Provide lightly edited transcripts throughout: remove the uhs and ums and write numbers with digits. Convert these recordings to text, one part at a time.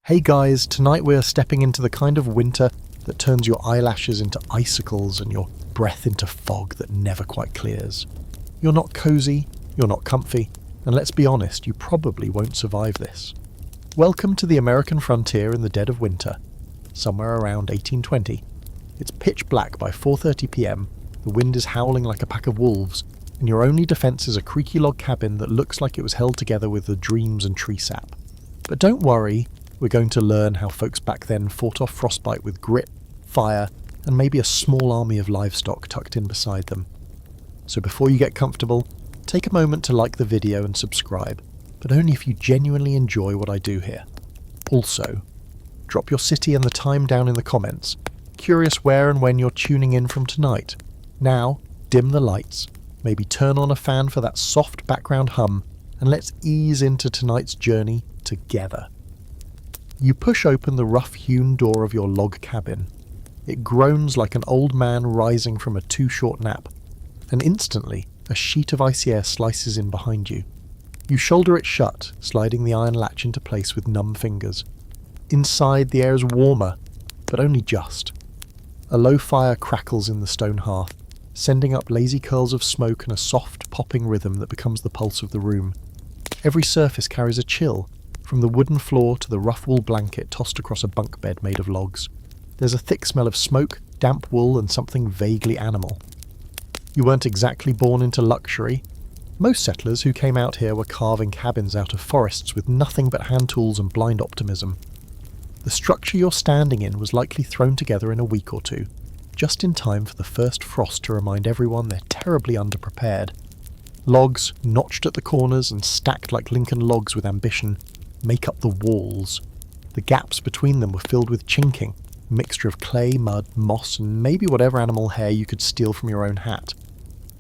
Hey guys, tonight we're stepping into the kind of winter that turns your eyelashes into icicles and your breath into fog that never quite clears. You're not cozy, you're not comfy, and let's be honest, you probably won't survive this. Welcome to the American frontier in the dead of winter, somewhere around 1820. It's pitch black by 4:30 p.m, the wind is howling like a pack of wolves, and your only defence is a creaky log cabin that looks like it was held together with the dreams and tree sap. But don't worry, we're going to learn how folks back then fought off frostbite with grit, fire, and maybe a small army of livestock tucked in beside them. So before you get comfortable, take a moment to like the video and subscribe, but only if you genuinely enjoy what I do here. Also, drop your city and the time down in the comments. Curious where and when you're tuning in from tonight. Now, dim the lights, maybe turn on a fan for that soft background hum, and let's ease into tonight's journey together. You push open the rough-hewn door of your log cabin. It groans like an old man rising from a too-short nap, and instantly a sheet of icy air slices in behind you. You shoulder it shut, sliding the iron latch into place with numb fingers. Inside, the air is warmer, but only just. A low fire crackles in the stone hearth, sending up lazy curls of smoke and a soft, popping rhythm that becomes the pulse of the room. Every surface carries a chill, from the wooden floor to the rough wool blanket tossed across a bunk bed made of logs. There's a thick smell of smoke, damp wool, and something vaguely animal. You weren't exactly born into luxury. Most settlers who came out here were carving cabins out of forests with nothing but hand tools and blind optimism. The structure you're standing in was likely thrown together in a week or two, just in time for the first frost to remind everyone they're terribly underprepared. Logs, notched at the corners and stacked like Lincoln logs with ambition, make up the walls. The gaps between them were filled with chinking, a mixture of clay, mud, moss, and maybe whatever animal hair you could steal from your own hat.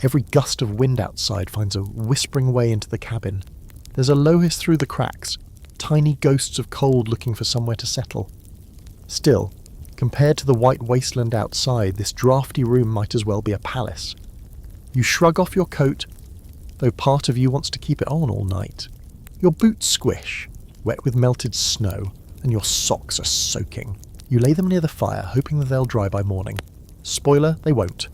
Every gust of wind outside finds a whispering way into the cabin. There's a low hiss through the cracks, tiny ghosts of cold looking for somewhere to settle. Still, compared to the white wasteland outside, this drafty room might as well be a palace. You shrug off your coat, though part of you wants to keep it on all night. Your boots squish, wet with melted snow, and your socks are soaking. You lay them near the fire, hoping that they'll dry by morning. Spoiler, they won't.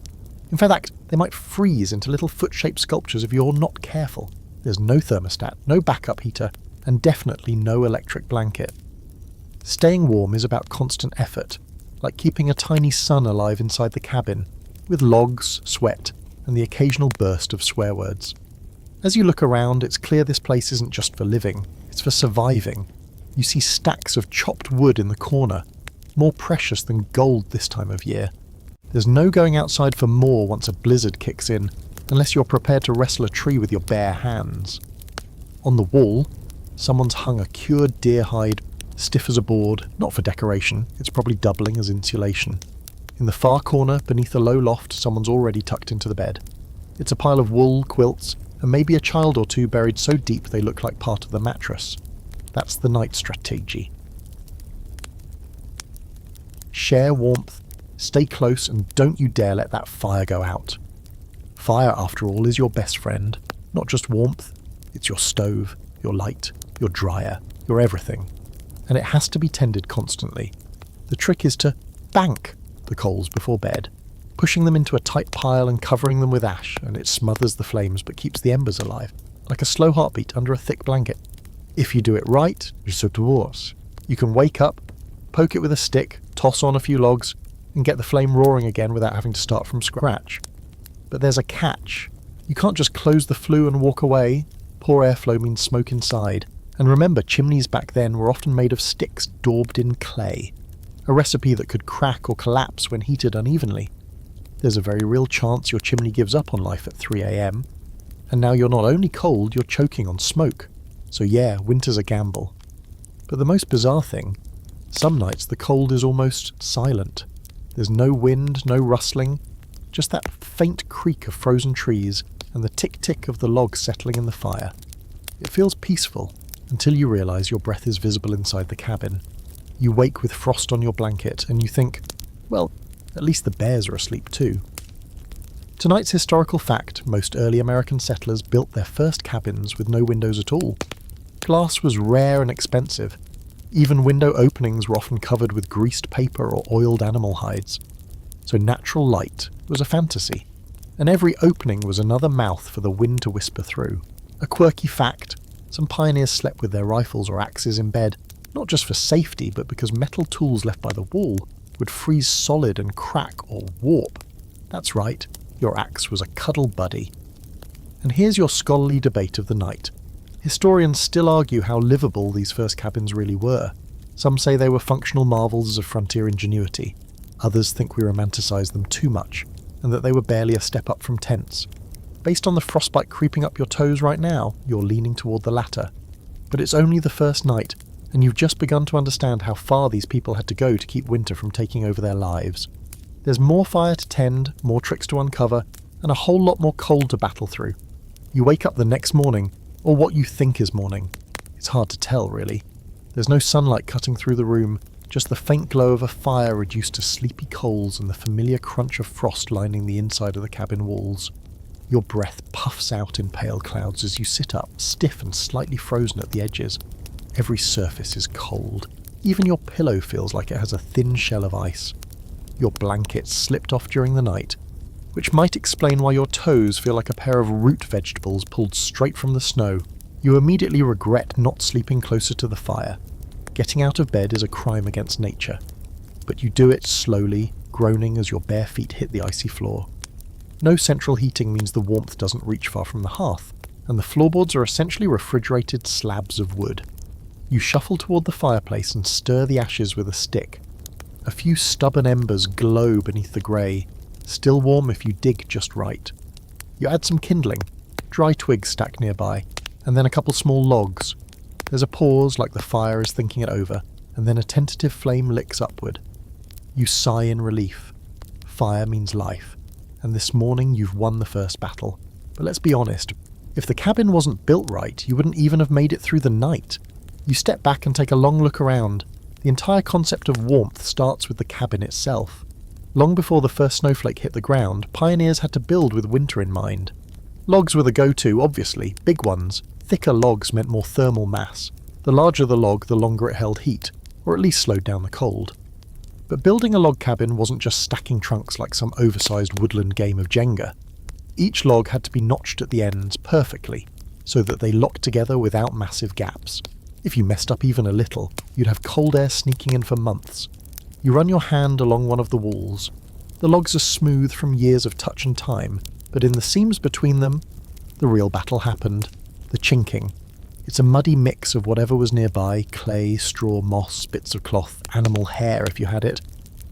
In fact, they might freeze into little foot-shaped sculptures if you're not careful. There's no thermostat, no backup heater, and definitely no electric blanket. Staying warm is about constant effort, like keeping a tiny sun alive inside the cabin, with logs, sweat, and the occasional burst of swear words. As you look around, it's clear this place isn't just for living, it's for surviving. You see stacks of chopped wood in the corner, more precious than gold this time of year. There's no going outside for more once a blizzard kicks in, unless you're prepared to wrestle a tree with your bare hands. On the wall, someone's hung a cured deer hide, stiff as a board, not for decoration, it's probably doubling as insulation. In the far corner, beneath a low loft, someone's already tucked into the bed. It's a pile of wool, quilts, and maybe a child or two buried so deep they look like part of the mattress. That's the night strategy. Share warmth, stay close, and don't you dare let that fire go out. Fire, after all, is your best friend. Not just warmth, it's your stove, your light, your dryer, your everything. And it has to be tended constantly. The trick is to bank the coals before bed, pushing them into a tight pile and covering them with ash, and it smothers the flames but keeps the embers alive, like a slow heartbeat under a thick blanket. If you do it right, you can wake up, poke it with a stick, toss on a few logs, and get the flame roaring again without having to start from scratch. But there's a catch. You can't just close the flue and walk away. Poor airflow means smoke inside. And remember, chimneys back then were often made of sticks daubed in clay, a recipe that could crack or collapse when heated unevenly. There's a very real chance your chimney gives up on life at 3 a.m. And now you're not only cold, you're choking on smoke. So yeah, winter's a gamble. But the most bizarre thing, some nights the cold is almost silent. There's no wind, no rustling, just that faint creak of frozen trees and the tick-tick of the logs settling in the fire. It feels peaceful until you realise your breath is visible inside the cabin. You wake with frost on your blanket and you think, well, at least the bears are asleep too. Tonight's historical fact, most early American settlers built their first cabins with no windows at all. Glass was rare and expensive. Even window openings were often covered with greased paper or oiled animal hides. So natural light was a fantasy, and every opening was another mouth for the wind to whisper through. A quirky fact: some pioneers slept with their rifles or axes in bed, not just for safety, but because metal tools left by the wall would freeze solid and crack or warp. That's right, your axe was a cuddle buddy. And here's your scholarly debate of the night. Historians still argue how livable these first cabins really were. Some say they were functional marvels of frontier ingenuity. Others think we romanticize them too much, and that they were barely a step up from tents. Based on the frostbite creeping up your toes right now, you're leaning toward the latter. But it's only the first night, and you've just begun to understand how far these people had to go to keep winter from taking over their lives. There's more fire to tend, more tricks to uncover, and a whole lot more cold to battle through. You wake up the next morning, or what you think is morning. It's hard to tell, really. There's no sunlight cutting through the room, just the faint glow of a fire reduced to sleepy coals and the familiar crunch of frost lining the inside of the cabin walls. Your breath puffs out in pale clouds as you sit up, stiff and slightly frozen at the edges. Every surface is cold. Even your pillow feels like it has a thin shell of ice. Your blankets slipped off during the night, which might explain why your toes feel like a pair of root vegetables pulled straight from the snow. You immediately regret not sleeping closer to the fire. Getting out of bed is a crime against nature, but you do it slowly, groaning as your bare feet hit the icy floor. No central heating means the warmth doesn't reach far from the hearth, and the floorboards are essentially refrigerated slabs of wood. You shuffle toward the fireplace and stir the ashes with a stick. A few stubborn embers glow beneath the grey, still warm if you dig just right. You add some kindling, dry twigs stacked nearby, and then a couple small logs. There's a pause like the fire is thinking it over, and then a tentative flame licks upward. You sigh in relief. Fire means life, and this morning you've won the first battle. But let's be honest, if the cabin wasn't built right, you wouldn't even have made it through the night. You step back and take a long look around. The entire concept of warmth starts with the cabin itself. Long before the first snowflake hit the ground, pioneers had to build with winter in mind. Logs were the go-to, obviously, big ones. Thicker logs meant more thermal mass. The larger the log, the longer it held heat, or at least slowed down the cold. But building a log cabin wasn't just stacking trunks like some oversized woodland game of Jenga. Each log had to be notched at the ends perfectly, so that they locked together without massive gaps. If you messed up even a little, you'd have cold air sneaking in for months. You run your hand along one of the walls. The logs are smooth from years of touch and time, but in the seams between them, the real battle happened. The chinking. It's a muddy mix of whatever was nearby: clay, straw, moss, bits of cloth, animal hair if you had it.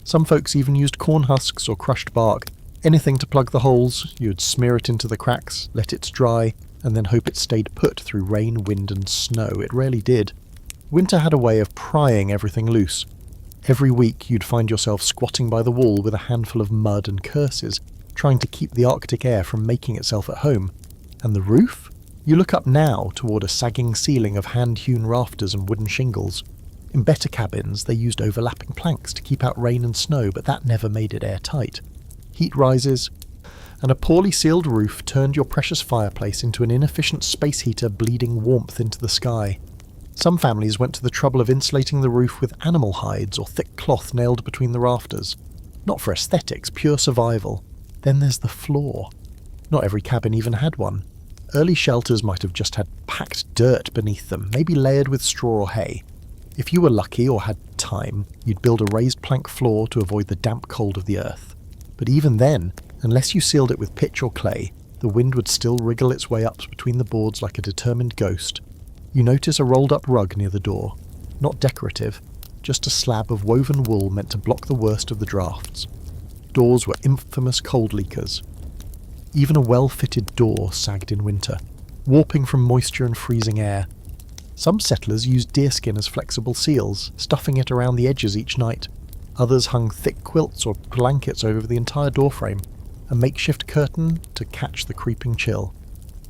Some folks even used corn husks or crushed bark. Anything to plug the holes. You'd smear it into the cracks, let it dry, and then hope it stayed put through rain, wind and snow. It rarely did. Winter had a way of prying everything loose. Every week you'd find yourself squatting by the wall with a handful of mud and curses, trying to keep the Arctic air from making itself at home. And the roof? You look up now toward a sagging ceiling of hand-hewn rafters and wooden shingles. In better cabins, they used overlapping planks to keep out rain and snow, but that never made it airtight. Heat rises, and a poorly sealed roof turned your precious fireplace into an inefficient space heater bleeding warmth into the sky. Some families went to the trouble of insulating the roof with animal hides or thick cloth nailed between the rafters. Not for aesthetics, pure survival. Then there's the floor. Not every cabin even had one. Early shelters might have just had packed dirt beneath them, maybe layered with straw or hay. If you were lucky or had time, you'd build a raised plank floor to avoid the damp cold of the earth. But even then, unless you sealed it with pitch or clay, the wind would still wriggle its way up between the boards like a determined ghost. You notice a rolled-up rug near the door. Not decorative, just a slab of woven wool meant to block the worst of the drafts. Doors were infamous cold leakers. Even a well-fitted door sagged in winter, warping from moisture and freezing air. Some settlers used deerskin as flexible seals, stuffing it around the edges each night. Others hung thick quilts or blankets over the entire doorframe, a makeshift curtain to catch the creeping chill.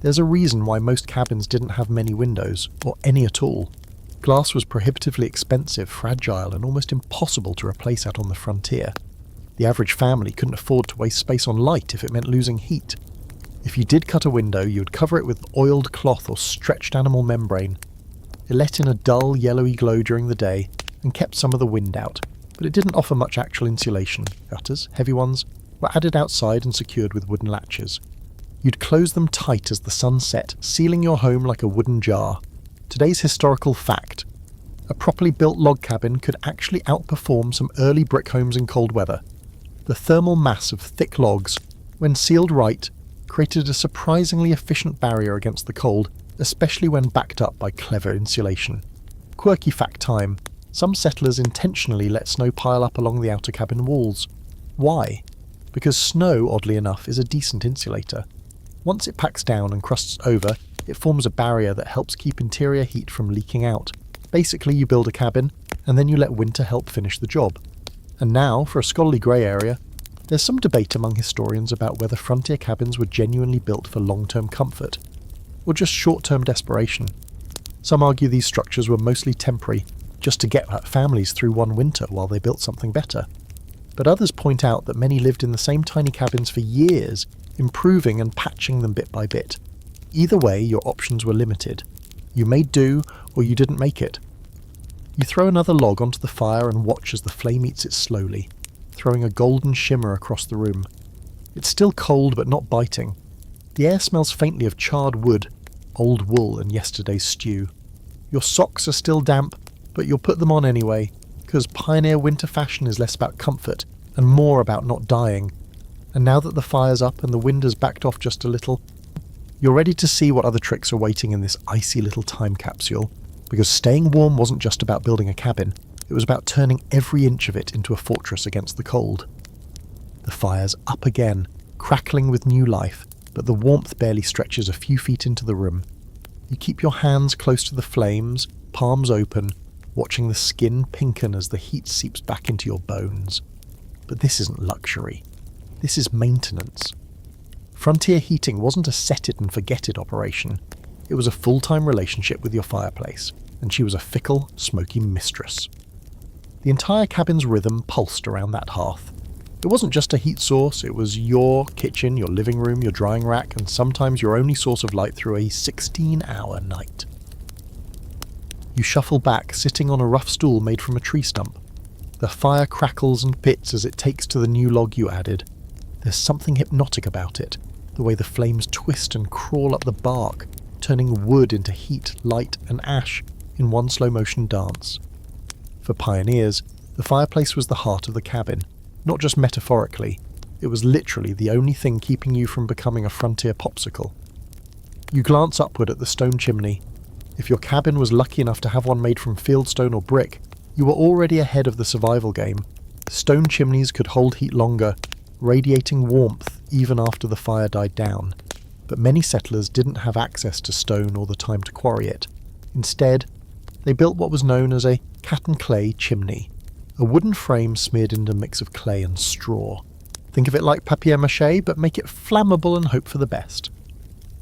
There's a reason why most cabins didn't have many windows, or any at all. Glass was prohibitively expensive, fragile, and almost impossible to replace out on the frontier. The average family couldn't afford to waste space on light if it meant losing heat. If you did cut a window, you would cover it with oiled cloth or stretched animal membrane. It let in a dull, yellowy glow during the day and kept some of the wind out, but it didn't offer much actual insulation. Gutters, heavy ones, were added outside and secured with wooden latches. You'd close them tight as the sun set, sealing your home like a wooden jar. Today's historical fact: a properly built log cabin could actually outperform some early brick homes in cold weather. The thermal mass of thick logs, when sealed right, created a surprisingly efficient barrier against the cold, especially when backed up by clever insulation. Quirky fact time: some settlers intentionally let snow pile up along the outer cabin walls. Why? Because snow, oddly enough, is a decent insulator. Once it packs down and crusts over, it forms a barrier that helps keep interior heat from leaking out. Basically, you build a cabin, and then you let winter help finish the job. And now, for a scholarly grey area, there's some debate among historians about whether frontier cabins were genuinely built for long-term comfort, or just short-term desperation. Some argue these structures were mostly temporary, just to get families through one winter while they built something better. But others point out that many lived in the same tiny cabins for years, improving and patching them bit by bit. Either way, your options were limited. You made do, or you didn't make it. You throw another log onto the fire and watch as the flame eats it slowly, throwing a golden shimmer across the room. It's still cold but not biting. The air smells faintly of charred wood, old wool and yesterday's stew. Your socks are still damp, but you'll put them on anyway, because pioneer winter fashion is less about comfort and more about not dying. And now that the fire's up and the wind has backed off just a little, you're ready to see what other tricks are waiting in this icy little time capsule, because staying warm wasn't just about building a cabin, it was about turning every inch of it into a fortress against the cold. The fire's up again, crackling with new life, but the warmth barely stretches a few feet into the room. You keep your hands close to the flames, palms open, watching the skin pinken as the heat seeps back into your bones. But this isn't luxury. This is maintenance. Frontier heating wasn't a set-it-and-forget-it operation. It was a full-time relationship with your fireplace, and she was a fickle, smoky mistress. The entire cabin's rhythm pulsed around that hearth. It wasn't just a heat source, it was your kitchen, your living room, your drying rack, and sometimes your only source of light through a 16-hour night. You shuffle back, sitting on a rough stool made from a tree stump. The fire crackles and pits as it takes to the new log you added. There's something hypnotic about it, the way the flames twist and crawl up the bark, turning wood into heat, light, and ash in one slow-motion dance. For pioneers, the fireplace was the heart of the cabin, not just metaphorically. It was literally the only thing keeping you from becoming a frontier popsicle. You glance upward at the stone chimney. If your cabin was lucky enough to have one made from fieldstone or brick, you were already ahead of the survival game. Stone chimneys could hold heat longer, radiating warmth even after the fire died down. But many settlers didn't have access to stone or the time to quarry it. Instead, they built what was known as a cat and clay chimney, a wooden frame smeared into a mix of clay and straw. Think of it like papier-mâché, but make it flammable and hope for the best.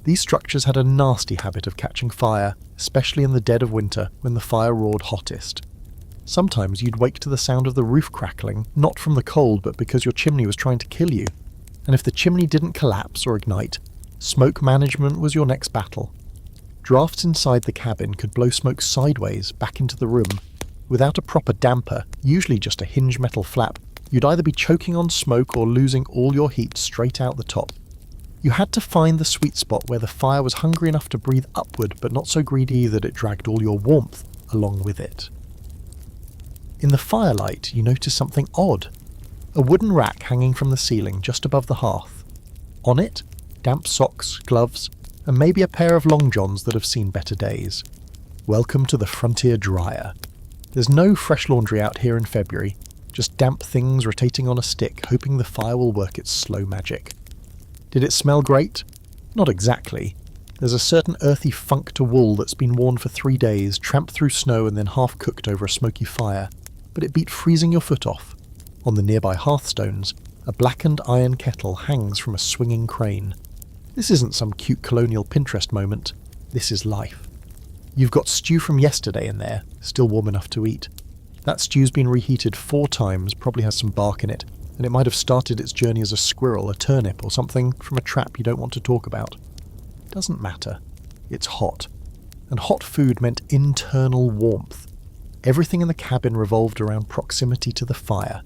These structures had a nasty habit of catching fire, especially in the dead of winter when the fire roared hottest. Sometimes you'd wake to the sound of the roof crackling, not from the cold but because your chimney was trying to kill you. And if the chimney didn't collapse or ignite, smoke management was your next battle. Drafts inside the cabin could blow smoke sideways back into the room. Without a proper damper, usually just a hinge metal flap, you'd either be choking on smoke or losing all your heat straight out the top. You had to find the sweet spot where the fire was hungry enough to breathe upward but not so greedy that it dragged all your warmth along with it. In the firelight, you notice something odd. A wooden rack hanging from the ceiling just above the hearth. On it, damp socks, gloves, and maybe a pair of long johns that have seen better days. Welcome to the frontier dryer. There's no fresh laundry out here in February, just damp things rotating on a stick, hoping the fire will work its slow magic. Did it smell great? Not exactly. There's a certain earthy funk to wool that's been worn for 3 days, tramped through snow and then half cooked over a smoky fire, but it beat freezing your foot off. On the nearby hearthstones, a blackened iron kettle hangs from a swinging crane. This isn't some cute colonial Pinterest moment. This is life. You've got stew from yesterday in there, still warm enough to eat. That stew's been reheated 4 times, probably has some bark in it, and it might have started its journey as a squirrel, a turnip, or something from a trap you don't want to talk about. Doesn't matter. It's hot. and hot food meant internal warmth. Everything in the cabin revolved around proximity to the fire.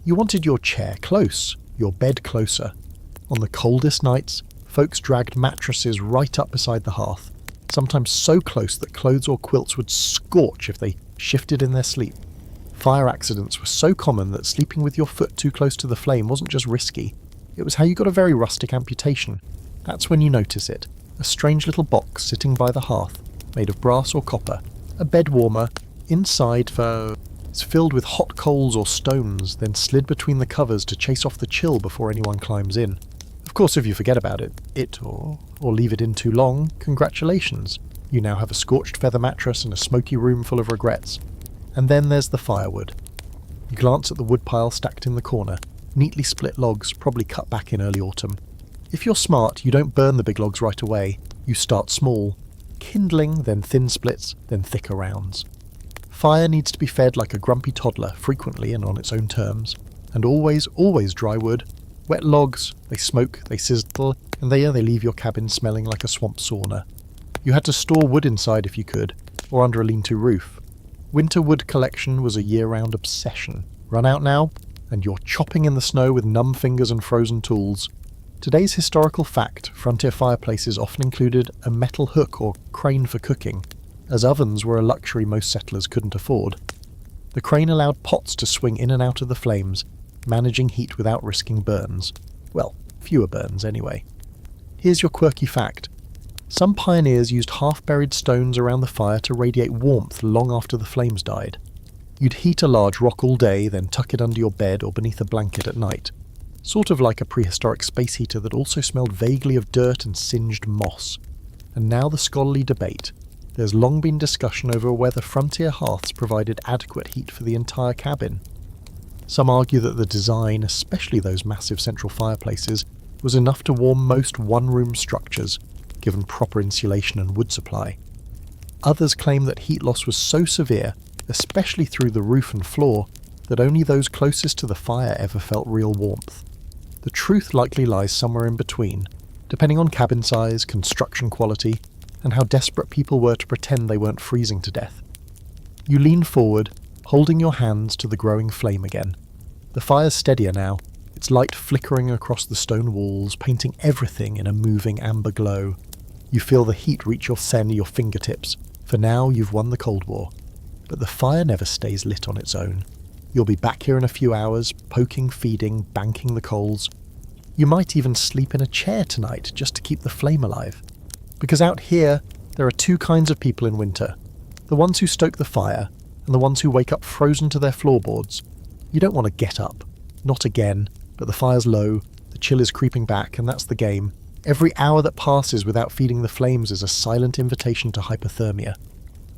You wanted your chair close, your bed closer. On the coldest nights, folks dragged mattresses right up beside the hearth, sometimes so close that clothes or quilts would scorch if they shifted in their sleep. Fire accidents were so common that sleeping with your foot too close to the flame wasn't just risky, it was how you got a very rustic amputation. That's when you notice it, a strange little box sitting by the hearth, made of brass or copper, a bed warmer, inside it's filled with hot coals or stones, then slid between the covers to chase off the chill before anyone climbs in. Of course, if you forget about it or leave it in too long, congratulations. You now have a scorched feather mattress and a smoky room full of regrets. And then there's the firewood. You glance at the woodpile stacked in the corner, neatly split logs, probably cut back in early autumn. If you're smart, you don't burn the big logs right away. You start small, kindling, then thin splits, then thicker rounds. Fire needs to be fed like a grumpy toddler, frequently and on its own terms. And always dry wood. Wet logs, they smoke, they sizzle, and they leave your cabin smelling like a swamp sauna. You had to store wood inside if you could, or under a lean-to roof. Winter wood collection was a year-round obsession. Run out now, and you're chopping in the snow with numb fingers and frozen tools. Today's historical fact, frontier fireplaces often included a metal hook or crane for cooking, as ovens were a luxury most settlers couldn't afford. The crane allowed pots to swing in and out of the flames, managing heat without risking burns. Well, fewer burns anyway. Here's your quirky fact. Some pioneers used half-buried stones around the fire to radiate warmth long after the flames died. You'd heat a large rock all day, then tuck it under your bed or beneath a blanket at night. Sort of like a prehistoric space heater that also smelled vaguely of dirt and singed moss. And now the scholarly debate. There's long been discussion over whether frontier hearths provided adequate heat for the entire cabin. Some argue that the design, especially those massive central fireplaces, was enough to warm most one-room structures, given proper insulation and wood supply. Others claim that heat loss was so severe, especially through the roof and floor, that only those closest to the fire ever felt real warmth. The truth likely lies somewhere in between, depending on cabin size, construction quality, and how desperate people were to pretend they weren't freezing to death. You lean forward, holding your hands to the growing flame again. The fire's steadier now, its light flickering across the stone walls, painting everything in a moving amber glow. You feel the heat reach your fingertips, for now you've won the Cold War. But the fire never stays lit on its own. You'll be back here in a few hours, poking, feeding, banking the coals. You might even sleep in a chair tonight just to keep the flame alive. Because out here, there are two kinds of people in winter. The ones who stoke the fire, and the ones who wake up frozen to their floorboards. You don't want to get up. Not again, but the fire's low, the chill is creeping back, and that's the game. Every hour that passes without feeding the flames is a silent invitation to hypothermia.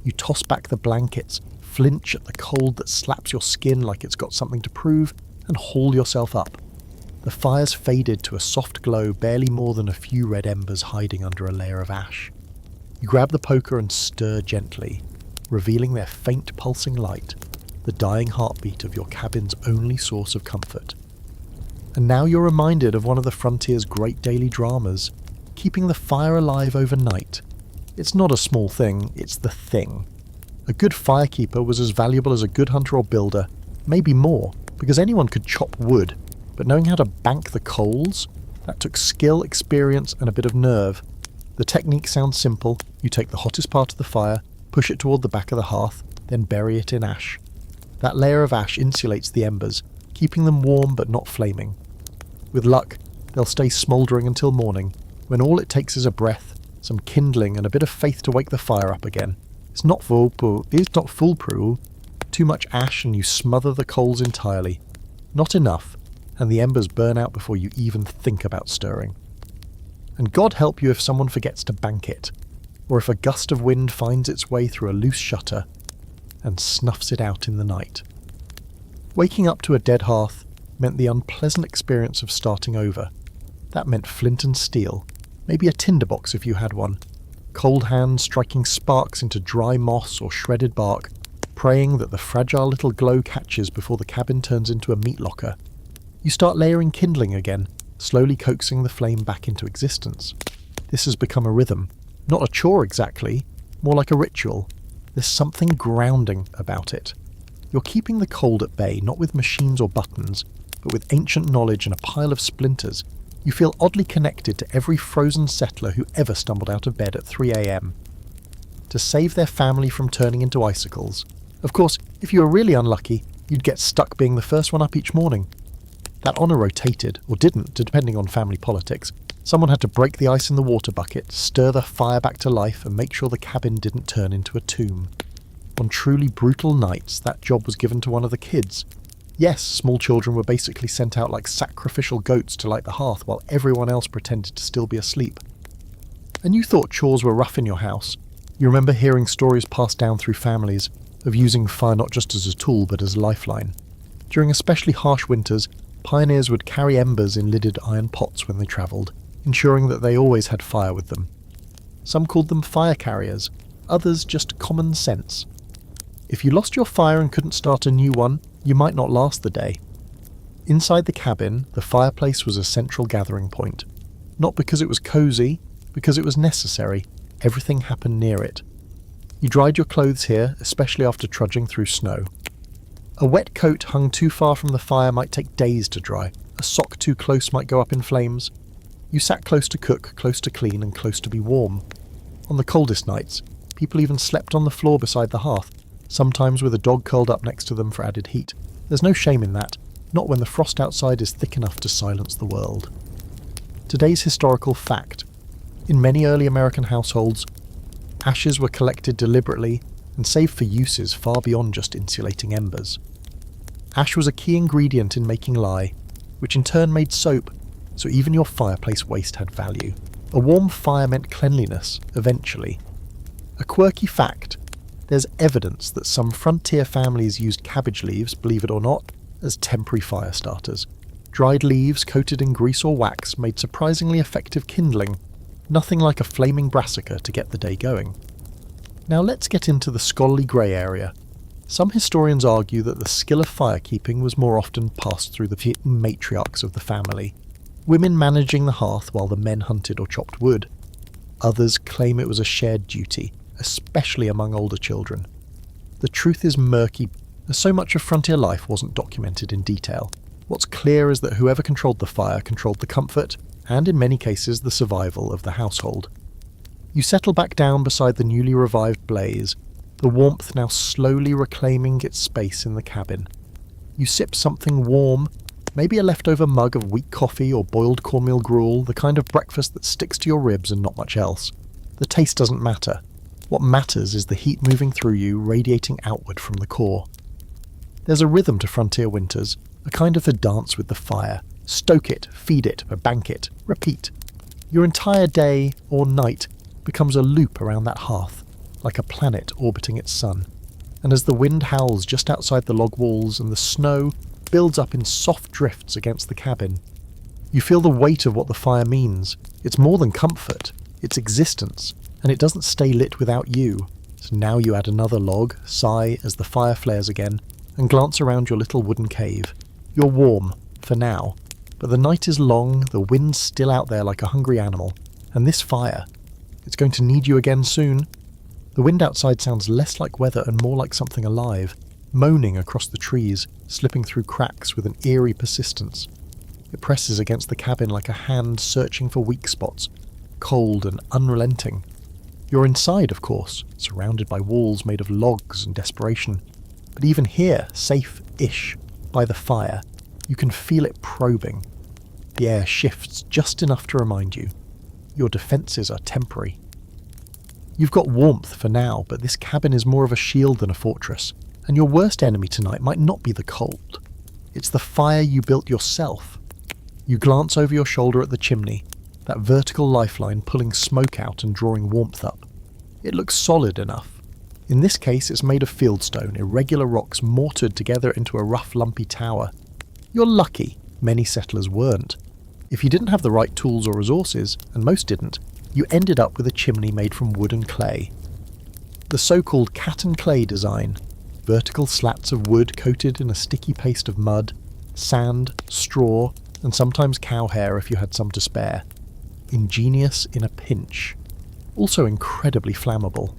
You toss back the blankets, flinch at the cold that slaps your skin like it's got something to prove, and haul yourself up. The fire's faded to a soft glow, barely more than a few red embers hiding under a layer of ash. You grab the poker and stir gently, revealing their faint pulsing light, the dying heartbeat of your cabin's only source of comfort. And now you're reminded of one of the frontier's great daily dramas, keeping the fire alive overnight. It's not a small thing, it's the thing. A good firekeeper was as valuable as a good hunter or builder, maybe more, because anyone could chop wood, but knowing how to bank the coals, that took skill, experience, and a bit of nerve. The technique sounds simple. You take the hottest part of the fire, push it toward the back of the hearth, then bury it in ash. That layer of ash insulates the embers, keeping them warm but not flaming. With luck, they'll stay smouldering until morning, when all it takes is a breath, some kindling, and a bit of faith to wake the fire up again. It's not foolproof. Too much ash and you smother the coals entirely. Not enough, and the embers burn out before you even think about stirring. And God help you if someone forgets to bank it, or if a gust of wind finds its way through a loose shutter and snuffs it out in the night. Waking up to a dead hearth meant the unpleasant experience of starting over. That meant flint and steel, maybe a tinderbox if you had one, cold hands striking sparks into dry moss or shredded bark, praying that the fragile little glow catches before the cabin turns into a meat locker. You start layering kindling again, slowly coaxing the flame back into existence. This has become a rhythm. Not a chore exactly, more like a ritual. There's something grounding about it. You're keeping the cold at bay, not with machines or buttons, but with ancient knowledge and a pile of splinters. You feel oddly connected to every frozen settler who ever stumbled out of bed at 3 a.m. to save their family from turning into icicles. Of course, if you were really unlucky, you'd get stuck being the first one up each morning. That honour rotated, or didn't, depending on family politics. Someone had to break the ice in the water bucket, stir the fire back to life, and make sure the cabin didn't turn into a tomb. On truly brutal nights, that job was given to one of the kids. Yes, small children were basically sent out like sacrificial goats to light the hearth while everyone else pretended to still be asleep. And you thought chores were rough in your house. You remember hearing stories passed down through families of using fire not just as a tool but as a lifeline. During especially harsh winters, pioneers would carry embers in lidded iron pots when they travelled, ensuring that they always had fire with them. Some called them fire carriers, others just common sense. If you lost your fire and couldn't start a new one, you might not last the day. Inside the cabin, the fireplace was a central gathering point. Not because it was cosy, because it was necessary. Everything happened near it. You dried your clothes here, especially after trudging through snow. A wet coat hung too far from the fire might take days to dry. A sock too close might go up in flames. You sat close to cook, close to clean, and close to be warm. On the coldest nights, people even slept on the floor beside the hearth, sometimes with a dog curled up next to them for added heat. There's no shame in that, not when the frost outside is thick enough to silence the world. Today's historical fact. In many early American households, ashes were collected deliberately and saved for uses far beyond just insulating embers. Ash was a key ingredient in making lye, which in turn made soap, so even your fireplace waste had value. A warm fire meant cleanliness, eventually. A quirky fact. There's evidence that some frontier families used cabbage leaves, believe it or not, as temporary fire starters. Dried leaves coated in grease or wax made surprisingly effective kindling, nothing like a flaming brassica to get the day going. Now let's get into the scholarly grey area. Some historians argue that the skill of firekeeping was more often passed through the matriarchs of the family, women managing the hearth while the men hunted or chopped wood. Others claim it was a shared duty, especially among older children. The truth is murky, as so much of frontier life wasn't documented in detail. What's clear is that whoever controlled the fire controlled the comfort, and in many cases the survival of the household. You settle back down beside the newly revived blaze, the warmth now slowly reclaiming its space in the cabin. You sip something warm, maybe a leftover mug of weak coffee or boiled cornmeal gruel, the kind of breakfast that sticks to your ribs and not much else. The taste doesn't matter. What matters is the heat moving through you, radiating outward from the core. There's a rhythm to frontier winters, a kind of a dance with the fire. Stoke it, feed it, bank it, repeat. Your entire day, or night, becomes a loop around that hearth, like a planet orbiting its sun. And as the wind howls just outside the log walls and the snow builds up in soft drifts against the cabin, you feel the weight of what the fire means. It's more than comfort, it's existence. And it doesn't stay lit without you. So now you add another log, sigh as the fire flares again, and glance around your little wooden cave. You're warm, for now, but the night is long, the wind's still out there like a hungry animal, and this fire, it's going to need you again soon. The wind outside sounds less like weather and more like something alive, moaning across the trees, slipping through cracks with an eerie persistence. It presses against the cabin like a hand searching for weak spots, cold and unrelenting. You're inside, of course, surrounded by walls made of logs and desperation. But even here, safe-ish, by the fire, you can feel it probing. The air shifts just enough to remind you. Your defences are temporary. You've got warmth for now, but this cabin is more of a shield than a fortress, and your worst enemy tonight might not be the cold. It's the fire you built yourself. You glance over your shoulder at the chimney, that vertical lifeline pulling smoke out and drawing warmth up. It looks solid enough. In this case, it's made of fieldstone, irregular rocks mortared together into a rough, lumpy tower. You're lucky. Many settlers weren't. If you didn't have the right tools or resources, and most didn't, you ended up with a chimney made from wood and clay. The so-called cat and clay design, vertical slats of wood coated in a sticky paste of mud, sand, straw, and sometimes cow hair if you had some to spare. Ingenious in a pinch. Also incredibly flammable.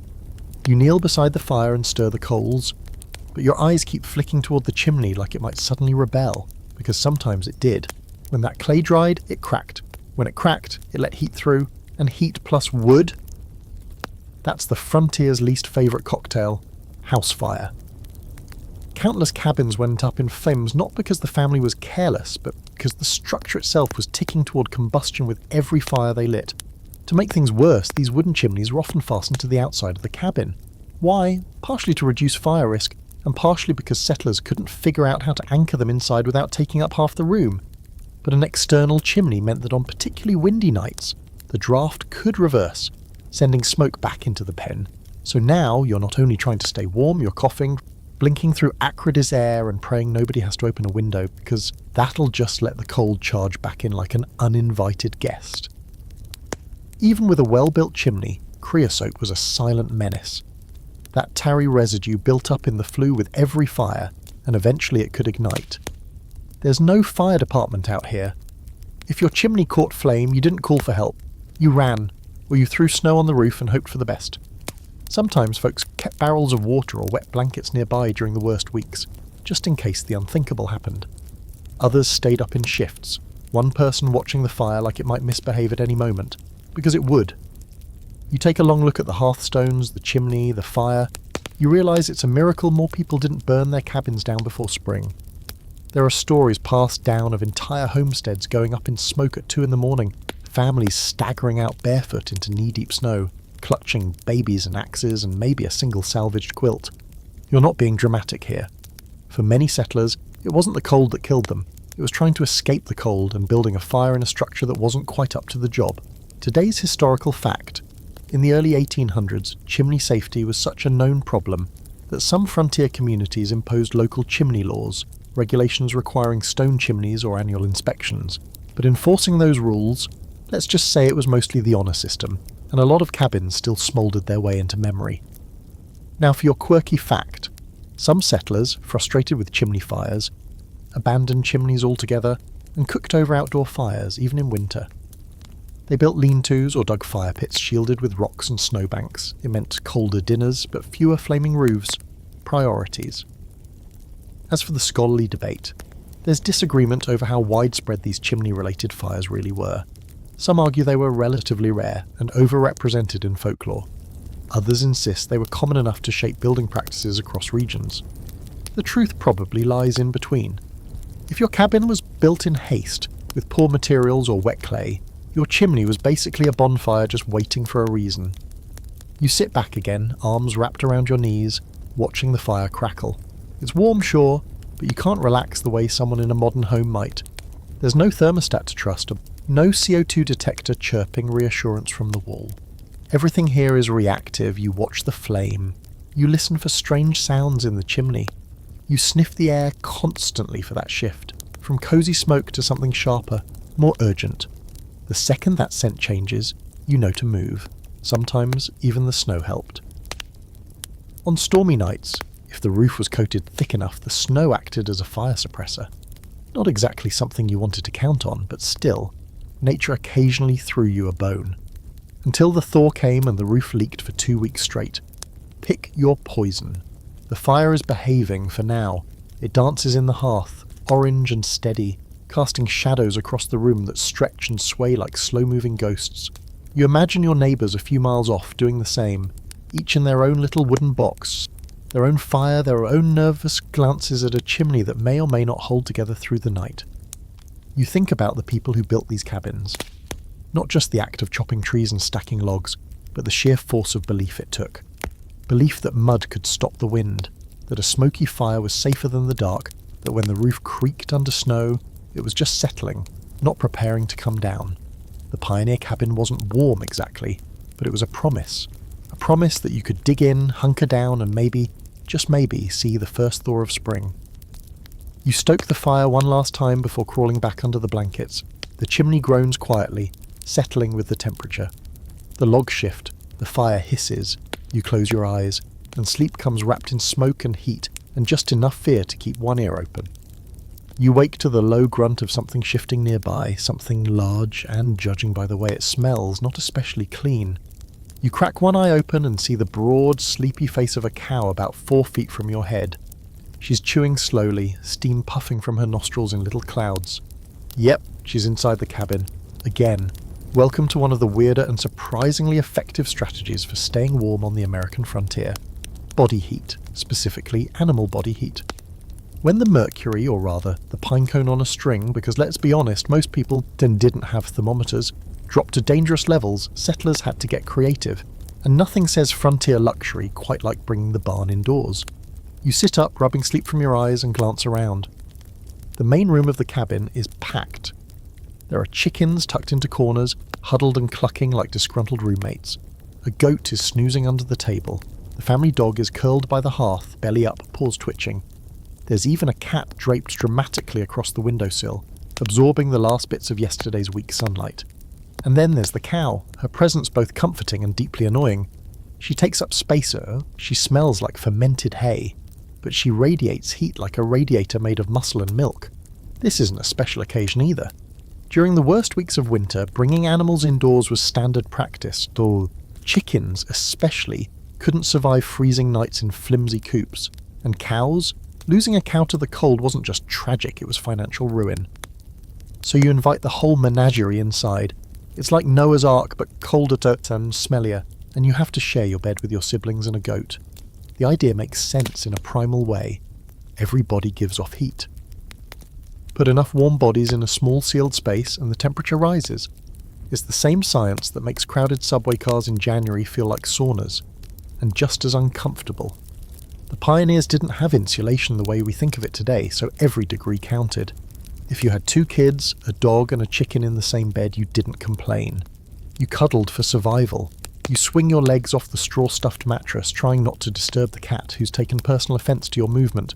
You kneel beside the fire and stir the coals, but your eyes keep flicking toward the chimney like it might suddenly rebel, because sometimes it did. When that clay dried, it cracked. When it cracked, it let heat through, and heat plus wood? That's the frontier's least favourite cocktail, house fire. Countless cabins went up in flames not because the family was careless, but because the structure itself was ticking toward combustion with every fire they lit. To make things worse, these wooden chimneys were often fastened to the outside of the cabin. Why? Partially to reduce fire risk, and partially because settlers couldn't figure out how to anchor them inside without taking up half the room. But an external chimney meant that on particularly windy nights, the draft could reverse, sending smoke back into the pen. So now you're not only trying to stay warm, you're coughing, blinking through acrid as air and praying nobody has to open a window, because that'll just let the cold charge back in like an uninvited guest. Even with a well-built chimney, creosote was a silent menace. That tarry residue built up in the flue with every fire, and eventually it could ignite. There's no fire department out here. If your chimney caught flame, you didn't call for help. You ran, or you threw snow on the roof and hoped for the best. Sometimes folks kept barrels of water or wet blankets nearby during the worst weeks, just in case the unthinkable happened. Others stayed up in shifts, one person watching the fire like it might misbehave at any moment, because it would. You take a long look at the hearthstones, the chimney, the fire. You realise it's a miracle more people didn't burn their cabins down before spring. There are stories passed down of entire homesteads going up in smoke at 2 a.m, families staggering out barefoot into knee-deep snow, clutching babies and axes and maybe a single salvaged quilt. You're not being dramatic here. For many settlers, it wasn't the cold that killed them. It was trying to escape the cold and building a fire in a structure that wasn't quite up to the job. Today's historical fact. In the early 1800s, chimney safety was such a known problem that some frontier communities imposed local chimney laws, regulations requiring stone chimneys or annual inspections. But enforcing those rules, let's just say it was mostly the honour system, and a lot of cabins still smouldered their way into memory. Now for your quirky fact. Some settlers, frustrated with chimney fires, abandoned chimneys altogether and cooked over outdoor fires, even in winter. They built lean-tos or dug fire pits shielded with rocks and snowbanks. It meant colder dinners, but fewer flaming roofs. Priorities. As for the scholarly debate, there's disagreement over how widespread these chimney-related fires really were. Some argue they were relatively rare and overrepresented in folklore. Others insist they were common enough to shape building practices across regions. The truth probably lies in between. If your cabin was built in haste, with poor materials or wet clay, your chimney was basically a bonfire just waiting for a reason. You sit back again, arms wrapped around your knees, watching the fire crackle. It's warm, sure, but you can't relax the way someone in a modern home might. There's no thermostat to trust, no CO2 detector chirping reassurance from the wall. Everything here is reactive. You watch the flame. You listen for strange sounds in the chimney. You sniff the air constantly for that shift, from cosy smoke to something sharper, more urgent. The second that scent changes, you know to move. Sometimes even the snow helped. On stormy nights, if the roof was coated thick enough, the snow acted as a fire suppressor. Not exactly something you wanted to count on, but still, nature occasionally threw you a bone. Until the thaw came and the roof leaked for 2 weeks straight. Pick your poison. The fire is behaving for now. It dances in the hearth, orange and steady, casting shadows across the room that stretch and sway like slow-moving ghosts. You imagine your neighbours a few miles off doing the same, each in their own little wooden box, their own fire, their own nervous glances at a chimney that may or may not hold together through the night. You think about the people who built these cabins. Not just the act of chopping trees and stacking logs, but the sheer force of belief it took. Belief that mud could stop the wind, that a smoky fire was safer than the dark, that when the roof creaked under snow, it was just settling, not preparing to come down. The pioneer cabin wasn't warm exactly, but it was a promise that you could dig in, hunker down, and maybe, just maybe, see the first thaw of spring. You stoke the fire one last time before crawling back under the blankets. The chimney groans quietly, settling with the temperature. The logs shift, the fire hisses, you close your eyes, and sleep comes wrapped in smoke and heat, and just enough fear to keep one ear open. You wake to the low grunt of something shifting nearby, something large and, judging by the way it smells, not especially clean. You crack one eye open and see the broad, sleepy face of a cow about 4 feet from your head. She's chewing slowly, steam puffing from her nostrils in little clouds. Yep, she's inside the cabin. Again, welcome to one of the weirder and surprisingly effective strategies for staying warm on the American frontier. Body heat, specifically animal body heat. When the mercury, or rather, the pinecone on a string, because let's be honest, most people then didn't have thermometers, dropped to dangerous levels, settlers had to get creative, and nothing says frontier luxury quite like bringing the barn indoors. You sit up, rubbing sleep from your eyes, and glance around. The main room of the cabin is packed. There are chickens tucked into corners, huddled and clucking like disgruntled roommates. A goat is snoozing under the table. The family dog is curled by the hearth, belly up, paws twitching. There's even a cat draped dramatically across the windowsill, absorbing the last bits of yesterday's weak sunlight. And then there's the cow, her presence both comforting and deeply annoying. She takes up space, she smells like fermented hay, but she radiates heat like a radiator made of muscle and milk. This isn't a special occasion either. During the worst weeks of winter, bringing animals indoors was standard practice, though chickens especially couldn't survive freezing nights in flimsy coops, and cows? Losing a cow to the cold wasn't just tragic, it was financial ruin. So you invite the whole menagerie inside. It's like Noah's Ark, but colder and smellier, and you have to share your bed with your siblings and a goat. The idea makes sense in a primal way. Every body gives off heat. Put enough warm bodies in a small sealed space and the temperature rises. It's the same science that makes crowded subway cars in January feel like saunas, and just as uncomfortable. The pioneers didn't have insulation the way we think of it today, so every degree counted. If you had 2 kids, a dog and a chicken in the same bed, you didn't complain. You cuddled for survival. You swing your legs off the straw-stuffed mattress, trying not to disturb the cat who's taken personal offence to your movement.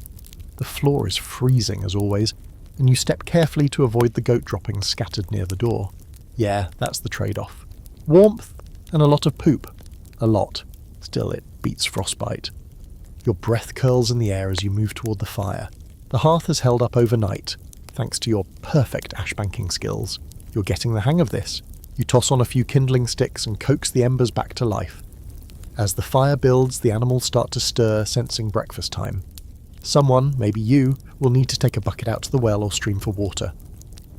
The floor is freezing, as always, and you step carefully to avoid the goat droppings scattered near the door. Yeah, that's the trade-off. Warmth and a lot of poop. A lot. Still, it beats frostbite. Your breath curls in the air as you move toward the fire. The hearth has held up overnight, thanks to your perfect ashbanking skills. You're getting the hang of this. You toss on a few kindling sticks and coax the embers back to life. As the fire builds, the animals start to stir, sensing breakfast time. Someone, maybe you, will need to take a bucket out to the well or stream for water.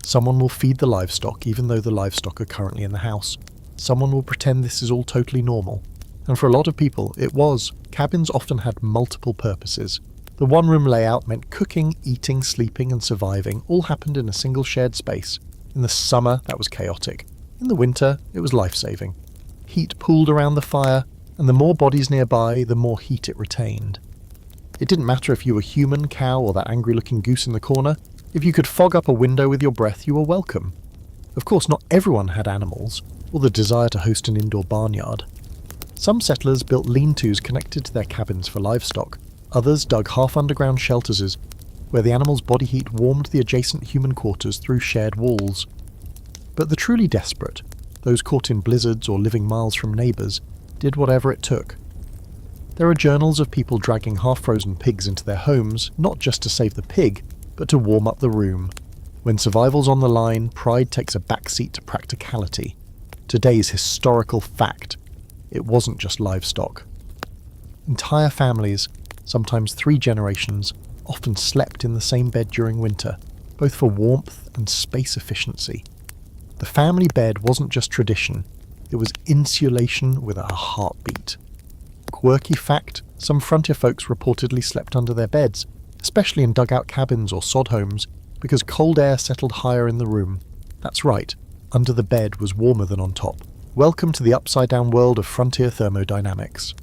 Someone will feed the livestock, even though the livestock are currently in the house. Someone will pretend this is all totally normal. And for a lot of people, it was. Cabins often had multiple purposes. The one-room layout meant cooking, eating, sleeping, and surviving all happened in a single shared space. In the summer, that was chaotic. In the winter, it was life-saving. Heat pooled around the fire, and the more bodies nearby, the more heat it retained. It didn't matter if you were human, cow, or that angry-looking goose in the corner. If you could fog up a window with your breath, you were welcome. Of course, not everyone had animals, or the desire to host an indoor barnyard. Some settlers built lean-tos connected to their cabins for livestock. Others dug half-underground shelters where the animals' body heat warmed the adjacent human quarters through shared walls. But the truly desperate, those caught in blizzards or living miles from neighbours, did whatever it took. There are journals of people dragging half-frozen pigs into their homes, not just to save the pig, but to warm up the room. When survival's on the line, pride takes a backseat to practicality. Today's historical fact: it wasn't just livestock. Entire families, sometimes 3 generations, often slept in the same bed during winter, both for warmth and space efficiency. The family bed wasn't just tradition, it was insulation with a heartbeat. Quirky fact, some frontier folks reportedly slept under their beds, especially in dugout cabins or sod homes, because cold air settled higher in the room. That's right, under the bed was warmer than on top. Welcome to the upside-down world of frontier thermodynamics.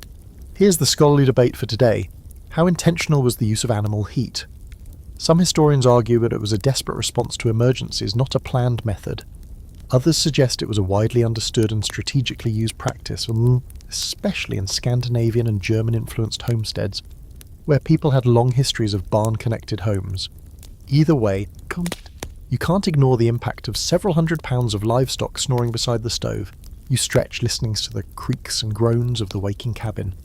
Here's the scholarly debate for today. How intentional was the use of animal heat? Some historians argue that it was a desperate response to emergencies, not a planned method. Others suggest it was a widely understood and strategically used practice, especially in Scandinavian and German-influenced homesteads, where people had long histories of barn-connected homes. Either way, you can't ignore the impact of several hundred pounds of livestock snoring beside the stove. You stretch, listening to the creaks and groans of the waking cabin.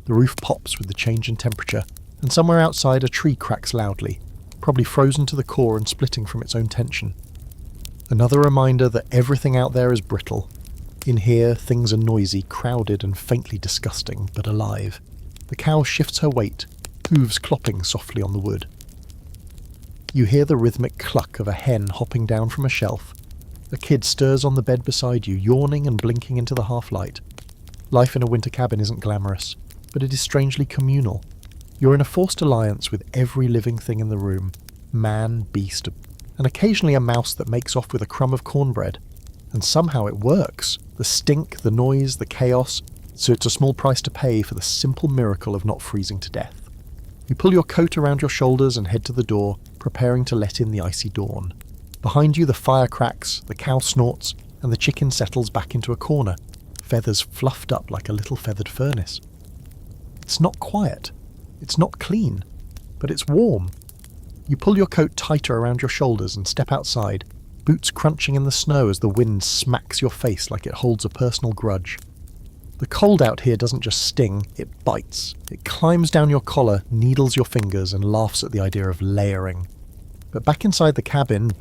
The roof pops with the change in temperature, and somewhere outside a tree cracks loudly, probably frozen to the core and splitting from its own tension. Another reminder that everything out there is brittle. In here, things are noisy, crowded and faintly disgusting, but alive. The cow shifts her weight, hooves clopping softly on the wood. You hear the rhythmic cluck of a hen hopping down from a shelf. A kid stirs on the bed beside you, yawning and blinking into the half-light. Life in a winter cabin isn't glamorous, but it is strangely communal. You're in a forced alliance with every living thing in the room, man, beast, and occasionally a mouse that makes off with a crumb of cornbread. And somehow it works. The stink, the noise, the chaos, so it's a small price to pay for the simple miracle of not freezing to death. You pull your coat around your shoulders and head to the door, preparing to let in the icy dawn. Behind you the fire cracks, the cow snorts, and the chicken settles back into a corner, feathers fluffed up like a little feathered furnace. It's not quiet. It's not clean. But it's warm. You pull your coat tighter around your shoulders and step outside, boots crunching in the snow as the wind smacks your face like it holds a personal grudge. The cold out here doesn't just sting, it bites. It climbs down your collar, needles your fingers, and laughs at the idea of layering. But back inside the cabin,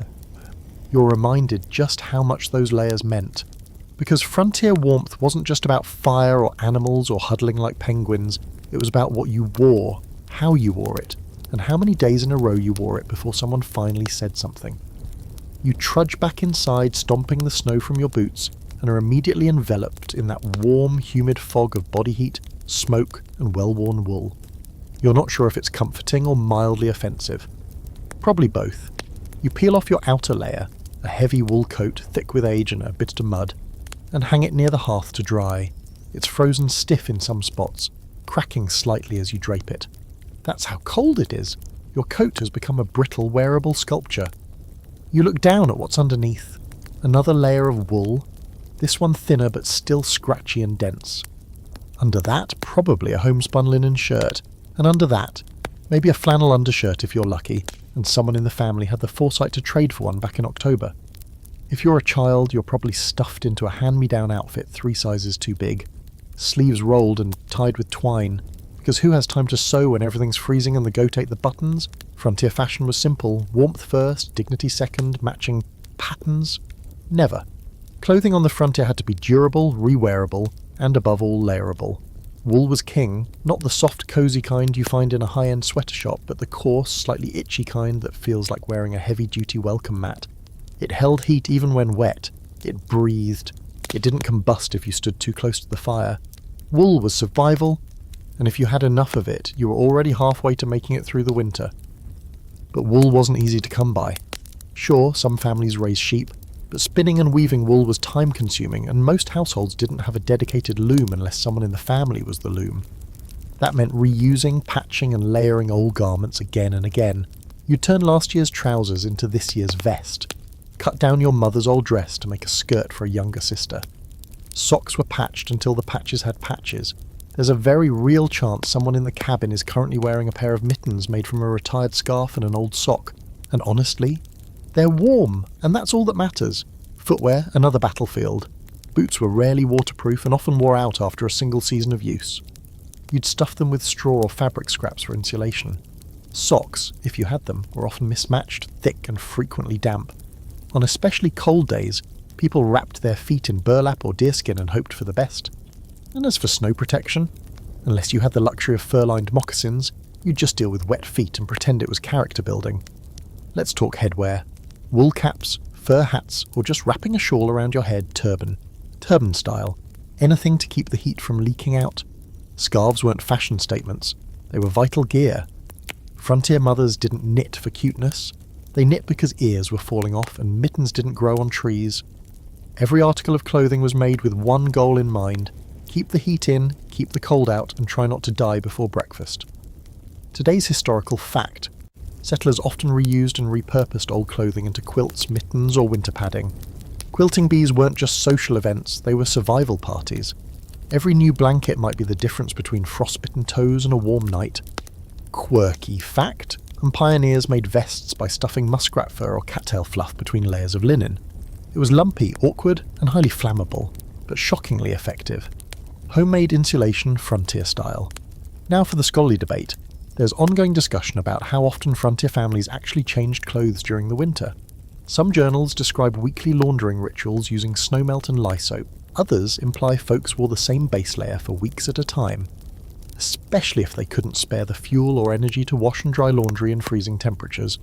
you're reminded just how much those layers meant. Because frontier warmth wasn't just about fire or animals or huddling like penguins, it was about what you wore, how you wore it, and how many days in a row you wore it before someone finally said something. You trudge back inside, stomping the snow from your boots, and are immediately enveloped in that warm, humid fog of body heat, smoke, and well-worn wool. You're not sure if it's comforting or mildly offensive. Probably both. You peel off your outer layer, a heavy wool coat thick with age and a bit of mud, and hang it near the hearth to dry. It's frozen stiff in some spots, cracking slightly as you drape it. That's how cold it is. Your coat has become a brittle, wearable sculpture. You look down at what's underneath. Another layer of wool, this one thinner but still scratchy and dense. Under that, probably a homespun linen shirt, and under that, maybe a flannel undershirt if you're lucky, and someone in the family had the foresight to trade for one back in October. If you're a child, you're probably stuffed into a hand-me-down outfit 3 sizes too big, sleeves rolled and tied with twine, because who has time to sew when everything's freezing and the goat ate the buttons? Frontier fashion was simple, warmth first, dignity second, matching patterns? Never. Clothing on the frontier had to be durable, rewearable, and above all layerable. Wool was king, not the soft, cosy kind you find in a high-end sweater shop, but the coarse, slightly itchy kind that feels like wearing a heavy-duty welcome mat. It held heat even when wet. It breathed. It didn't combust if you stood too close to the fire. Wool was survival, and if you had enough of it, you were already halfway to making it through the winter. But wool wasn't easy to come by. Sure, some families raised sheep, but spinning and weaving wool was time-consuming, and most households didn't have a dedicated loom unless someone in the family was the loom. That meant reusing, patching, and layering old garments again and again. You'd turn last year's trousers into this year's vest. Cut down your mother's old dress to make a skirt for a younger sister. Socks were patched until the patches had patches. There's a very real chance someone in the cabin is currently wearing a pair of mittens made from a retired scarf and an old sock. And honestly, they're warm, and that's all that matters. Footwear, another battlefield. Boots were rarely waterproof and often wore out after a single season of use. You'd stuff them with straw or fabric scraps for insulation. Socks, if you had them, were often mismatched, thick and frequently damp. On especially cold days, people wrapped their feet in burlap or deerskin and hoped for the best. And as for snow protection, unless you had the luxury of fur-lined moccasins, you'd just deal with wet feet and pretend it was character building. Let's talk headwear. Wool caps, fur hats, or just wrapping a shawl around your head, turban. Turban style. Anything to keep the heat from leaking out. Scarves weren't fashion statements. They were vital gear. Frontier mothers didn't knit for cuteness. They knit because ears were falling off and mittens didn't grow on trees. Every article of clothing was made with one goal in mind. Keep the heat in, keep the cold out, and try not to die before breakfast. Today's historical fact. Settlers often reused and repurposed old clothing into quilts, mittens, or winter padding. Quilting bees weren't just social events, they were survival parties. Every new blanket might be the difference between frostbitten toes and a warm night. Quirky fact, and pioneers made vests by stuffing muskrat fur or cattail fluff between layers of linen. It was lumpy, awkward, and highly flammable, but shockingly effective. Homemade insulation, frontier style. Now for the scholarly debate. There's ongoing discussion about how often frontier families actually changed clothes during the winter. Some journals describe weekly laundering rituals using snowmelt and lye soap. Others imply folks wore the same base layer for weeks at a time, especially if they couldn't spare the fuel or energy to wash and dry laundry in freezing temperatures.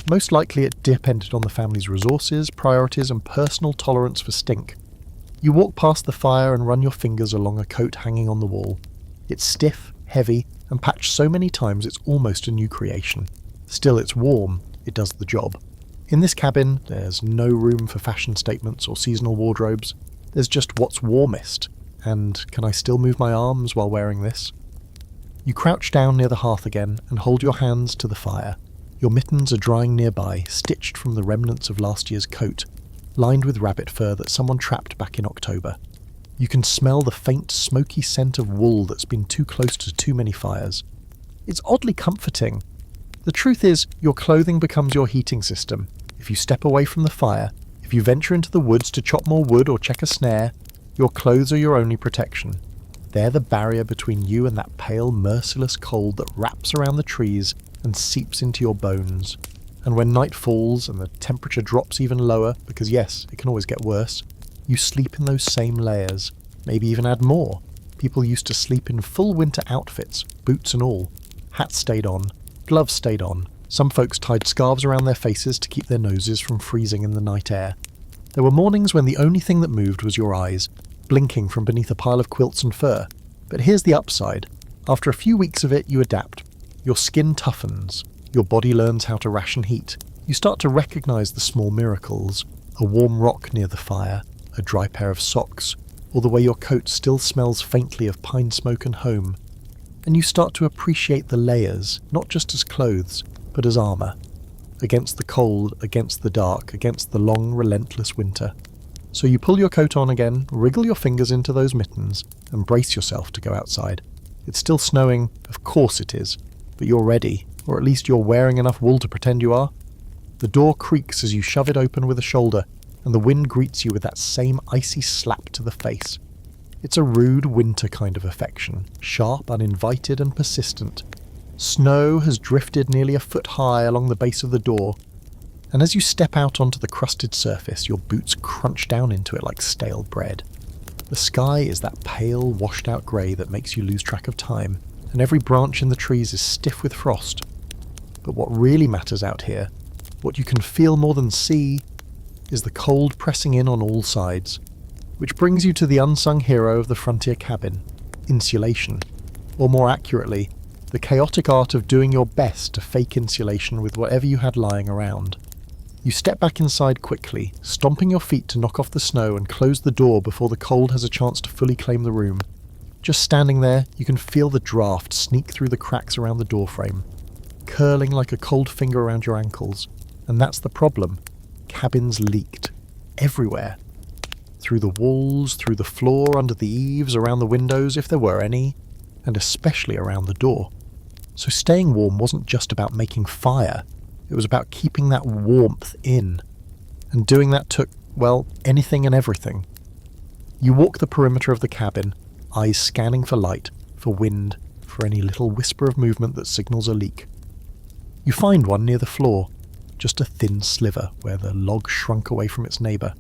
Most likely it depended on the family's resources, priorities, and personal tolerance for stink. You walk past the fire and run your fingers along a coat hanging on the wall. It's stiff, heavy, and patched so many times it's almost a new creation. Still, it's warm. It does the job. In this cabin, there's no room for fashion statements or seasonal wardrobes. There's just what's warmest. And can I still move my arms while wearing this? You crouch down near the hearth again and hold your hands to the fire. Your mittens are drying nearby, stitched from the remnants of last year's coat, lined with rabbit fur that someone trapped back in October. You can smell the faint, smoky scent of wool that's been too close to too many fires. It's oddly comforting. The truth is, your clothing becomes your heating system. If you step away from the fire, if you venture into the woods to chop more wood or check a snare, your clothes are your only protection. They're the barrier between you and that pale, merciless cold that wraps around the trees and seeps into your bones. And when night falls and the temperature drops even lower, because yes, it can always get worse, you sleep in those same layers, maybe even add more. People used to sleep in full winter outfits, boots and all. Hats stayed on, gloves stayed on. Some folks tied scarves around their faces to keep their noses from freezing in the night air. There were mornings when the only thing that moved was your eyes, blinking from beneath a pile of quilts and fur. But here's the upside. After a few weeks of it, you adapt. Your skin toughens. Your body learns how to ration heat. You start to recognize the small miracles. A warm rock near the fire, a dry pair of socks, or the way your coat still smells faintly of pine smoke and home. And you start to appreciate the layers, not just as clothes, but as armor. Against the cold, against the dark, against the long, relentless winter. So you pull your coat on again, wriggle your fingers into those mittens, and brace yourself to go outside. It's still snowing, of course it is, but you're ready, or at least you're wearing enough wool to pretend you are. The door creaks as you shove it open with a shoulder, and the wind greets you with that same icy slap to the face. It's a rude winter kind of affection, sharp, uninvited, and persistent. Snow has drifted nearly a foot high along the base of the door, and as you step out onto the crusted surface, your boots crunch down into it like stale bread. The sky is that pale, washed-out grey that makes you lose track of time, and every branch in the trees is stiff with frost. But what really matters out here, what you can feel more than see, is the cold pressing in on all sides, which brings you to the unsung hero of the frontier cabin, insulation, or more accurately, the chaotic art of doing your best to fake insulation with whatever you had lying around. You step back inside quickly, stomping your feet to knock off the snow and close the door before the cold has a chance to fully claim the room. Just standing there, you can feel the draft sneak through the cracks around the doorframe, curling like a cold finger around your ankles. And that's the problem. Cabins leaked. Everywhere. Through the walls, through the floor, under the eaves, around the windows, if there were any, and especially around the door. So staying warm wasn't just about making fire. It was about keeping that warmth in. And doing that took, well, anything and everything. You walk the perimeter of the cabin, eyes scanning for light, for wind, for any little whisper of movement that signals a leak. You find one near the floor, just a thin sliver where the log shrunk away from its neighbour.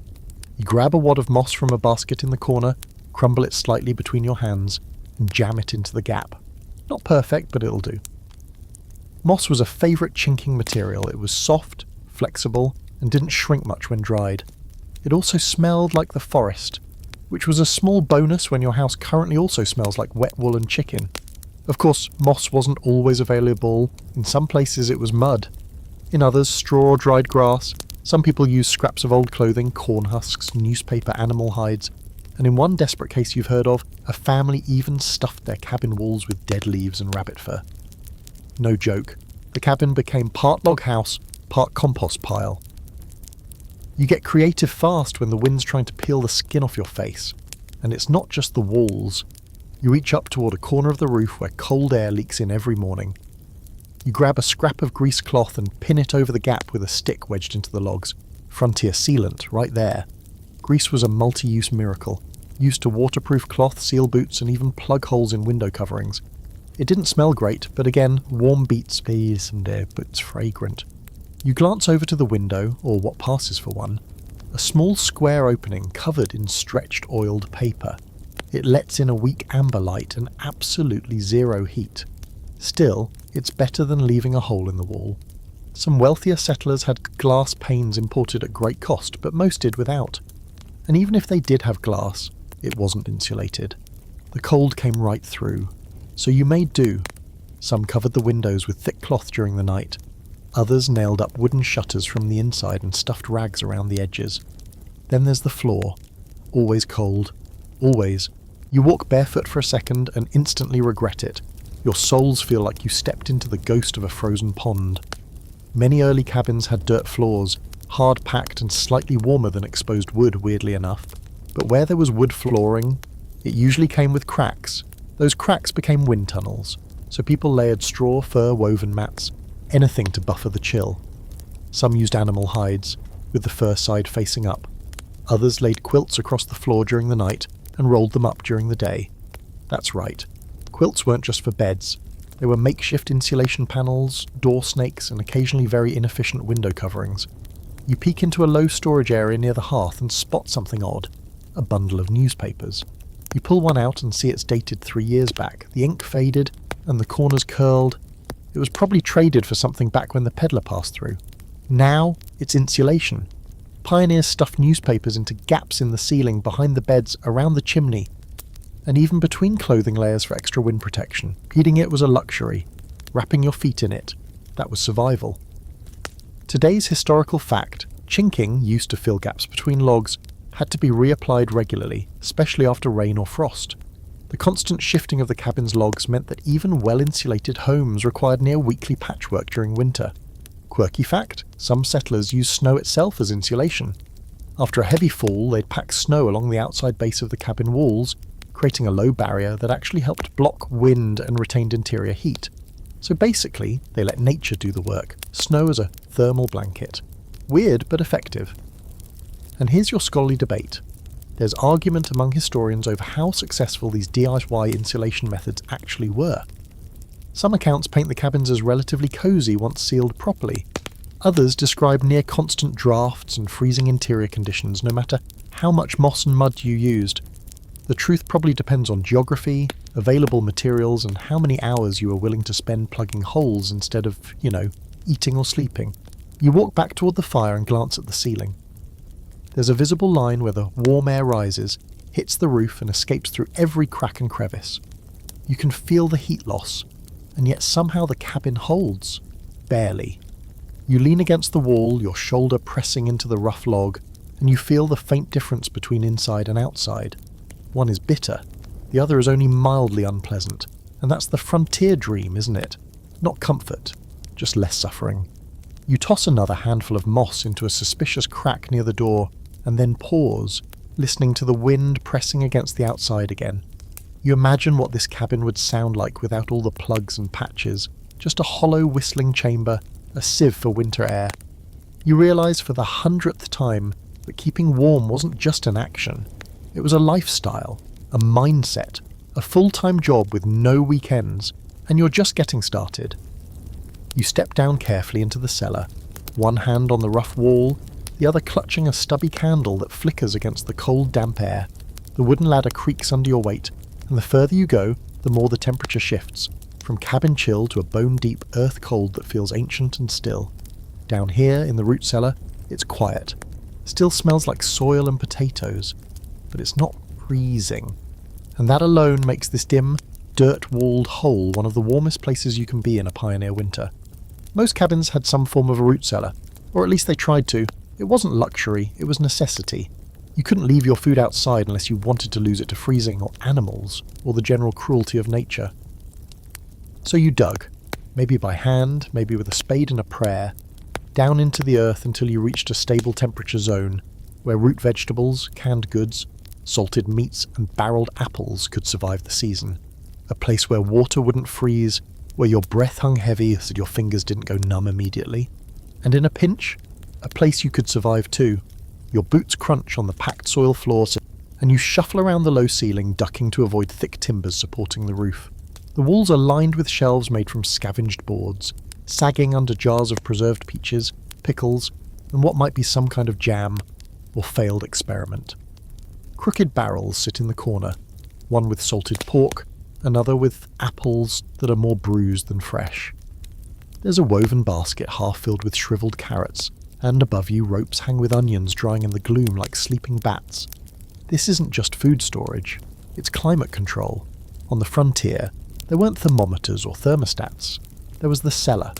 You grab a wad of moss from a basket in the corner, crumble it slightly between your hands, and jam it into the gap. Not perfect, but it'll do. Moss was a favourite chinking material. It was soft, flexible, and didn't shrink much when dried. It also smelled like the forest, which was a small bonus when your house currently also smells like wet wool and chicken. Of course, moss wasn't always available. In some places it was mud. In others, straw, dried grass. Some people used scraps of old clothing, corn husks, newspaper, animal hides. And in one desperate case you've heard of, a family even stuffed their cabin walls with dead leaves and rabbit fur. No joke. The cabin became part log house, part compost pile. You get creative fast when the wind's trying to peel the skin off your face. And it's not just the walls. You reach up toward a corner of the roof where cold air leaks in every morning. You grab a scrap of grease cloth and pin it over the gap with a stick wedged into the logs. Frontier sealant, right there. Grease was a multi-use miracle, used to waterproof cloth, seal boots, and even plug holes in window coverings. It didn't smell great, but again, warm beats someday, but it's fragrant. You glance over to the window, or what passes for one, a small square opening covered in stretched oiled paper. It lets in a weak amber light and absolutely zero heat. Still, it's better than leaving a hole in the wall. Some wealthier settlers had glass panes imported at great cost, but most did without. And even if they did have glass, it wasn't insulated. The cold came right through, so you made do. Some covered the windows with thick cloth during the night. Others nailed up wooden shutters from the inside and stuffed rags around the edges. Then there's the floor. Always cold. Always. You walk barefoot for a second and instantly regret it. Your soles feel like you stepped into the ghost of a frozen pond. Many early cabins had dirt floors, hard-packed and slightly warmer than exposed wood, weirdly enough. But where there was wood flooring, it usually came with cracks. Those cracks became wind tunnels, so people layered straw, fur, woven mats, anything to buffer the chill. Some used animal hides, with the fur side facing up. Others laid quilts across the floor during the night and rolled them up during the day. That's right. Quilts weren't just for beds. They were makeshift insulation panels, door snakes, and occasionally very inefficient window coverings. You peek into a low storage area near the hearth and spot something odd. A bundle of newspapers. You pull one out and see it's dated 3 years back. The ink faded, and the corners curled. It was probably traded for something back when the peddler passed through. Now, it's insulation. Pioneers stuffed newspapers into gaps in the ceiling, behind the beds, around the chimney, and even between clothing layers for extra wind protection. Heating it was a luxury. Wrapping your feet in it, that was survival. Today's historical fact, chinking, used to fill gaps between logs, had to be reapplied regularly, especially after rain or frost. The constant shifting of the cabin's logs meant that even well-insulated homes required near weekly patchwork during winter. Quirky fact, some settlers used snow itself as insulation. After a heavy fall, they'd pack snow along the outside base of the cabin walls, creating a low barrier that actually helped block wind and retained interior heat. So basically, they let nature do the work, snow as a thermal blanket. Weird, but effective. And here's your scholarly debate. There's argument among historians over how successful these DIY insulation methods actually were. Some accounts paint the cabins as relatively cosy once sealed properly. Others describe near constant drafts and freezing interior conditions no matter how much moss and mud you used. The truth probably depends on geography, available materials, and how many hours you are willing to spend plugging holes instead of, eating or sleeping. You walk back toward the fire and glance at the ceiling. There's a visible line where the warm air rises, hits the roof and escapes through every crack and crevice. You can feel the heat loss, and yet somehow the cabin holds. Barely. You lean against the wall, your shoulder pressing into the rough log, and you feel the faint difference between inside and outside. One is bitter, the other is only mildly unpleasant, and that's the frontier dream, isn't it? Not comfort, just less suffering. You toss another handful of moss into a suspicious crack near the door, and then pause, listening to the wind pressing against the outside again. You imagine what this cabin would sound like without all the plugs and patches, just a hollow whistling chamber, a sieve for winter air. You realise for the 100th time that keeping warm wasn't just an action. It was a lifestyle, a mindset, a full-time job with no weekends, and you're just getting started. You step down carefully into the cellar, one hand on the rough wall, the other clutching a stubby candle that flickers against the cold, damp air. The wooden ladder creaks under your weight, and the further you go, the more the temperature shifts, from cabin chill to a bone-deep earth cold that feels ancient and still. Down here, in the root cellar, it's quiet. Still smells like soil and potatoes, but it's not freezing. And that alone makes this dim, dirt-walled hole one of the warmest places you can be in a pioneer winter. Most cabins had some form of a root cellar, or at least they tried to. It wasn't luxury, it was necessity. You couldn't leave your food outside unless you wanted to lose it to freezing or animals, or the general cruelty of nature. So you dug, maybe by hand, maybe with a spade and a prayer, down into the earth until you reached a stable temperature zone, where root vegetables, canned goods, salted meats and barreled apples could survive the season. A place where water wouldn't freeze, where your breath hung heavy so your fingers didn't go numb immediately. And in a pinch, a place you could survive too. Your boots crunch on the packed soil floors, and you shuffle around the low ceiling, ducking to avoid thick timbers supporting the roof. The walls are lined with shelves made from scavenged boards, sagging under jars of preserved peaches, pickles, and what might be some kind of jam. or failed experiment. Crooked barrels sit in the corner, one with salted pork, another with apples that are more bruised than fresh. There's a woven basket half filled with shriveled carrots, and above you ropes hang with onions drying in the gloom like sleeping bats. This isn't just food storage, it's climate control. On the frontier, there weren't thermometers or thermostats. There was the cellar.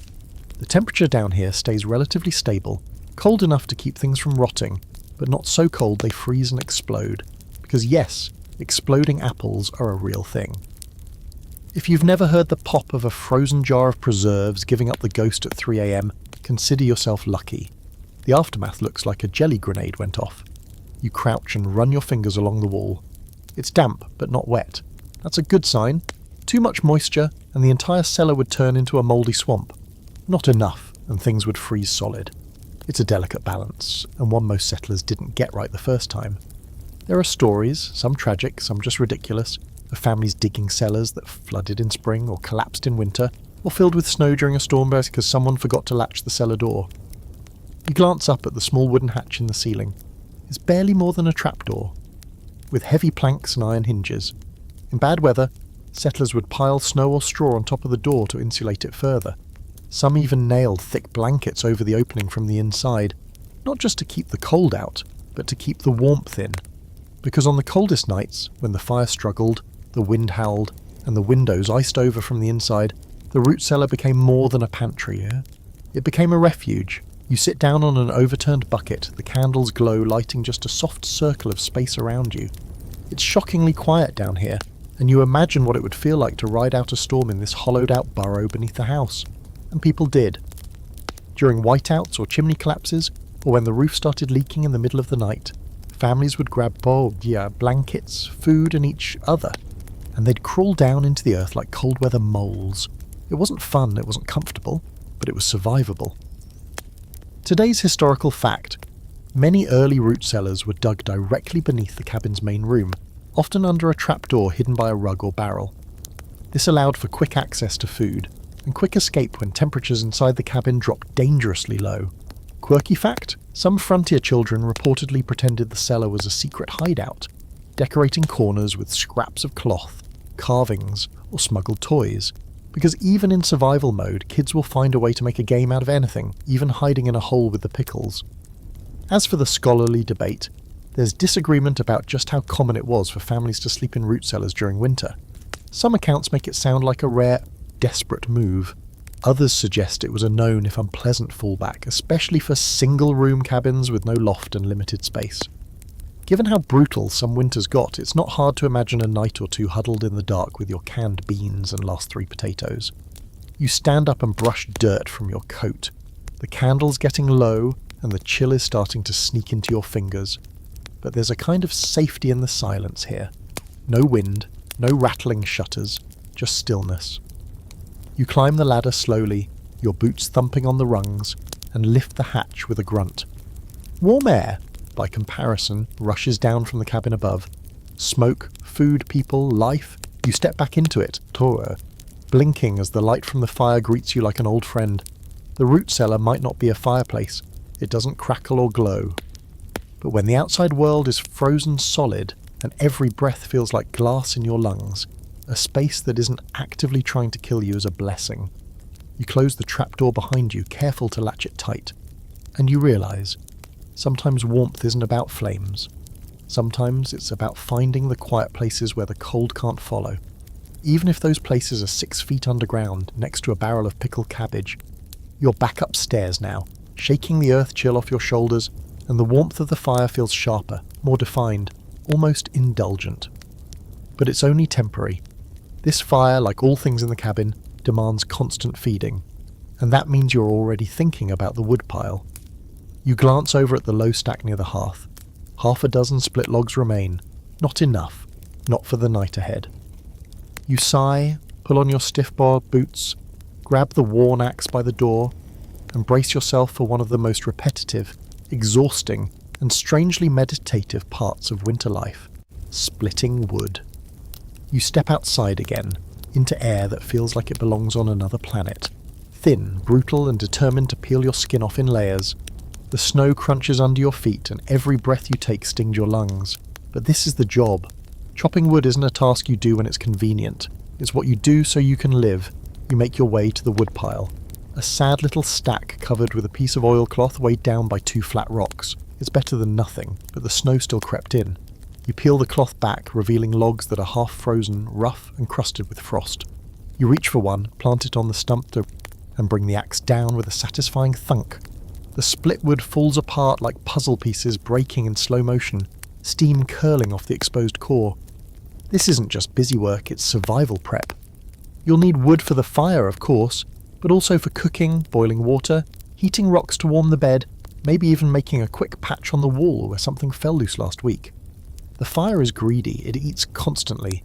The temperature down here stays relatively stable, cold enough to keep things from rotting, but not so cold they freeze and explode. Because yes, exploding apples are a real thing. If you've never heard the pop of a frozen jar of preserves giving up the ghost at 3 a.m, consider yourself lucky. The aftermath looks like a jelly grenade went off. You crouch and run your fingers along the wall. It's damp, but not wet. That's a good sign. Too much moisture, and the entire cellar would turn into a mouldy swamp. Not enough, and things would freeze solid. It's a delicate balance, and one most settlers didn't get right the first time. There are stories, some tragic, some just ridiculous, of families digging cellars that flooded in spring or collapsed in winter, or filled with snow during a storm because someone forgot to latch the cellar door. You glance up at the small wooden hatch in the ceiling. It's barely more than a trapdoor, with heavy planks and iron hinges. In bad weather, settlers would pile snow or straw on top of the door to insulate it further. Some even nailed thick blankets over the opening from the inside, not just to keep the cold out, but to keep the warmth in. Because on the coldest nights, when the fire struggled, the wind howled, and the windows iced over from the inside, the root cellar became more than a pantry. It became a refuge. You sit down on an overturned bucket, the candles glow, lighting just a soft circle of space around you. It's shockingly quiet down here, and you imagine what it would feel like to ride out a storm in this hollowed-out burrow beneath the house. And people did. During whiteouts or chimney collapses, or when the roof started leaking in the middle of the night, families would grab blankets, food, and each other, and they'd crawl down into the earth like cold-weather moles. It wasn't fun, it wasn't comfortable, but it was survivable. Today's historical fact. Many early root cellars were dug directly beneath the cabin's main room, often under a trapdoor hidden by a rug or barrel. This allowed for quick access to food, and quick escape when temperatures inside the cabin dropped dangerously low. Quirky fact, some frontier children reportedly pretended the cellar was a secret hideout, decorating corners with scraps of cloth, carvings, or smuggled toys. Because even in survival mode, kids will find a way to make a game out of anything, even hiding in a hole with the pickles. As for the scholarly debate, there's disagreement about just how common it was for families to sleep in root cellars during winter. Some accounts make it sound like a rare, desperate move. Others suggest it was a known if unpleasant fallback, especially for single-room cabins with no loft and limited space. Given how brutal some winters got, it's not hard to imagine a night or two huddled in the dark with your canned beans and last 3 potatoes. You stand up and brush dirt from your coat. The candle's getting low, and the chill is starting to sneak into your fingers. But there's a kind of safety in the silence here. No wind, no rattling shutters, just stillness. You climb the ladder slowly, your boots thumping on the rungs, and lift the hatch with a grunt. Warm air, by comparison, rushes down from the cabin above. Smoke, food, people, life. You step back into it, Tora, blinking as the light from the fire greets you like an old friend. The root cellar might not be a fireplace. It doesn't crackle or glow. But when the outside world is frozen solid, and every breath feels like glass in your lungs, a space that isn't actively trying to kill you is a blessing. You close the trapdoor behind you, careful to latch it tight. And you realise, sometimes warmth isn't about flames. Sometimes it's about finding the quiet places where the cold can't follow. Even if those places are 6 feet underground, next to a barrel of pickled cabbage. You're back upstairs now, shaking the earth chill off your shoulders, and the warmth of the fire feels sharper, more defined, almost indulgent. But it's only temporary. This fire, like all things in the cabin, demands constant feeding, and that means you're already thinking about the woodpile. You glance over at the low stack near the hearth. 6 split logs remain. Not enough. Not for the night ahead. You sigh, pull on your stiff-barred boots, grab the worn axe by the door, and brace yourself for one of the most repetitive, exhausting, and strangely meditative parts of winter life: splitting wood. You step outside again, into air that feels like it belongs on another planet. Thin, brutal, and determined to peel your skin off in layers. The snow crunches under your feet and every breath you take stings your lungs. But this is the job. Chopping wood isn't a task you do when it's convenient. It's what you do so you can live. You make your way to the woodpile. A sad little stack covered with a piece of oilcloth weighed down by 2 flat rocks. It's better than nothing, but the snow still crept in. You peel the cloth back, revealing logs that are half frozen, rough and crusted with frost. You reach for one, plant it on the stump and bring the axe down with a satisfying thunk. The split wood falls apart like puzzle pieces breaking in slow motion, steam curling off the exposed core. This isn't just busy work, it's survival prep. You'll need wood for the fire, of course, but also for cooking, boiling water, heating rocks to warm the bed, maybe even making a quick patch on the wall where something fell loose last week. The fire is greedy, it eats constantly,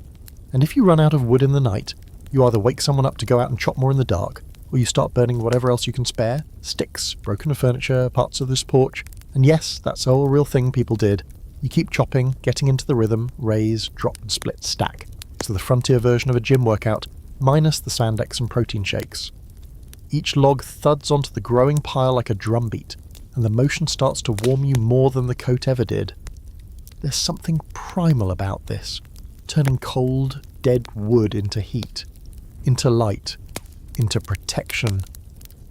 and if you run out of wood in the night, you either wake someone up to go out and chop more in the dark, or you start burning whatever else you can spare, sticks, broken furniture, parts of this porch, and yes, that's all a real thing people did. You keep chopping, getting into the rhythm, raise, drop and split, stack. It's the frontier version of a gym workout, minus the spandex and protein shakes. Each log thuds onto the growing pile like a drumbeat, and the motion starts to warm you more than the coat ever did. There's something primal about this, turning cold, dead wood into heat, into light, into protection.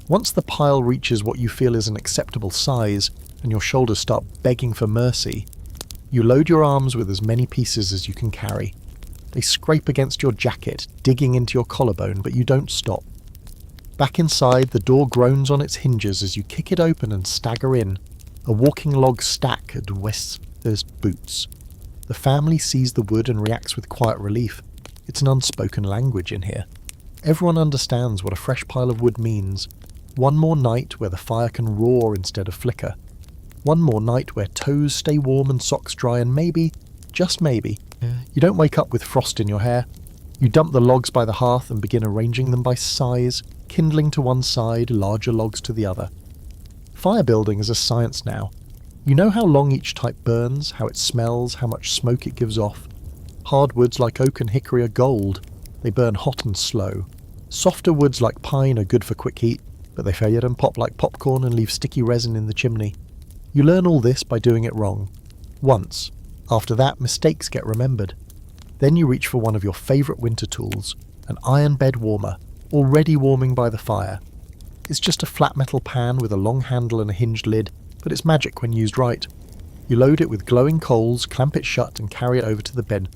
Once the pile reaches what you feel is an acceptable size, and your shoulders start begging for mercy, you load your arms with as many pieces as you can carry. They scrape against your jacket, digging into your collarbone, but you don't stop. Back inside, the door groans on its hinges as you kick it open and stagger in. A walking log stack at West's boots. The family sees the wood and reacts with quiet relief. It's an unspoken language in here. Everyone understands what a fresh pile of wood means. One more night where the fire can roar instead of flicker. One more night where toes stay warm and socks dry, and maybe, just maybe, you don't wake up with frost in your hair. You dump the logs by the hearth and begin arranging them by size, kindling to one side, larger logs to the other. Fire building is a science now. You know how long each type burns, how it smells, how much smoke it gives off. Hardwoods like oak and hickory are gold. They burn hot and slow. Softer woods like pine are good for quick heat, but they fade and pop like popcorn and leave sticky resin in the chimney. You learn all this by doing it wrong. Once. After that, mistakes get remembered. Then you reach for one of your favourite winter tools, an iron bed warmer, already warming by the fire. It's just a flat metal pan with a long handle and a hinged lid, but it's magic when used right. You load it with glowing coals, clamp it shut and carry it over to the bed.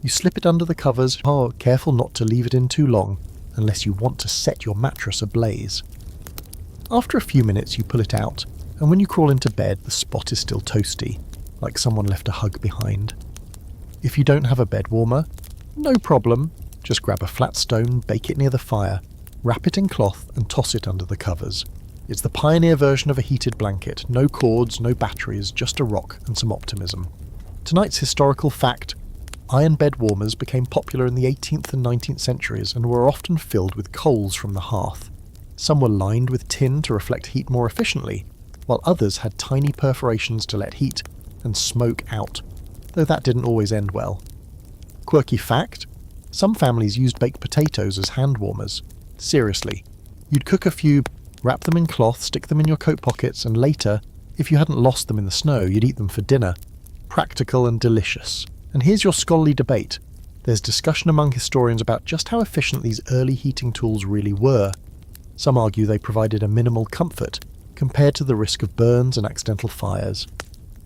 You slip it under the covers, careful not to leave it in too long, unless you want to set your mattress ablaze. After a few minutes you pull it out, and when you crawl into bed the spot is still toasty, like someone left a hug behind. If you don't have a bed warmer, no problem. Just grab a flat stone, bake it near the fire, wrap it in cloth and toss it under the covers. It's the pioneer version of a heated blanket, no cords, no batteries, just a rock and some optimism. Tonight's historical fact: iron bed warmers became popular in the 18th and 19th centuries and were often filled with coals from the hearth. Some were lined with tin to reflect heat more efficiently, while others had tiny perforations to let heat and smoke out, though that didn't always end well. Quirky fact: some families used baked potatoes as hand warmers. Seriously. You'd cook a few, wrap them in cloth, stick them in your coat pockets, and later, if you hadn't lost them in the snow, you'd eat them for dinner. Practical and delicious. And here's your scholarly debate. There's discussion among historians about just how efficient these early heating tools really were. Some argue they provided a minimal comfort, compared to the risk of burns and accidental fires.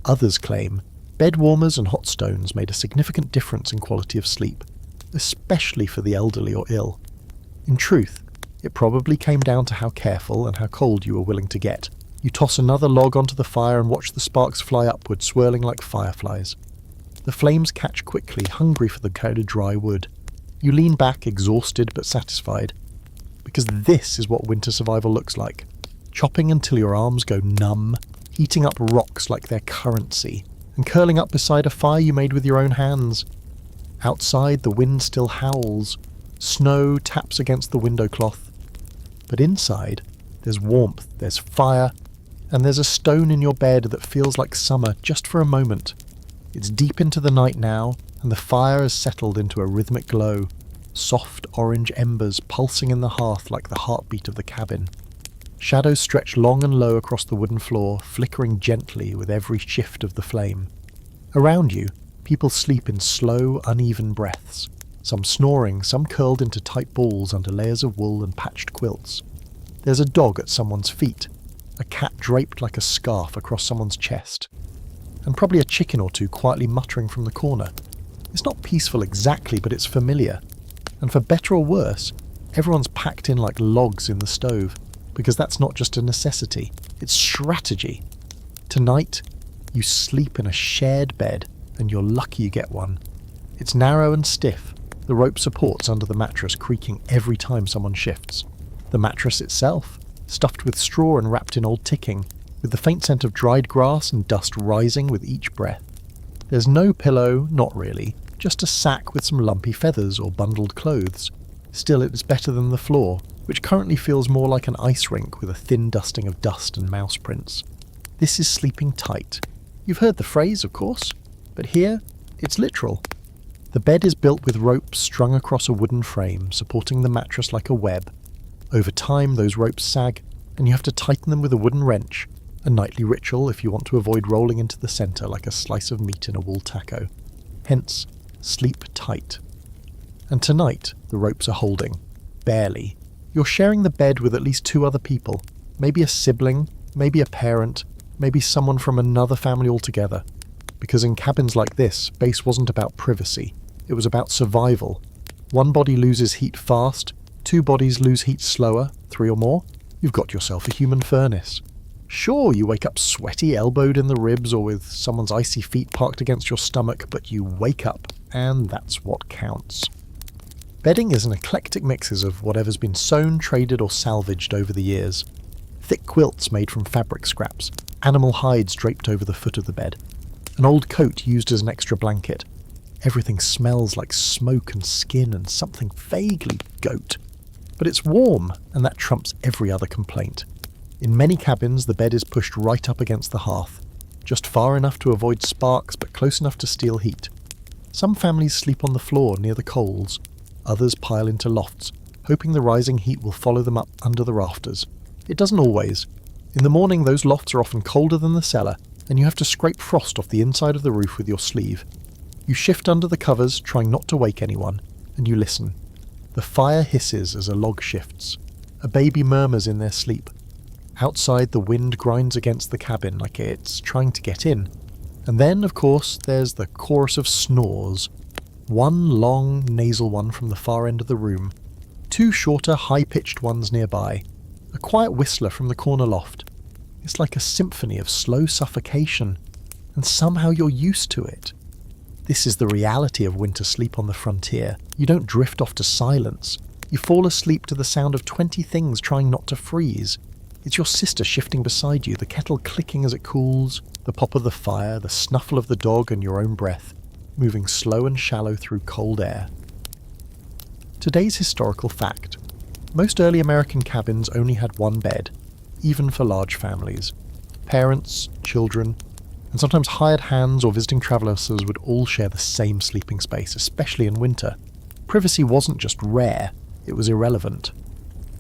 Others claim bed warmers and hot stones made a significant difference in quality of sleep, especially for the elderly or ill. In truth, it probably came down to how careful and how cold you were willing to get. You toss another log onto the fire and watch the sparks fly upward, swirling like fireflies. The flames catch quickly, hungry for the kind of dry wood. You lean back, exhausted but satisfied, because this is what winter survival looks like. Chopping until your arms go numb, heating up rocks like their currency, and curling up beside a fire you made with your own hands. Outside, the wind still howls. Snow taps against the window cloth. But inside, there's warmth, there's fire, and there's a stone in your bed that feels like summer just for a moment. It's deep into the night now, and the fire has settled into a rhythmic glow, soft orange embers pulsing in the hearth like the heartbeat of the cabin. Shadows stretch long and low across the wooden floor, flickering gently with every shift of the flame. Around you, people sleep in slow, uneven breaths, some snoring, some curled into tight balls under layers of wool and patched quilts. There's a dog at someone's feet, a cat draped like a scarf across someone's chest, and probably a chicken or two quietly muttering from the corner. It's not peaceful exactly, but it's familiar. And for better or worse, everyone's packed in like logs in the stove, because that's not just a necessity, it's strategy. Tonight, you sleep in a shared bed, and you're lucky you get one. It's narrow and stiff, the rope supports under the mattress creaking every time someone shifts. The mattress itself, stuffed with straw and wrapped in old ticking, with the faint scent of dried grass and dust rising with each breath. There's no pillow, not really, just a sack with some lumpy feathers or bundled clothes. Still, it's better than the floor, which currently feels more like an ice rink with a thin dusting of dust and mouse prints. This is sleeping tight. You've heard the phrase, of course, but here, it's literal. The bed is built with ropes strung across a wooden frame, supporting the mattress like a web. Over time, those ropes sag, and you have to tighten them with a wooden wrench, a nightly ritual if you want to avoid rolling into the centre like a slice of meat in a wool taco. Hence, sleep tight. And tonight, the ropes are holding. Barely. You're sharing the bed with at least 2 other people. Maybe a sibling, maybe a parent, maybe someone from another family altogether. Because in cabins like this, space wasn't about privacy. It was about survival. One body loses heat fast, 2 bodies lose heat slower, 3 or more. You've got yourself a human furnace. Sure, you wake up sweaty, elbowed in the ribs or with someone's icy feet parked against your stomach, but you wake up, and that's what counts. Bedding is an eclectic mix of whatever's been sewn, traded or salvaged over the years. Thick quilts made from fabric scraps, animal hides draped over the foot of the bed, an old coat used as an extra blanket. Everything smells like smoke and skin and something vaguely goat. But it's warm, and that trumps every other complaint. In many cabins, the bed is pushed right up against the hearth, just far enough to avoid sparks but close enough to steal heat. Some families sleep on the floor near the coals. Others pile into lofts, hoping the rising heat will follow them up under the rafters. It doesn't always. In the morning, those lofts are often colder than the cellar, and you have to scrape frost off the inside of the roof with your sleeve. You shift under the covers, trying not to wake anyone, and you listen. The fire hisses as a log shifts. A baby murmurs in their sleep. Outside, the wind grinds against the cabin like it's trying to get in. And then, of course, there's the chorus of snores. One long, nasal one from the far end of the room. 2 shorter, high-pitched ones nearby. A quiet whistler from the corner loft. It's like a symphony of slow suffocation. And somehow you're used to it. This is the reality of winter sleep on the frontier. You don't drift off to silence. You fall asleep to the sound of 20 things trying not to freeze. It's your sister shifting beside you, the kettle clicking as it cools, the pop of the fire, the snuffle of the dog and your own breath, moving slow and shallow through cold air. Today's historical fact. Most early American cabins only had one bed, even for large families. Parents, children, and sometimes hired hands or visiting travellers would all share the same sleeping space, especially in winter. Privacy wasn't just rare, it was irrelevant.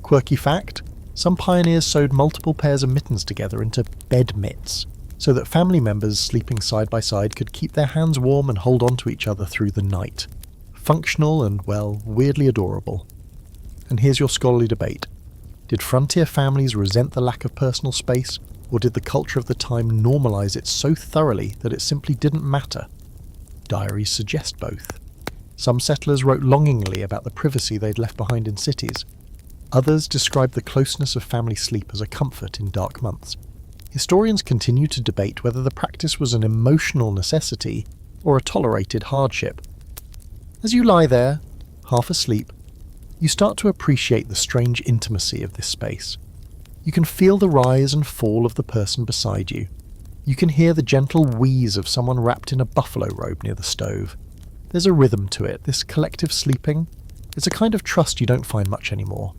Quirky fact? Some pioneers sewed multiple pairs of mittens together into bed mitts, so that family members sleeping side by side could keep their hands warm and hold on to each other through the night. Functional and, well, weirdly adorable. And here's your scholarly debate. Did frontier families resent the lack of personal space, or did the culture of the time normalise it so thoroughly that it simply didn't matter? Diaries suggest both. Some settlers wrote longingly about the privacy they'd left behind in cities. Others described the closeness of family sleep as a comfort in dark months. Historians continue to debate whether the practice was an emotional necessity or a tolerated hardship. As you lie there, half asleep, you start to appreciate the strange intimacy of this space. You can feel the rise and fall of the person beside you. You can hear the gentle wheeze of someone wrapped in a buffalo robe near the stove. There's a rhythm to it, this collective sleeping. It's a kind of trust you don't find much anymore.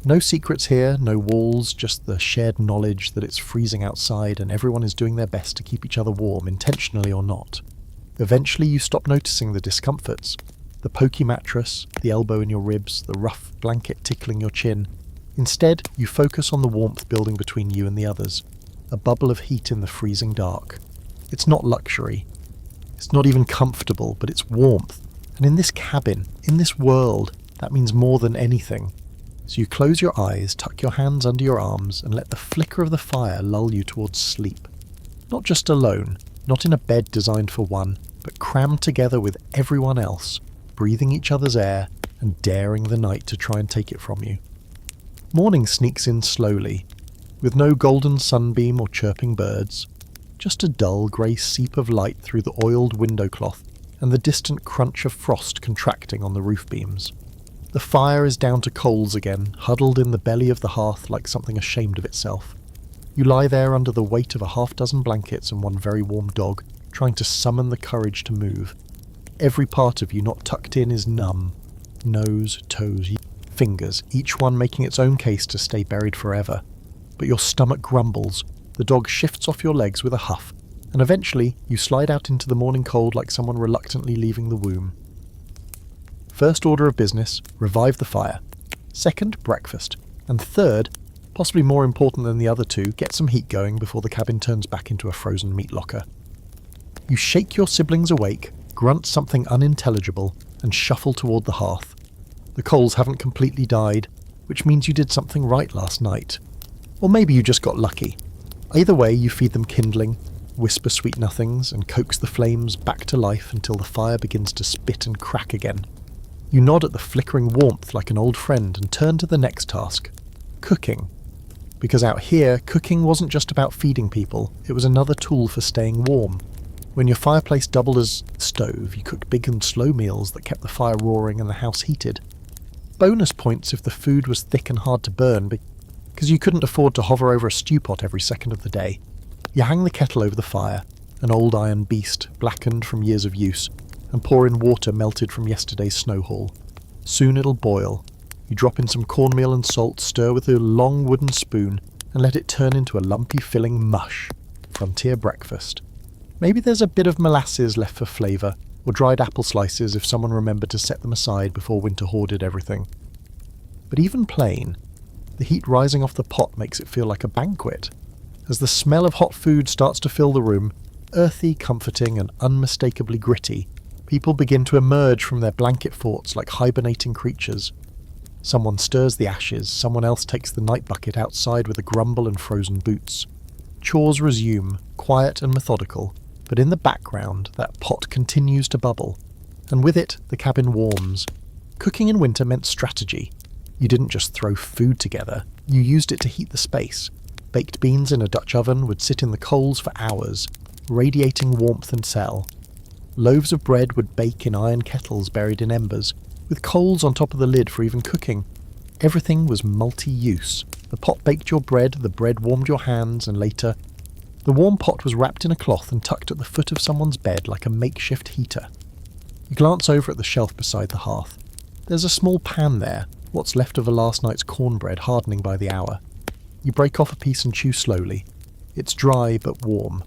No secrets here, no walls, just the shared knowledge that it's freezing outside and everyone is doing their best to keep each other warm, intentionally or not. Eventually you stop noticing the discomforts. The pokey mattress, the elbow in your ribs, the rough blanket tickling your chin. Instead, you focus on the warmth building between you and the others, a bubble of heat in the freezing dark. It's not luxury. It's not even comfortable, but it's warmth. And in this cabin, in this world, that means more than anything. So you close your eyes, tuck your hands under your arms, and let the flicker of the fire lull you towards sleep. Not just alone, not in a bed designed for one, but crammed together with everyone else, breathing each other's air and daring the night to try and take it from you. Morning sneaks in slowly, with no golden sunbeam or chirping birds, just a dull grey seep of light through the oiled window cloth and the distant crunch of frost contracting on the roof beams. The fire is down to coals again, huddled in the belly of the hearth like something ashamed of itself. You lie there under the weight of a half-dozen blankets and one very warm dog, trying to summon the courage to move. Every part of you not tucked in is numb. Nose, toes, fingers, each one making its own case to stay buried forever. But your stomach grumbles, the dog shifts off your legs with a huff, and eventually you slide out into the morning cold like someone reluctantly leaving the womb. First order of business, revive the fire. Second, breakfast. And third, possibly more important than the other two, get some heat going before the cabin turns back into a frozen meat locker. You shake your siblings awake, grunt something unintelligible, and shuffle toward the hearth. The coals haven't completely died, which means you did something right last night. Or maybe you just got lucky. Either way, you feed them kindling, whisper sweet nothings, and coax the flames back to life until the fire begins to spit and crack again. You nod at the flickering warmth like an old friend and turn to the next task, cooking. Because out here, cooking wasn't just about feeding people, it was another tool for staying warm. When your fireplace doubled as stove, you cooked big and slow meals that kept the fire roaring and the house heated. Bonus points if the food was thick and hard to burn, because you couldn't afford to hover over a stew pot every second of the day. You hang the kettle over the fire, an old iron beast, blackened from years of use, and pour in water melted from yesterday's snow haul. Soon it'll boil. You drop in some cornmeal and salt, stir with a long wooden spoon, and let it turn into a lumpy filling mush. Frontier breakfast. Maybe there's a bit of molasses left for flavour, or dried apple slices if someone remembered to set them aside before winter hoarded everything. But even plain, the heat rising off the pot makes it feel like a banquet. As the smell of hot food starts to fill the room, earthy, comforting, and unmistakably gritty, people begin to emerge from their blanket forts like hibernating creatures. Someone stirs the ashes, someone else takes the night bucket outside with a grumble and frozen boots. Chores resume, quiet and methodical, but in the background that pot continues to bubble, and with it the cabin warms. Cooking in winter meant strategy. You didn't just throw food together, you used it to heat the space. Baked beans in a Dutch oven would sit in the coals for hours, radiating warmth and cell. Loaves of bread would bake in iron kettles buried in embers, with coals on top of the lid for even cooking. Everything was multi-use. The pot baked your bread, the bread warmed your hands, and later, the warm pot was wrapped in a cloth and tucked at the foot of someone's bed like a makeshift heater. You glance over at the shelf beside the hearth. There's a small pan there, what's left of a last night's cornbread hardening by the hour. You break off a piece and chew slowly. It's dry but warm,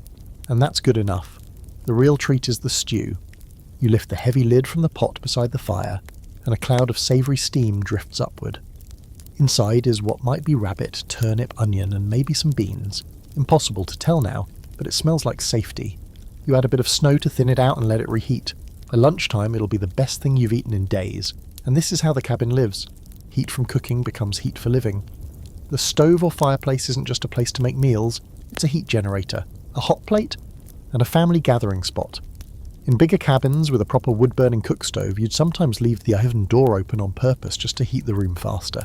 and that's good enough. The real treat is the stew. You lift the heavy lid from the pot beside the fire, and a cloud of savoury steam drifts upward. Inside is what might be rabbit, turnip, onion, and maybe some beans. Impossible to tell now, but it smells like safety. You add a bit of snow to thin it out and let it reheat. By lunchtime it'll be the best thing you've eaten in days, and this is how the cabin lives. Heat from cooking becomes heat for living. The stove or fireplace isn't just a place to make meals, it's a heat generator, a hot plate, and a family gathering spot. In bigger cabins with a proper wood-burning cook stove, you'd sometimes leave the oven door open on purpose just to heat the room faster.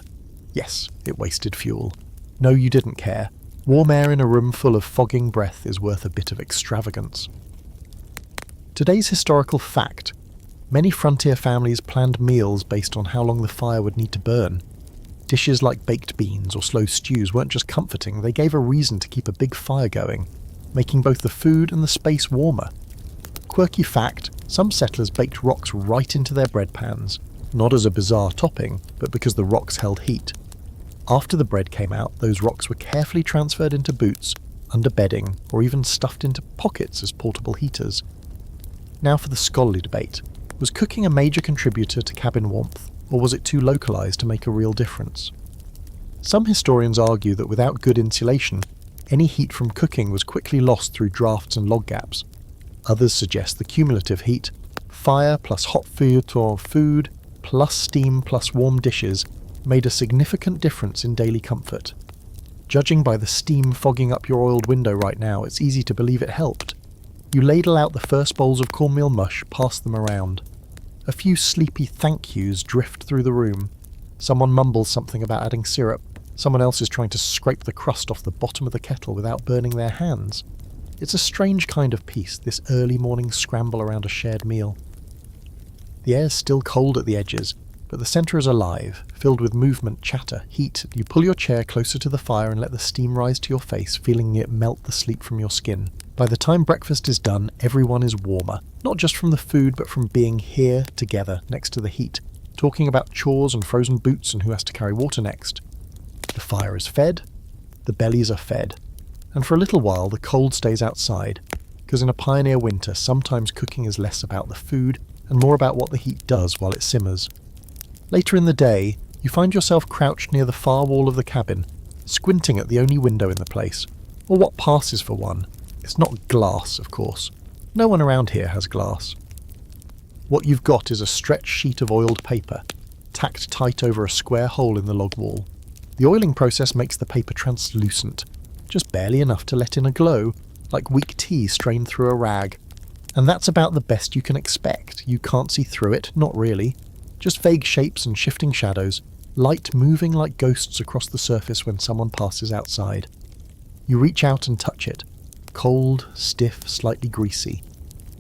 Yes, it wasted fuel. No, you didn't care. Warm air in a room full of fogging breath is worth a bit of extravagance. Today's historical fact. Many frontier families planned meals based on how long the fire would need to burn. Dishes like baked beans or slow stews weren't just comforting, they gave a reason to keep a big fire going, making both the food and the space warmer. Quirky fact, some settlers baked rocks right into their bread pans, not as a bizarre topping, but because the rocks held heat. After the bread came out, those rocks were carefully transferred into boots, under bedding, or even stuffed into pockets as portable heaters. Now for the scholarly debate. Was cooking a major contributor to cabin warmth, or was it too localised to make a real difference? Some historians argue that without good insulation, any heat from cooking was quickly lost through drafts and log gaps. Others suggest the cumulative heat, fire plus hot feuilleton food, plus steam plus warm dishes, made a significant difference in daily comfort. Judging by the steam fogging up your oiled window right now, it's easy to believe it helped. You ladle out the first bowls of cornmeal mush, pass them around. A few sleepy thank yous drift through the room. Someone mumbles something about adding syrup. Someone else is trying to scrape the crust off the bottom of the kettle without burning their hands. It's a strange kind of peace, this early morning scramble around a shared meal. The air's still cold at the edges, but the centre is alive, filled with movement, chatter, heat. You pull your chair closer to the fire and let the steam rise to your face, feeling it melt the sleep from your skin. By the time breakfast is done, everyone is warmer, not just from the food, but from being here together next to the heat, talking about chores and frozen boots and who has to carry water next. The fire is fed, the bellies are fed, and for a little while the cold stays outside, because in a pioneer winter sometimes cooking is less about the food and more about what the heat does while it simmers. Later in the day, you find yourself crouched near the far wall of the cabin, squinting at the only window in the place, or what passes for one. It's not glass, of course. No one around here has glass. What you've got is a stretched sheet of oiled paper, tacked tight over a square hole in the log wall. The oiling process makes the paper translucent, just barely enough to let in a glow, like weak tea strained through a rag. And that's about the best you can expect. You can't see through it, not really. Just vague shapes and shifting shadows, light moving like ghosts across the surface when someone passes outside. You reach out and touch it. Cold, stiff, slightly greasy.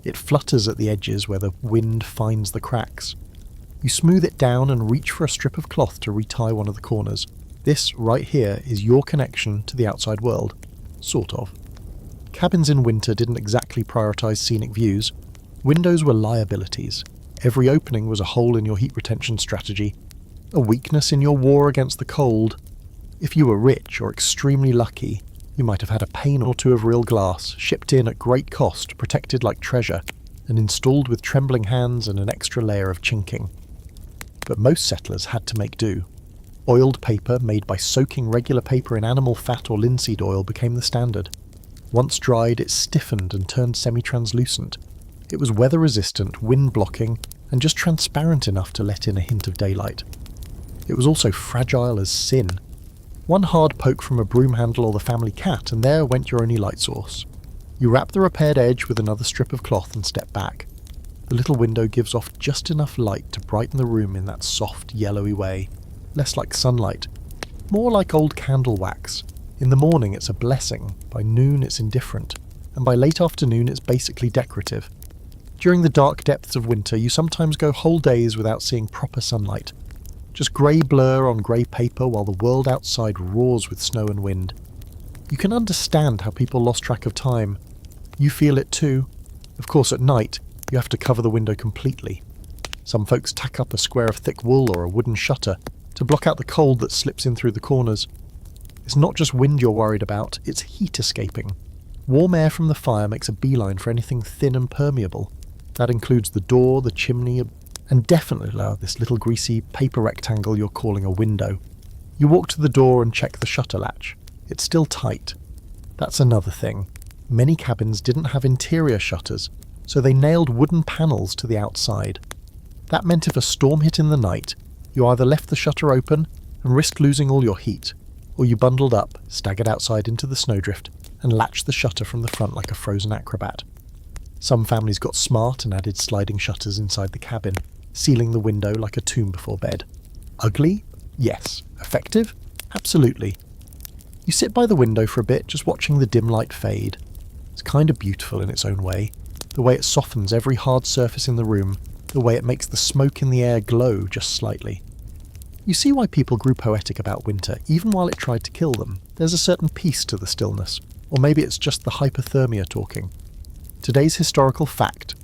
It flutters at the edges where the wind finds the cracks. You smooth it down and reach for a strip of cloth to retie one of the corners. This, right here, is your connection to the outside world. Sort of. Cabins in winter didn't exactly prioritise scenic views. Windows were liabilities. Every opening was a hole in your heat retention strategy, a weakness in your war against the cold. If you were rich or extremely lucky, you might have had a pane or two of real glass, shipped in at great cost, protected like treasure, and installed with trembling hands and an extra layer of chinking. But most settlers had to make do. Oiled paper made by soaking regular paper in animal fat or linseed oil became the standard. Once dried, it stiffened and turned semi-translucent. It was weather-resistant, wind-blocking, and just transparent enough to let in a hint of daylight. It was also fragile as sin. One hard poke from a broom handle or the family cat, and there went your only light source. You wrap the repaired edge with another strip of cloth and step back. The little window gives off just enough light to brighten the room in that soft, yellowy way. Less like sunlight, more like old candle wax. In the morning it's a blessing, by noon it's indifferent, and by late afternoon it's basically decorative. During the dark depths of winter you sometimes go whole days without seeing proper sunlight. Just grey blur on grey paper while the world outside roars with snow and wind. You can understand how people lost track of time. You feel it too. Of course at night you have to cover the window completely. Some folks tack up a square of thick wool or a wooden shutter to block out the cold that slips in through the corners. It's not just wind you're worried about, it's heat escaping. Warm air from the fire makes a beeline for anything thin and permeable. That includes the door, the chimney, and definitely this little greasy paper rectangle you're calling a window. You walk to the door and check the shutter latch. It's still tight. That's another thing. Many cabins didn't have interior shutters, so they nailed wooden panels to the outside. That meant if a storm hit in the night, you either left the shutter open and risked losing all your heat, or you bundled up, staggered outside into the snowdrift, and latched the shutter from the front like a frozen acrobat. Some families got smart and added sliding shutters inside the cabin, sealing the window like a tomb before bed. Ugly? Yes. Effective? Absolutely. You sit by the window for a bit, just watching the dim light fade. It's kind of beautiful in its own way, the way it softens every hard surface in the room, the way it makes the smoke in the air glow just slightly. You see why people grew poetic about winter, even while it tried to kill them. There's a certain peace to the stillness, or maybe it's just the hypothermia talking. Today's historical fact.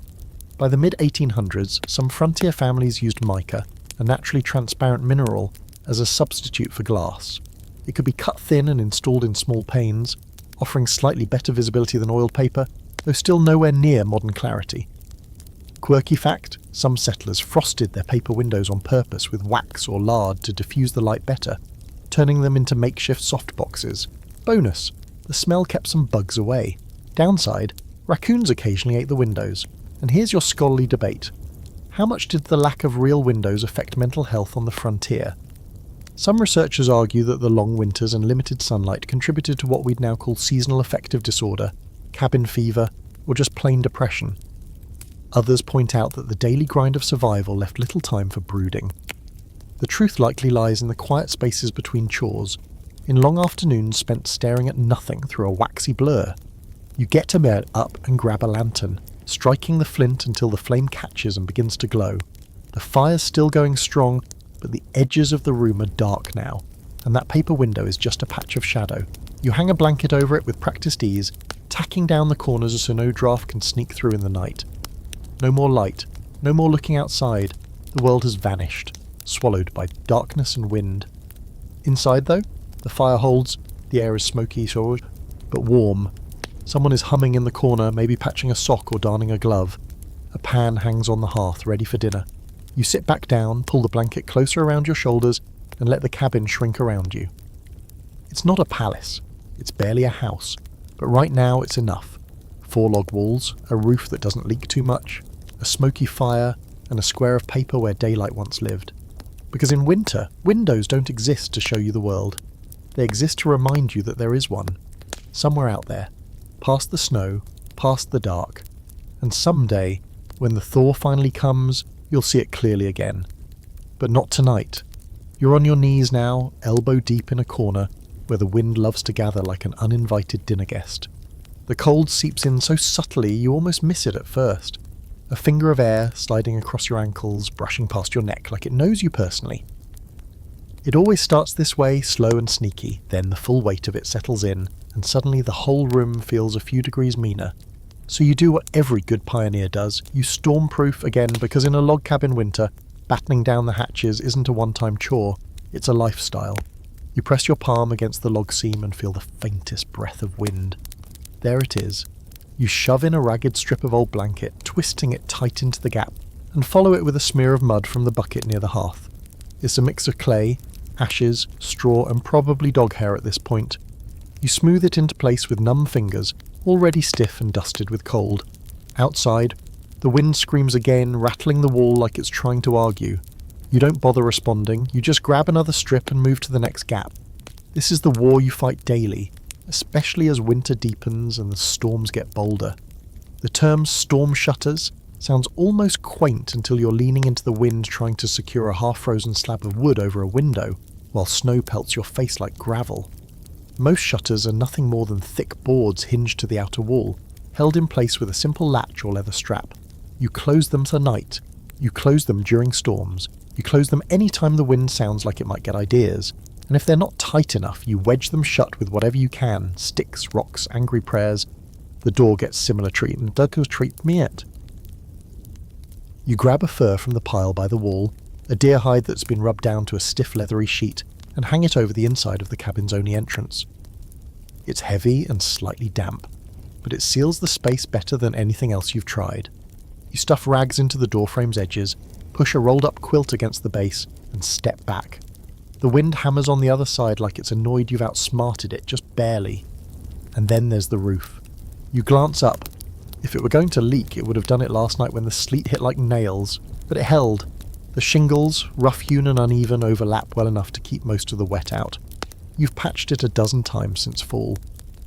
By the mid-1800s, some frontier families used mica, a naturally transparent mineral, as a substitute for glass. It could be cut thin and installed in small panes, offering slightly better visibility than oiled paper, though still nowhere near modern clarity. Quirky fact, some settlers frosted their paper windows on purpose with wax or lard to diffuse the light better. turning them into makeshift softboxes. Bonus, the smell kept some bugs away. Downside, raccoons occasionally ate the windows. And here's your scholarly debate. How much did the lack of real windows affect mental health on the frontier? Some researchers argue that the long winters and limited sunlight contributed to what we'd now call seasonal affective disorder, cabin fever, or just plain depression. Others point out that the daily grind of survival left little time for brooding. The truth likely lies in the quiet spaces between chores, in long afternoons spent staring at nothing through a waxy blur. You get to bed up and grab a lantern, striking the flint until the flame catches and begins to glow. The fire's still going strong, but the edges of the room are dark now, and that paper window is just a patch of shadow. You hang a blanket over it with practiced ease, tacking down the corners so no draft can sneak through in the night. No more light, no more looking outside. The world has vanished, swallowed by darkness and wind. Inside, though, the fire holds, the air is smoky, but warm. Someone is humming in the corner, maybe patching a sock or darning a glove. A pan hangs on the hearth, ready for dinner. You sit back down, pull the blanket closer around your shoulders, and let the cabin shrink around you. It's not a palace. It's barely a house. But right now it's enough. 4 log walls, a roof that doesn't leak too much, a smoky fire, and a square of paper where daylight once lived. Because in winter, windows don't exist to show you the world. They exist to remind you that there is one. Somewhere out there. Past the snow, past the dark. And someday, when the thaw finally comes, you'll see it clearly again. But not tonight. You're on your knees now, elbow deep in a corner, where the wind loves to gather like an uninvited dinner guest. The cold seeps in so subtly you almost miss it at first. A finger of air sliding across your ankles, brushing past your neck like it knows you personally. It always starts this way, slow and sneaky, then the full weight of it settles in, and suddenly the whole room feels a few degrees meaner. So you do what every good pioneer does, you stormproof again, because in a log cabin winter, battening down the hatches isn't a one-time chore, it's a lifestyle. You press your palm against the log seam and feel the faintest breath of wind. There it is. You shove in a ragged strip of old blanket, twisting it tight into the gap, and follow it with a smear of mud from the bucket near the hearth. It's a mix of clay, ashes, straw, and probably dog hair at this point. You smooth it into place with numb fingers, already stiff and dusted with cold. Outside, the wind screams again, rattling the wall like it's trying to argue. You don't bother responding, you just grab another strip and move to the next gap. This is the war you fight daily, especially as winter deepens and the storms get bolder. The term storm shutters sounds almost quaint until you're leaning into the wind trying to secure a half-frozen slab of wood over a window, while snow pelts your face like gravel. Most shutters are nothing more than thick boards hinged to the outer wall, held in place with a simple latch or leather strap. You close them for night. You close them during storms. You close them any time the wind sounds like it might get ideas. And if they're not tight enough, you wedge them shut with whatever you can, sticks, rocks, angry prayers. The door gets similar treatment. Does treat me it. You grab a fur from the pile by the wall, a deer hide that's been rubbed down to a stiff leathery sheet, and hang it over the inside of the cabin's only entrance. It's heavy and slightly damp, but it seals the space better than anything else you've tried. You stuff rags into the doorframe's edges, push a rolled-up quilt against the base, and step back. The wind hammers on the other side like it's annoyed you've outsmarted it, just barely. And then there's the roof. You glance up. If it were going to leak, it would have done it last night when the sleet hit like nails, but it held. The shingles, rough-hewn and uneven, overlap well enough to keep most of the wet out. You've patched it a dozen times since fall.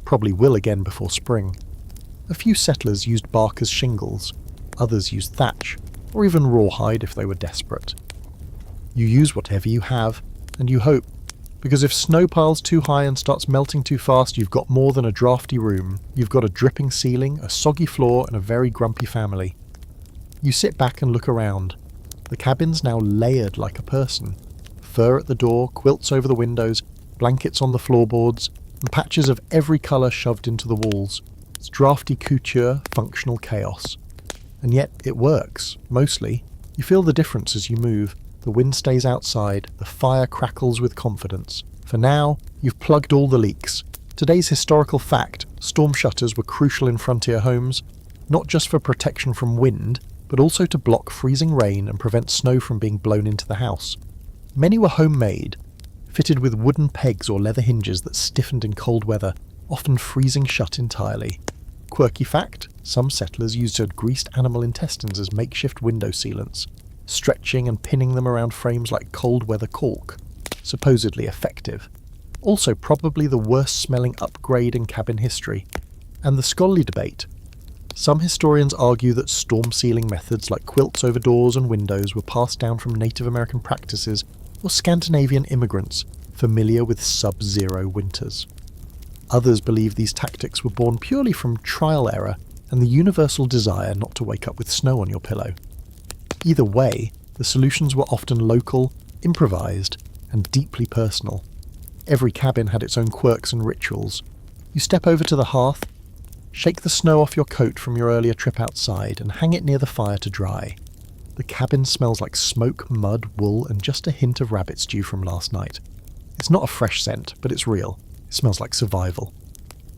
Probably will again before spring. A few settlers used bark as shingles. Others used thatch, or even rawhide if they were desperate. You use whatever you have, and you hope, because if snow piles too high and starts melting too fast, you've got more than a drafty room. You've got a dripping ceiling, a soggy floor, and a very grumpy family. You sit back and look around. The cabin's now layered like a person. Fur at the door, quilts over the windows, blankets on the floorboards, and patches of every colour shoved into the walls. It's drafty couture, functional chaos. And yet it works, mostly. You feel the difference as you move. The wind stays outside, the fire crackles with confidence. For now, you've plugged all the leaks. Today's historical fact, storm shutters were crucial in frontier homes, not just for protection from wind, but also to block freezing rain and prevent snow from being blown into the house. Many were homemade. fitted with wooden pegs or leather hinges that stiffened in cold weather, often freezing shut entirely. Quirky fact, some settlers used greased animal intestines as makeshift window sealants, stretching and pinning them around frames like cold weather cork. Supposedly effective. Also probably the worst smelling upgrade in cabin history. And the scholarly debate. Some historians argue that storm sealing methods like quilts over doors and windows were passed down from Native American practices or Scandinavian immigrants familiar with sub-zero winters. Others believe these tactics were born purely from trial error and the universal desire not to wake up with snow on your pillow. Either way, the solutions were often local, improvised, and deeply personal. Every cabin had its own quirks and rituals. You step over to the hearth, shake the snow off your coat from your earlier trip outside, and hang it near the fire to dry. The cabin smells like smoke, mud, wool, and just a hint of rabbit stew from last night. It's not a fresh scent, but it's real. It smells like survival.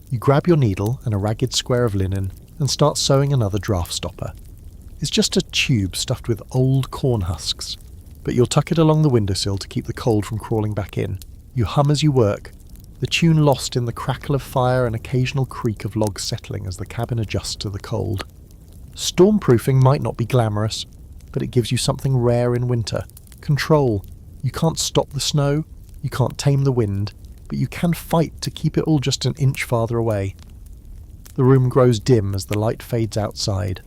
You grab your needle and a ragged square of linen and start sewing another draft stopper. It's just a tube stuffed with old corn husks, but you'll tuck it along the windowsill to keep the cold from crawling back in. You hum as you work, the tune lost in the crackle of fire and occasional creak of logs settling as the cabin adjusts to the cold. Stormproofing might not be glamorous, but it gives you something rare in winter. Control. You can't stop the snow, you can't tame the wind, but you can fight to keep it all just an inch farther away. The room grows dim as the light fades outside.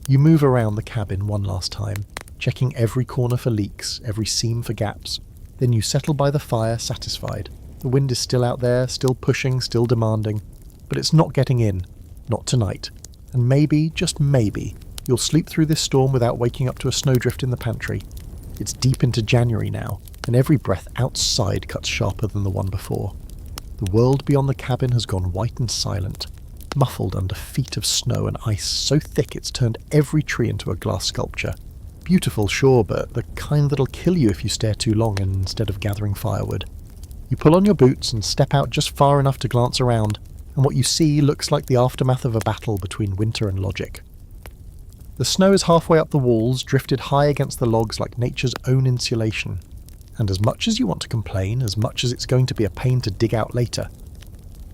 You move around the cabin one last time, checking every corner for leaks, every seam for gaps. Then you settle by the fire, satisfied. The wind is still out there, still pushing, still demanding, but it's not getting in. Not tonight. And maybe, just maybe, you'll sleep through this storm without waking up to a snowdrift in the pantry. It's deep into January now, and every breath outside cuts sharper than the one before. The world beyond the cabin has gone white and silent, muffled under feet of snow and ice so thick it's turned every tree into a glass sculpture. Beautiful, sure, but the kind that'll kill you if you stare too long instead of gathering firewood. You pull on your boots and step out just far enough to glance around, and what you see looks like the aftermath of a battle between winter and logic. The snow is halfway up the walls, drifted high against the logs like nature's own insulation. And as much as you want to complain, as much as it's going to be a pain to dig out later,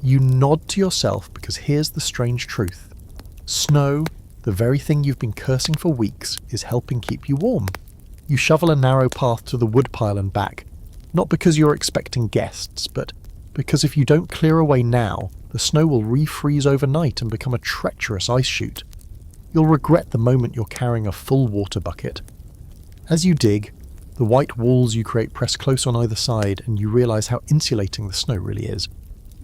you nod to yourself because here's the strange truth. Snow, the very thing you've been cursing for weeks, is helping keep you warm. You shovel a narrow path to the woodpile and back, not because you're expecting guests, but because if you don't clear away now, the snow will refreeze overnight and become a treacherous ice chute. You'll regret the moment you're carrying a full water bucket. As you dig, the white walls you create press close on either side, and you realise how insulating the snow really is.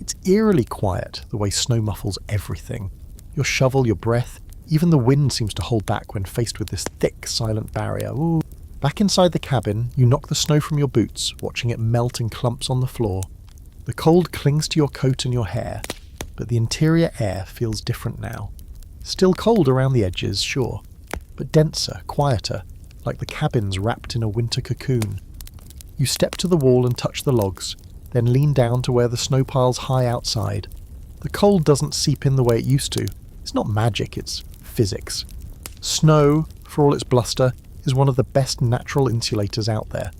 It's eerily quiet, the way snow muffles everything. Your shovel, your breath, even the wind seems to hold back when faced with this thick, silent barrier. Ooh. Back inside the cabin, you knock the snow from your boots, watching it melt in clumps on the floor. The cold clings to your coat and your hair, but the interior air feels different now. Still cold around the edges, sure, but denser, quieter, like the cabin's wrapped in a winter cocoon. You step to the wall and touch the logs, then lean down to where the snow pile's high outside. The cold doesn't seep in the way it used to. It's not magic, it's physics. Snow, for all its bluster, is one of the best natural insulators out there.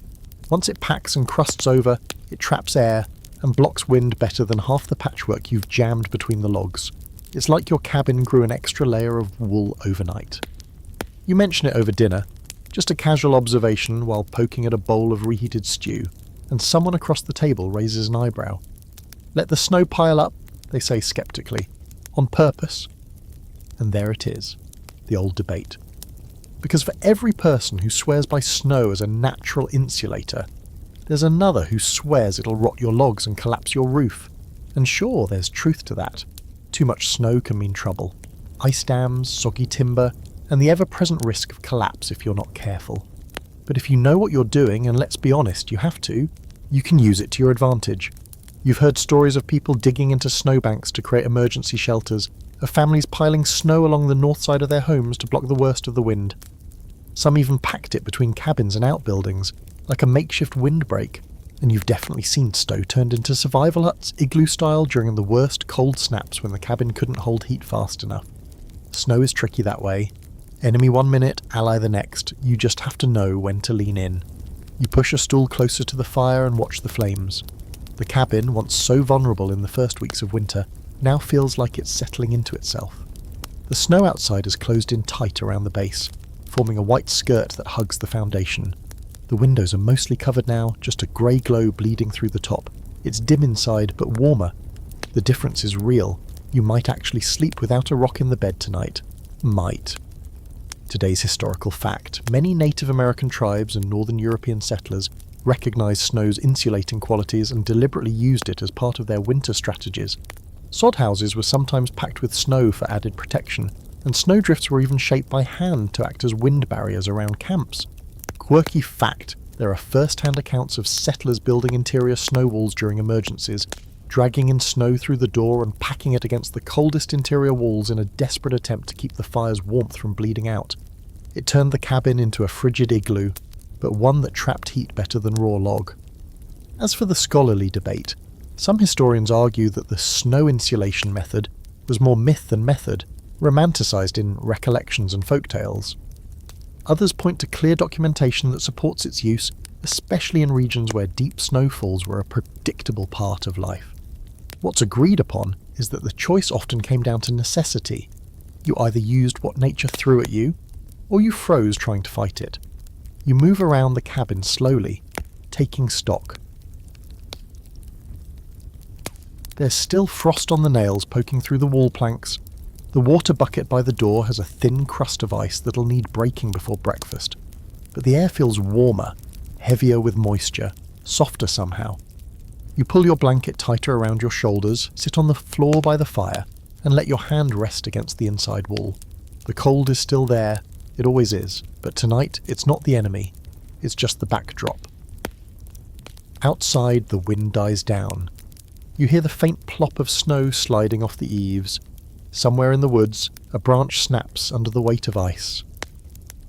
Once it packs and crusts over, it traps air and blocks wind better than half the patchwork you've jammed between the logs. It's like your cabin grew an extra layer of wool overnight. You mention it over dinner, just a casual observation while poking at a bowl of reheated stew, and someone across the table raises an eyebrow. Let the snow pile up, they say skeptically, on purpose. And there it is, the old debate. Because for every person who swears by snow as a natural insulator, there's another who swears it'll rot your logs and collapse your roof. And sure, there's truth to that. Too much snow can mean trouble. Ice dams, soggy timber, and the ever-present risk of collapse if you're not careful. But if you know what you're doing, and let's be honest, you have to, you can use it to your advantage. You've heard stories of people digging into snowbanks to create emergency shelters, of families piling snow along the north side of their homes to block the worst of the wind. Some even packed it between cabins and outbuildings, like a makeshift windbreak, and you've definitely seen Stowe turned into survival huts, igloo style, during the worst cold snaps when the cabin couldn't hold heat fast enough. Snow is tricky that way. Enemy one minute, ally the next. You just have to know when to lean in. You push a stool closer to the fire and watch the flames. The cabin, once so vulnerable in the first weeks of winter, now feels like it's settling into itself. The snow outside has closed in tight around the base, forming a white skirt that hugs the foundation. The windows are mostly covered now, just a grey glow bleeding through the top. It's dim inside, but warmer. The difference is real. You might actually sleep without a rock in the bed tonight. Might. Today's historical fact. Many Native American tribes and Northern European settlers recognised snow's insulating qualities and deliberately used it as part of their winter strategies. Sod houses were sometimes packed with snow for added protection, and snowdrifts were even shaped by hand to act as wind barriers around camps. Quirky fact, there are first-hand accounts of settlers building interior snow walls during emergencies, dragging in snow through the door and packing it against the coldest interior walls in a desperate attempt to keep the fire's warmth from bleeding out. It turned the cabin into a frigid igloo, but one that trapped heat better than raw log. As for the scholarly debate, some historians argue that the snow insulation method was more myth than method, romanticised in recollections and folktales. Others point to clear documentation that supports its use, especially in regions where deep snowfalls were a predictable part of life. What's agreed upon is that the choice often came down to necessity. You either used what nature threw at you, or you froze trying to fight it. You move around the cabin slowly, taking stock. There's still frost on the nails poking through the wall planks. The water bucket by the door has a thin crust of ice that'll need breaking before breakfast. But the air feels warmer, heavier with moisture, softer somehow. You pull your blanket tighter around your shoulders, sit on the floor by the fire, and let your hand rest against the inside wall. The cold is still there, it always is, but tonight it's not the enemy, it's just the backdrop. Outside, the wind dies down. You hear the faint plop of snow sliding off the eaves. Somewhere in the woods, a branch snaps under the weight of ice.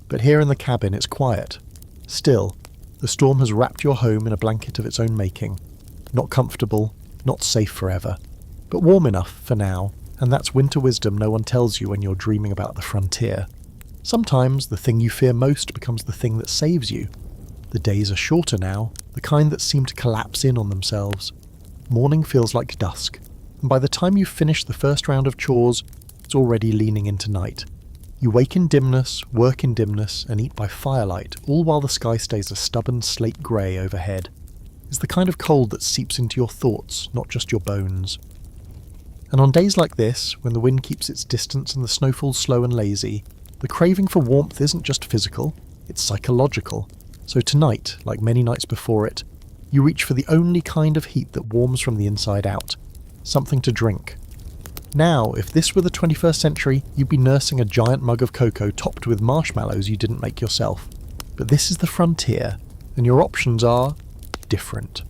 But here in the cabin it's quiet. Still, the storm has wrapped your home in a blanket of its own making. Not comfortable, not safe forever, but warm enough for now, and that's winter wisdom no one tells you when you're dreaming about the frontier. Sometimes the thing you fear most becomes the thing that saves you. The days are shorter now, the kind that seem to collapse in on themselves. Morning feels like dusk, and by the time you've finished the first round of chores, it's already leaning into night. You wake in dimness, work in dimness, and eat by firelight, all while the sky stays a stubborn slate grey overhead. It's the kind of cold that seeps into your thoughts, not just your bones. And on days like this, when the wind keeps its distance and the snow falls slow and lazy, the craving for warmth isn't just physical, it's psychological. So tonight, like many nights before it, you reach for the only kind of heat that warms from the inside out. Something to drink. Now, if this were the 21st century, you'd be nursing a giant mug of cocoa topped with marshmallows you didn't make yourself. But this is the frontier, and your options are different.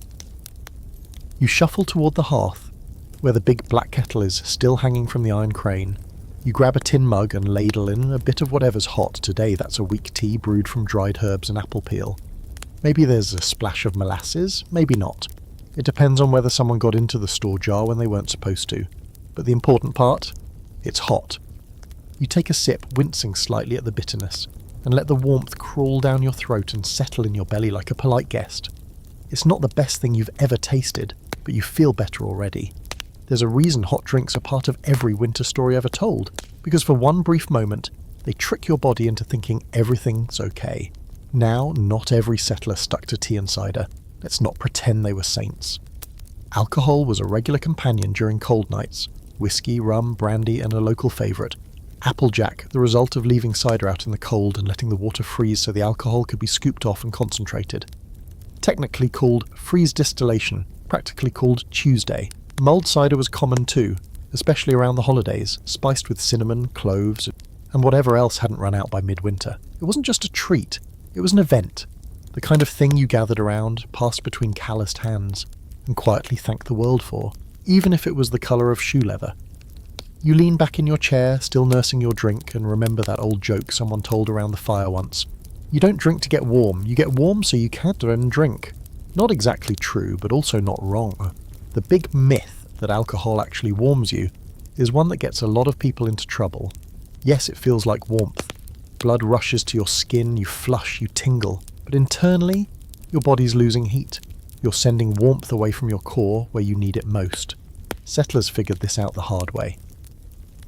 You shuffle toward the hearth, where the big black kettle is still hanging from the iron crane. You grab a tin mug and ladle in a bit of whatever's hot. Today that's a weak tea brewed from dried herbs and apple peel. Maybe there's a splash of molasses, maybe not. It depends on whether someone got into the store jar when they weren't supposed to. But the important part? It's hot. You take a sip, wincing slightly at the bitterness, and let the warmth crawl down your throat and settle in your belly like a polite guest. It's not the best thing you've ever tasted, but you feel better already. There's a reason hot drinks are part of every winter story ever told, because for one brief moment, they trick your body into thinking everything's okay. Now, not every settler stuck to tea and cider. Let's not pretend they were saints. Alcohol was a regular companion during cold nights. Whiskey, rum, brandy, and a local favourite. Applejack, the result of leaving cider out in the cold and letting the water freeze so the alcohol could be scooped off and concentrated. Technically called freeze distillation, practically called Tuesday. Mulled cider was common too, especially around the holidays, spiced with cinnamon, cloves, and whatever else hadn't run out by midwinter. It wasn't just a treat, it was an event. The kind of thing you gathered around, passed between calloused hands, and quietly thanked the world for, even if it was the colour of shoe leather. You lean back in your chair, still nursing your drink, and remember that old joke someone told around the fire once. You don't drink to get warm, you get warm so you can then drink. Not exactly true, but also not wrong. The big myth that alcohol actually warms you is one that gets a lot of people into trouble. Yes, it feels like warmth. Blood rushes to your skin, you flush, you tingle, but internally, Your body's losing heat. You're sending warmth away from your core where you need it most. Settlers figured this out the hard way.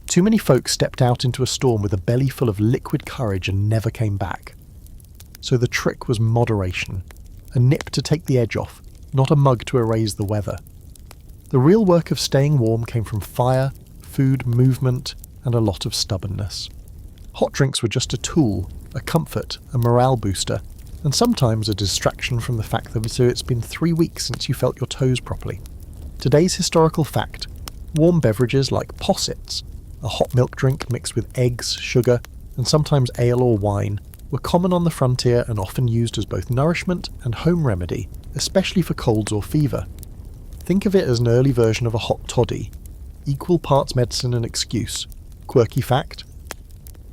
Too many folks stepped out into a storm with a belly full of liquid courage and never came back. So the trick was moderation. A nip to take the edge off, not a mug to erase the weather. The real work of staying warm came from fire, food, movement, and a lot of stubbornness. Hot drinks were just a tool, a comfort, a morale booster, and sometimes a distraction from the fact that it's been 3 weeks since you felt your toes properly. Today's historical fact: warm beverages like possets, a hot milk drink mixed with eggs, sugar, and sometimes ale or wine, were common on the frontier and often used as both nourishment and home remedy, especially for colds or fever. Think of it as an early version of a hot toddy, equal parts medicine and excuse. Quirky fact: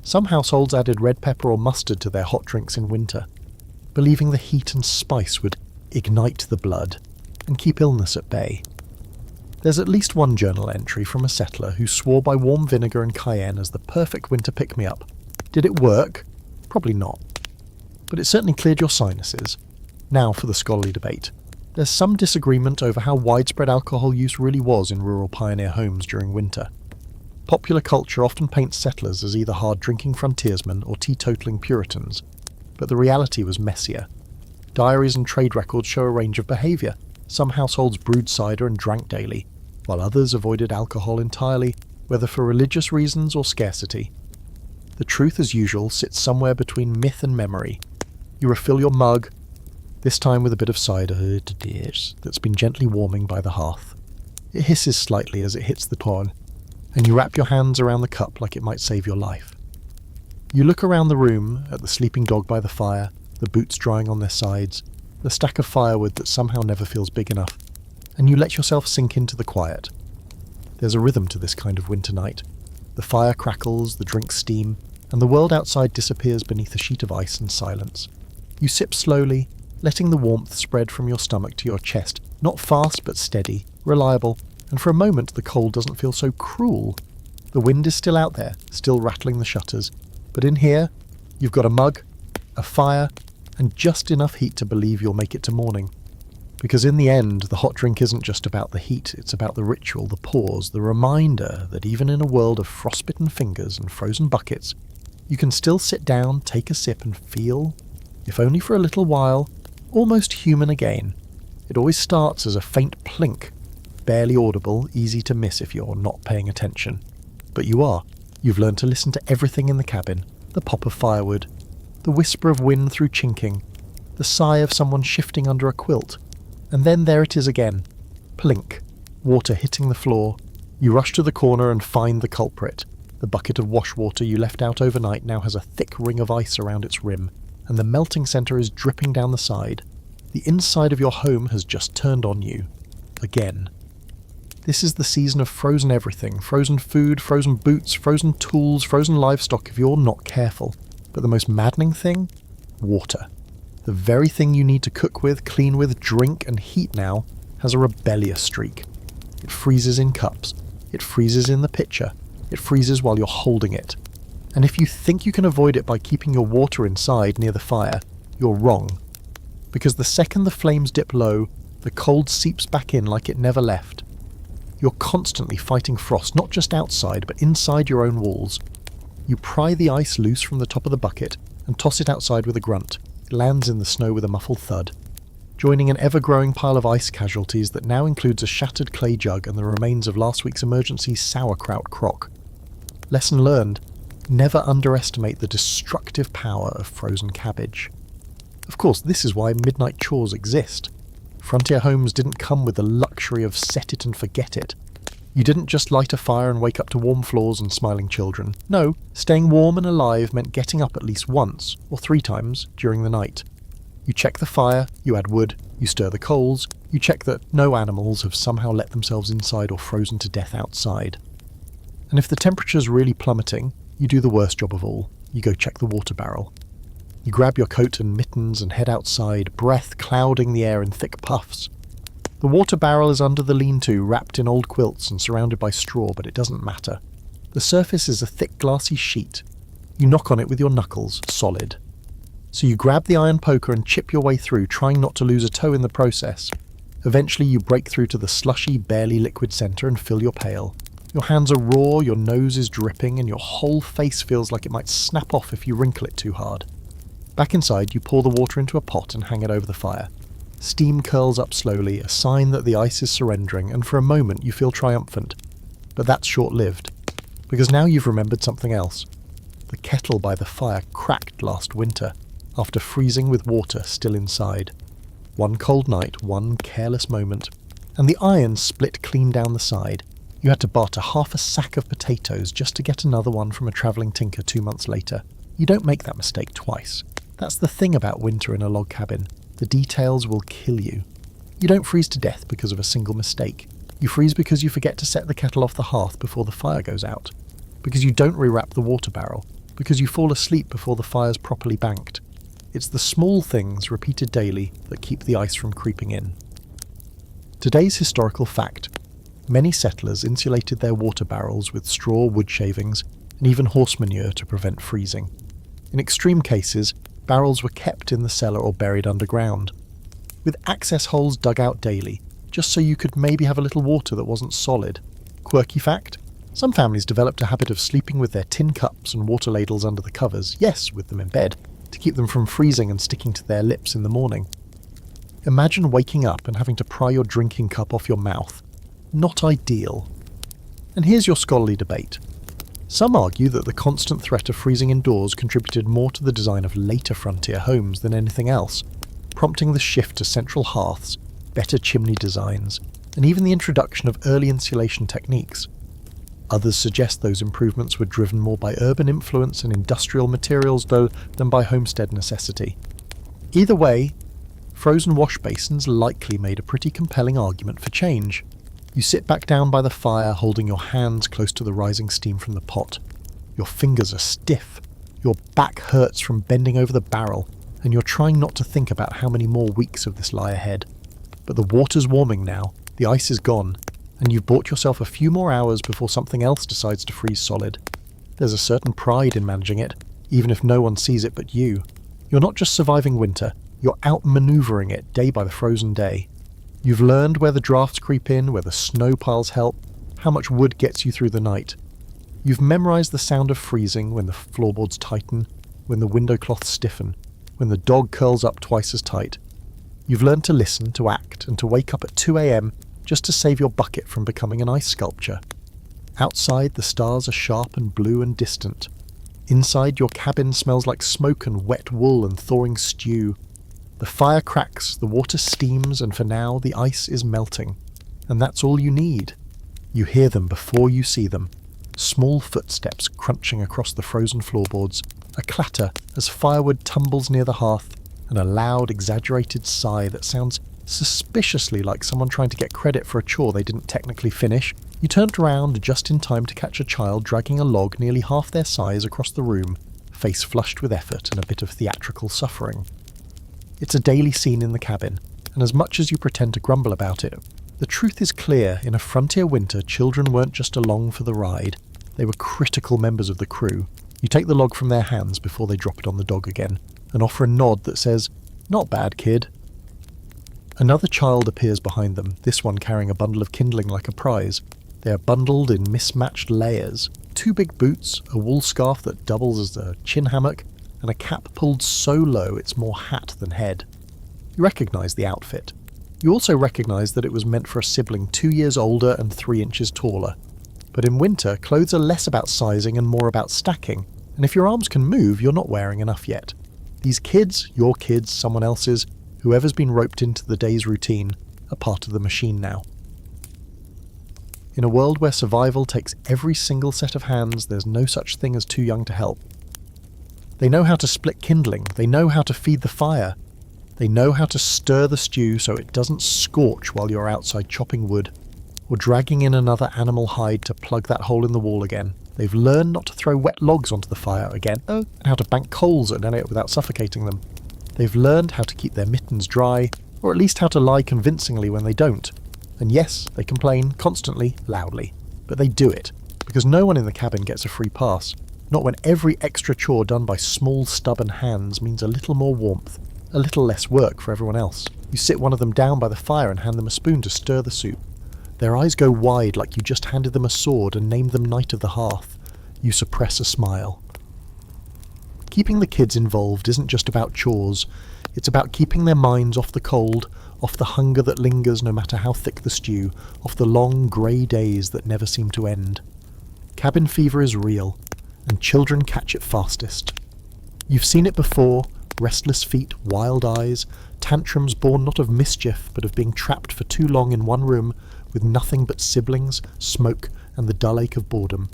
some households added red pepper or mustard to their hot drinks in winter, believing the heat and spice would ignite the blood and keep illness at bay. There's at least one journal entry from a settler who swore by warm vinegar and cayenne as the perfect winter pick-me-up. Did it work? Probably not. But it certainly cleared your sinuses. Now for the scholarly debate. There's some disagreement over how widespread alcohol use really was in rural pioneer homes during winter. Popular culture often paints settlers as either hard-drinking frontiersmen or teetotaling Puritans, but the reality was messier. Diaries and trade records show a range of behaviour. Some households brewed cider and drank daily, while others avoided alcohol entirely, whether for religious reasons or scarcity. The truth, as usual, sits somewhere between myth and memory. You refill your mug, this time with a bit of cider that's been gently warming by the hearth. It hisses slightly as it hits the torn, and you wrap your hands around the cup like it might save your life. You look around the room at the sleeping dog by the fire, the boots drying on their sides, the stack of firewood that somehow never feels big enough, and you let yourself sink into the quiet. There's a rhythm to this kind of winter night. The fire crackles, the drinks steam, and the world outside disappears beneath a sheet of ice and silence. You sip slowly, letting the warmth spread from your stomach to your chest, not fast but steady, reliable, and for a moment the cold doesn't feel so cruel. The wind is still out there, still rattling the shutters, but in here, you've got a mug, a fire, and just enough heat to believe you'll make it to morning. Because in the end, the hot drink isn't just about the heat, it's about the ritual, the pause, the reminder that even in a world of frostbitten fingers and frozen buckets, you can still sit down, take a sip and feel, if only for a little while, almost human again. It always starts as a faint plink, barely audible, easy to miss if you're not paying attention. But you are. You've learned to listen to everything in the cabin, the pop of firewood, the whisper of wind through chinking, the sigh of someone shifting under a quilt, and then there it is again. Plink, water hitting the floor. You rush to the corner and find the culprit. The bucket of wash water you left out overnight now has a thick ring of ice around its rim, and the melting centre is dripping down the side. The inside of your home has just turned on you. Again. This is the season of frozen everything. Frozen food, frozen boots, frozen tools, frozen livestock if you're not careful. But the most maddening thing? Water. The very thing you need to cook with, clean with, drink and heat now has a rebellious streak. It freezes in cups. It freezes in the pitcher. It freezes while you're holding it. And if you think you can avoid it by keeping your water inside near the fire, you're wrong. Because the second the flames dip low, the cold seeps back in like it never left. You're constantly fighting frost, not just outside, but inside your own walls. You pry the ice loose from the top of the bucket and toss it outside with a grunt. It lands in the snow with a muffled thud, joining an ever-growing pile of ice casualties that now includes a shattered clay jug and the remains of last week's emergency sauerkraut crock. Lesson learned: never underestimate the destructive power of frozen cabbage. Of course, this is why midnight chores exist. Frontier homes didn't come with the luxury of set it and forget it. You didn't just light a fire and wake up to warm floors and smiling children. No, staying warm and alive meant getting up at least once, or 3 times, during the night. You check the fire, you add wood, you stir the coals, you check that no animals have somehow let themselves inside or frozen to death outside. And if the temperature's really plummeting, you do the worst job of all. You go check the water barrel. You grab your coat and mittens and head outside, breath clouding the air in thick puffs. The water barrel is under the lean-to, wrapped in old quilts and surrounded by straw, but it doesn't matter. The surface is a thick glassy sheet. You knock on it with your knuckles, solid. So you grab the iron poker and chip your way through, trying not to lose a toe in the process. Eventually you break through to the slushy, barely liquid centre and fill your pail. Your hands are raw, your nose is dripping, and your whole face feels like it might snap off if you wrinkle it too hard. Back inside, you pour the water into a pot and hang it over the fire. Steam curls up slowly, a sign that the ice is surrendering, and for a moment you feel triumphant. But that's short-lived, because now you've remembered something else. The kettle by the fire cracked last winter, after freezing with water still inside. One cold night, one careless moment, and the iron split clean down the side. You had to barter half a sack of potatoes just to get another one from a travelling tinker 2 months later. You don't make that mistake twice. That's the thing about winter in a log cabin. The details will kill you. You don't freeze to death because of a single mistake. You freeze because you forget to set the kettle off the hearth before the fire goes out. Because you don't rewrap the water barrel. Because you fall asleep before the fire's properly banked. It's the small things repeated daily that keep the ice from creeping in. Today's historical fact. Many settlers insulated their water barrels with straw wood shavings and even horse manure to prevent freezing. In extreme cases, barrels were kept in the cellar or buried underground, with access holes dug out daily, just so you could maybe have a little water that wasn't solid. Quirky fact? Some families developed a habit of sleeping with their tin cups and water ladles under the covers, yes, with them in bed, to keep them from freezing and sticking to their lips in the morning. Imagine waking up and having to pry your drinking cup off your mouth. Not ideal. And here's your scholarly debate. Some argue that the constant threat of freezing indoors contributed more to the design of later frontier homes than anything else, prompting the shift to central hearths, better chimney designs, and even the introduction of early insulation techniques. Others suggest those improvements were driven more by urban influence and industrial materials than by homestead necessity. Either way, frozen wash basins likely made a pretty compelling argument for change. You sit back down by the fire, holding your hands close to the rising steam from the pot. Your fingers are stiff, your back hurts from bending over the barrel, and you're trying not to think about how many more weeks of this lie ahead. But the water's warming now, the ice is gone, and you've bought yourself a few more hours before something else decides to freeze solid. There's a certain pride in managing it, even if no one sees it but you. You're not just surviving winter, you're outmanoeuvring it day by the frozen day. You've learned where the drafts creep in, where the snow piles help, how much wood gets you through the night. You've memorised the sound of freezing when the floorboards tighten, when the window cloths stiffen, when the dog curls up twice as tight. You've learned to listen, to act, and to wake up at 2 a.m. just to save your bucket from becoming an ice sculpture. Outside, the stars are sharp and blue and distant. Inside, your cabin smells like smoke and wet wool and thawing stew. The fire cracks, the water steams, and for now, the ice is melting. And that's all you need. You hear them before you see them. Small footsteps crunching across the frozen floorboards, a clatter as firewood tumbles near the hearth, and a loud, exaggerated sigh that sounds suspiciously like someone trying to get credit for a chore they didn't technically finish. You turned around just in time to catch a child dragging a log nearly half their size across the room, face flushed with effort and a bit of theatrical suffering. It's a daily scene in the cabin, and as much as you pretend to grumble about it, the truth is clear. In a frontier winter, children weren't just along for the ride, they were critical members of the crew. You take the log from their hands before they drop it on the dog again, and offer a nod that says, "Not bad, kid." Another child appears behind them, this one carrying a bundle of kindling like a prize. They are bundled in mismatched layers. 2 big boots, a wool scarf that doubles as a chin hammock, and a cap pulled so low it's more hat than head. You recognise the outfit. You also recognise that it was meant for a sibling 2 years older and 3 inches taller. But in winter, clothes are less about sizing and more about stacking, and if your arms can move, you're not wearing enough yet. These kids, your kids, someone else's, whoever's been roped into the day's routine, are part of the machine now. In a world where survival takes every single set of hands, there's no such thing as too young to help. They know how to split kindling, they know how to feed the fire, they know how to stir the stew so it doesn't scorch while you're outside chopping wood, or dragging in another animal hide to plug that hole in the wall again. They've learned not to throw wet logs onto the fire again, and how to bank coals at it without suffocating them. They've learned how to keep their mittens dry, or at least how to lie convincingly when they don't. And yes, they complain constantly, loudly, but they do it, because no one in the cabin gets a free pass. Not when every extra chore done by small, stubborn hands means a little more warmth, a little less work for everyone else. You sit one of them down by the fire and hand them a spoon to stir the soup. Their eyes go wide like you just handed them a sword and named them Knight of the Hearth. You suppress a smile. Keeping the kids involved isn't just about chores. It's about keeping their minds off the cold, off the hunger that lingers no matter how thick the stew, off the long grey days that never seem to end. Cabin fever is real, and children catch it fastest. You've seen it before: restless feet, wild eyes, tantrums born not of mischief but of being trapped for too long in one room with nothing but siblings, smoke, and the dull ache of boredom.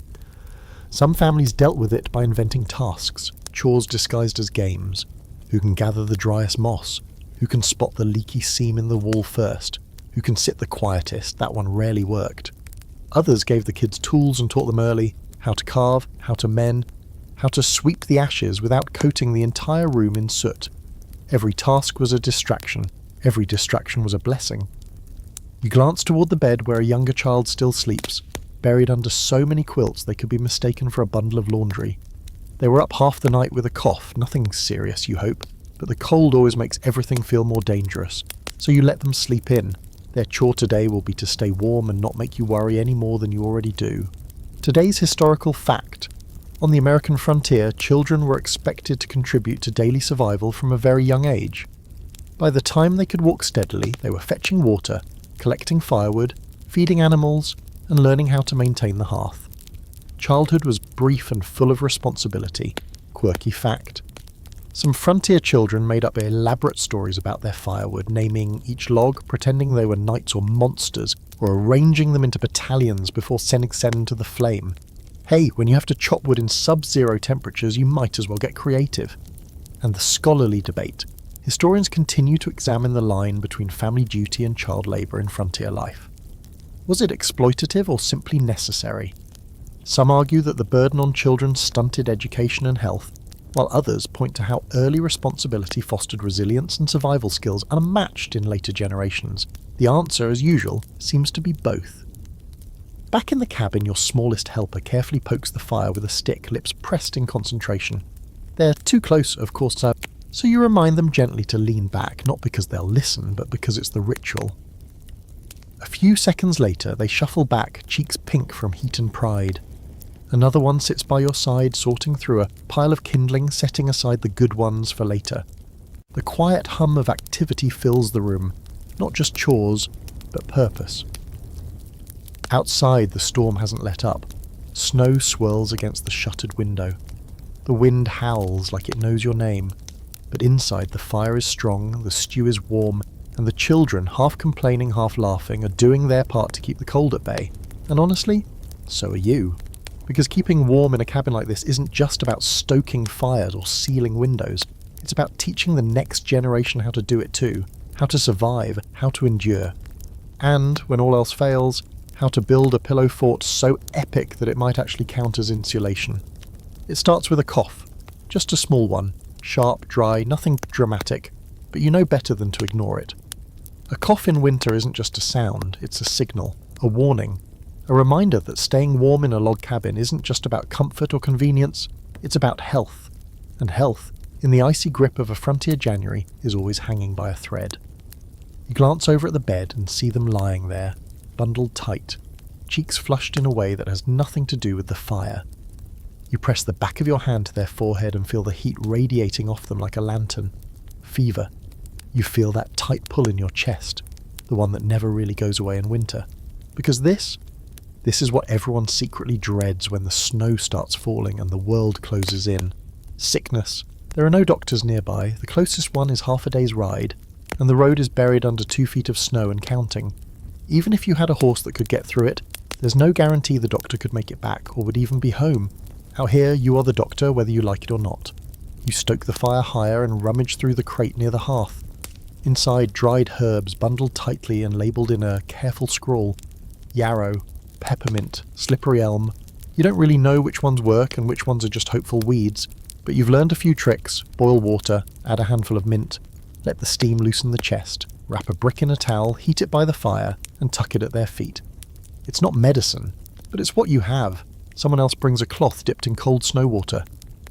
Some families dealt with it by inventing tasks, chores disguised as games. Who can gather the driest moss? Who can spot the leaky seam in the wall first? Who can sit the quietest? That one rarely worked. Others gave the kids tools and taught them early how to carve, how to mend, how to sweep the ashes without coating the entire room in soot. Every task was a distraction. Every distraction was a blessing. You glance toward the bed where a younger child still sleeps, buried under so many quilts they could be mistaken for a bundle of laundry. They were up half the night with a cough, nothing serious, you hope, but the cold always makes everything feel more dangerous, so you let them sleep in. Their chore today will be to stay warm and not make you worry any more than you already do. Today's historical fact. On the American frontier, children were expected to contribute to daily survival from a very young age. By the time they could walk steadily, they were fetching water, collecting firewood, feeding animals, and learning how to maintain the hearth. Childhood was brief and full of responsibility. Quirky fact. Some frontier children made up elaborate stories about their firewood, naming each log, pretending they were knights or monsters, or arranging them into battalions before sending to the flame. Hey, when you have to chop wood in sub-zero temperatures, you might as well get creative. And the scholarly debate. Historians continue to examine the line between family duty and child labour in frontier life. Was it exploitative or simply necessary? Some argue that the burden on children stunted education and health, while others point to how early responsibility fostered resilience and survival skills unmatched in later generations. The answer, as usual, seems to be both. Back in the cabin, your smallest helper carefully pokes the fire with a stick, lips pressed in concentration. They're too close, of course, so you remind them gently to lean back, not because they'll listen, but because it's the ritual. A few seconds later, they shuffle back, cheeks pink from heat and pride. Another one sits by your side, sorting through a pile of kindling, setting aside the good ones for later. The quiet hum of activity fills the room, not just chores, but purpose. Outside, the storm hasn't let up. Snow swirls against the shuttered window. The wind howls like it knows your name. But inside, the fire is strong, the stew is warm, and the children, half complaining, half laughing, are doing their part to keep the cold at bay. And honestly, so are you. Because keeping warm in a cabin like this isn't just about stoking fires or sealing windows. It's about teaching the next generation how to do it too. How to survive, how to endure. And, when all else fails, how to build a pillow fort so epic that it might actually count as insulation. It starts with a cough. Just a small one. Sharp, dry, nothing dramatic. But you know better than to ignore it. A cough in winter isn't just a sound, it's a signal, a warning. A reminder that staying warm in a log cabin isn't just about comfort or convenience, it's about health. And health, in the icy grip of a frontier January, is always hanging by a thread. You glance over at the bed and see them lying there, bundled tight, cheeks flushed in a way that has nothing to do with the fire. You press the back of your hand to their forehead and feel the heat radiating off them like a lantern. Fever. You feel that tight pull in your chest, the one that never really goes away in winter. Because this is what everyone secretly dreads when the snow starts falling and the world closes in. Sickness. There are no doctors nearby, the closest one is half a day's ride, and the road is buried under 2 feet of snow and counting. Even if you had a horse that could get through it, there's no guarantee the doctor could make it back or would even be home. Out here, you are the doctor whether you like it or not. You stoke the fire higher and rummage through the crate near the hearth. Inside, dried herbs bundled tightly and labelled in a careful scrawl. Yarrow, peppermint, slippery elm. You don't really know which ones work and which ones are just hopeful weeds, but you've learned a few tricks. Boil water, add a handful of mint, let the steam loosen the chest, wrap a brick in a towel, heat it by the fire, and tuck it at their feet. It's not medicine, but it's what you have. Someone else brings a cloth dipped in cold snow water.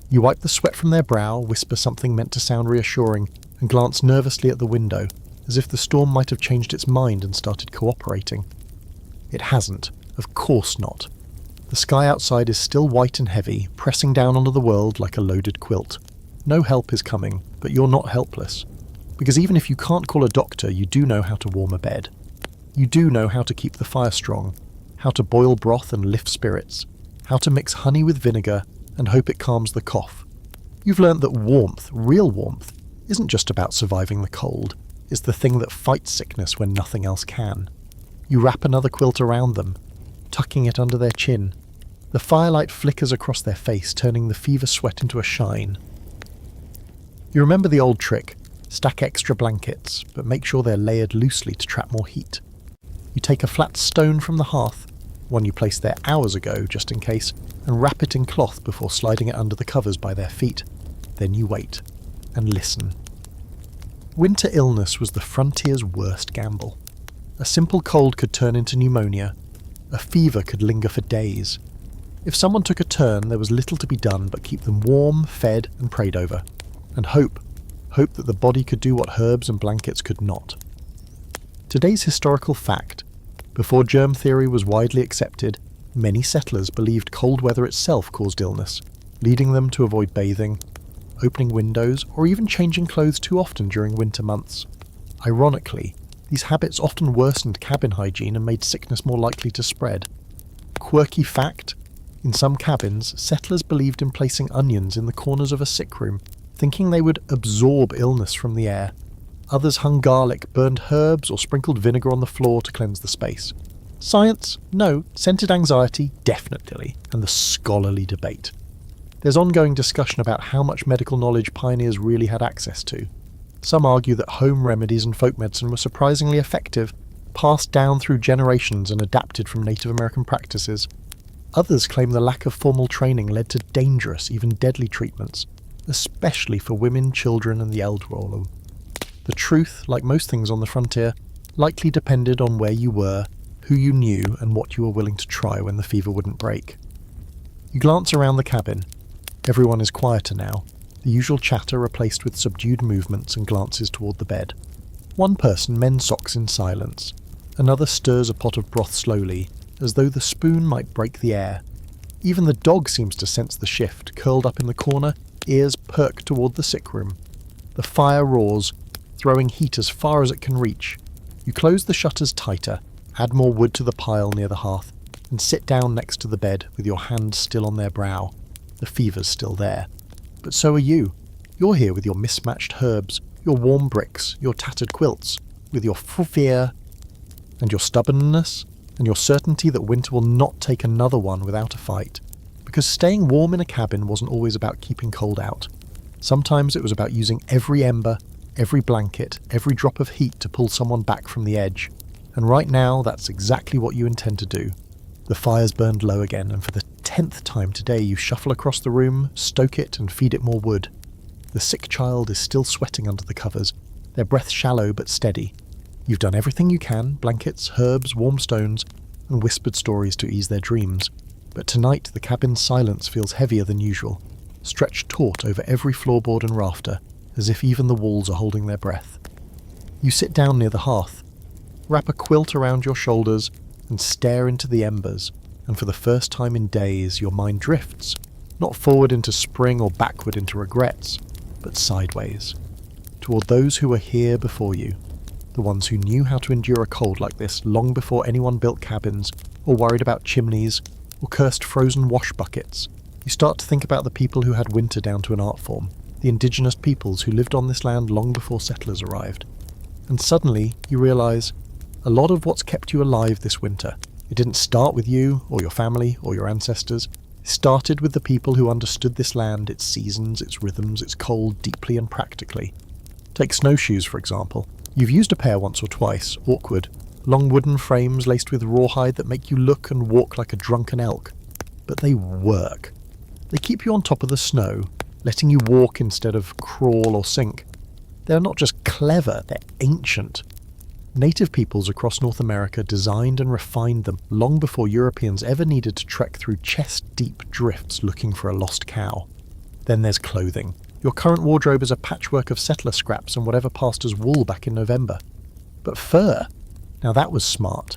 You wipe the sweat from their brow, whisper something meant to sound reassuring, and glance nervously at the window, as if the storm might have changed its mind and started cooperating. It hasn't. Of course not. The sky outside is still white and heavy, pressing down onto the world like a loaded quilt. No help is coming, but you're not helpless. Because even if you can't call a doctor, you do know how to warm a bed. You do know how to keep the fire strong, how to boil broth and lift spirits, how to mix honey with vinegar and hope it calms the cough. You've learnt that warmth, real warmth, isn't just about surviving the cold. It's the thing that fights sickness when nothing else can. You wrap another quilt around them, tucking it under their chin. The firelight flickers across their face, turning the fever sweat into a shine. You remember the old trick: stack extra blankets, but make sure they're layered loosely to trap more heat. You take a flat stone from the hearth, one you placed there hours ago just in case, and wrap it in cloth before sliding it under the covers by their feet. Then you wait, and listen. Winter illness was the frontier's worst gamble. A simple cold could turn into pneumonia. A fever could linger for days. If someone took a turn, there was little to be done but keep them warm, fed, and prayed over. And hope that the body could do what herbs and blankets could not. Today's historical fact: before germ theory was widely accepted, many settlers believed cold weather itself caused illness, leading them to avoid bathing, opening windows, or even changing clothes too often during winter months. Ironically, these habits often worsened cabin hygiene and made sickness more likely to spread. Quirky fact: in some cabins, settlers believed in placing onions in the corners of a sick room, thinking they would absorb illness from the air. Others hung garlic, burned herbs, or sprinkled vinegar on the floor to cleanse the space. Science? No. Scented anxiety? Definitely. And the scholarly debate. There's ongoing discussion about how much medical knowledge pioneers really had access to. Some argue that home remedies and folk medicine were surprisingly effective, passed down through generations and adapted from Native American practices. Others claim the lack of formal training led to dangerous, even deadly treatments, especially for women, children, and the elderly. The truth, like most things on the frontier, likely depended on where you were, who you knew, and what you were willing to try when the fever wouldn't break. You glance around the cabin. Everyone is quieter now, the usual chatter replaced with subdued movements and glances toward the bed. One person mends socks in silence. Another stirs a pot of broth slowly, as though the spoon might break the air. Even the dog seems to sense the shift, curled up in the corner, ears perked toward the sick room. The fire roars, throwing heat as far as it can reach. You close the shutters tighter, add more wood to the pile near the hearth, and sit down next to the bed with your hand still on their brow. The fever's still there. But so are you. You're here with your mismatched herbs, your warm bricks, your tattered quilts, with your fear and your stubbornness, and your certainty that winter will not take another one without a fight. Because staying warm in a cabin wasn't always about keeping cold out. Sometimes it was about using every ember, every blanket, every drop of heat to pull someone back from the edge. And right now, that's exactly what you intend to do. The fire's burned low again, and for the 10th time today you shuffle across the room, stoke it, and feed it more wood. The sick child is still sweating under the covers, their breath shallow but steady. You've done everything you can: blankets, herbs, warm stones, and whispered stories to ease their dreams. But tonight the cabin's silence feels heavier than usual, stretched taut over every floorboard and rafter, as if even the walls are holding their breath. You sit down near the hearth, wrap a quilt around your shoulders, and stare into the embers, and for the first time in days your mind drifts, not forward into spring or backward into regrets, but sideways, toward those who were here before you, the ones who knew how to endure a cold like this long before anyone built cabins, or worried about chimneys, or cursed frozen wash buckets. You start to think about the people who had winter down to an art form, the indigenous peoples who lived on this land long before settlers arrived. And suddenly you realise a lot of what's kept you alive this winter, it didn't start with you, or your family, or your ancestors. It started with the people who understood this land, its seasons, its rhythms, its cold, deeply and practically. Take snowshoes, for example. You've used a pair once or twice, awkward. Long wooden frames laced with rawhide that make you look and walk like a drunken elk. But they work. They keep you on top of the snow, letting you walk instead of crawl or sink. They're not just clever, they're ancient. Native peoples across North America designed and refined them long before Europeans ever needed to trek through chest-deep drifts looking for a lost cow. Then there's clothing. Your current wardrobe is a patchwork of settler scraps and whatever passed as wool back in November. But fur? Now that was smart.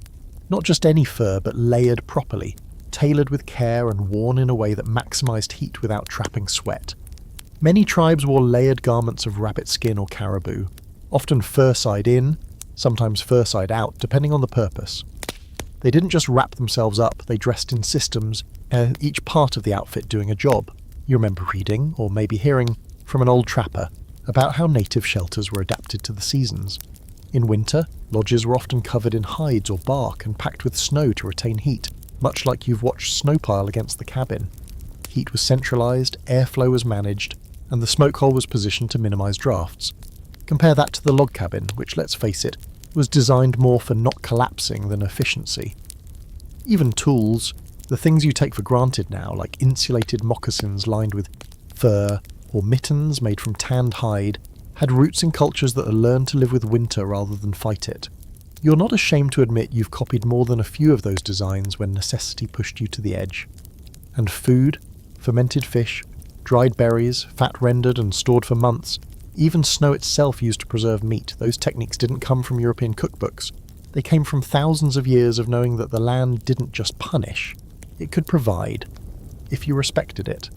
Not just any fur, but layered properly, tailored with care and worn in a way that maximised heat without trapping sweat. Many tribes wore layered garments of rabbit skin or caribou, often fur side in, sometimes fur side out, depending on the purpose. They didn't just wrap themselves up, they dressed in systems, each part of the outfit doing a job. You remember reading, or maybe hearing, from an old trapper about how native shelters were adapted to the seasons. In winter, lodges were often covered in hides or bark and packed with snow to retain heat, much like you've watched snow pile against the cabin. Heat was centralised, airflow was managed, and the smoke hole was positioned to minimise drafts. Compare that to the log cabin, which, let's face it, was designed more for not collapsing than efficiency. Even tools, the things you take for granted now, like insulated moccasins lined with fur or mittens made from tanned hide, had roots in cultures that had learned to live with winter rather than fight it. You're not ashamed to admit you've copied more than a few of those designs when necessity pushed you to the edge. And food, fermented fish, dried berries, fat rendered and stored for months, even snow itself used to preserve meat, those techniques didn't come from European cookbooks. They came from thousands of years of knowing that the land didn't just punish, it could provide, if you respected it.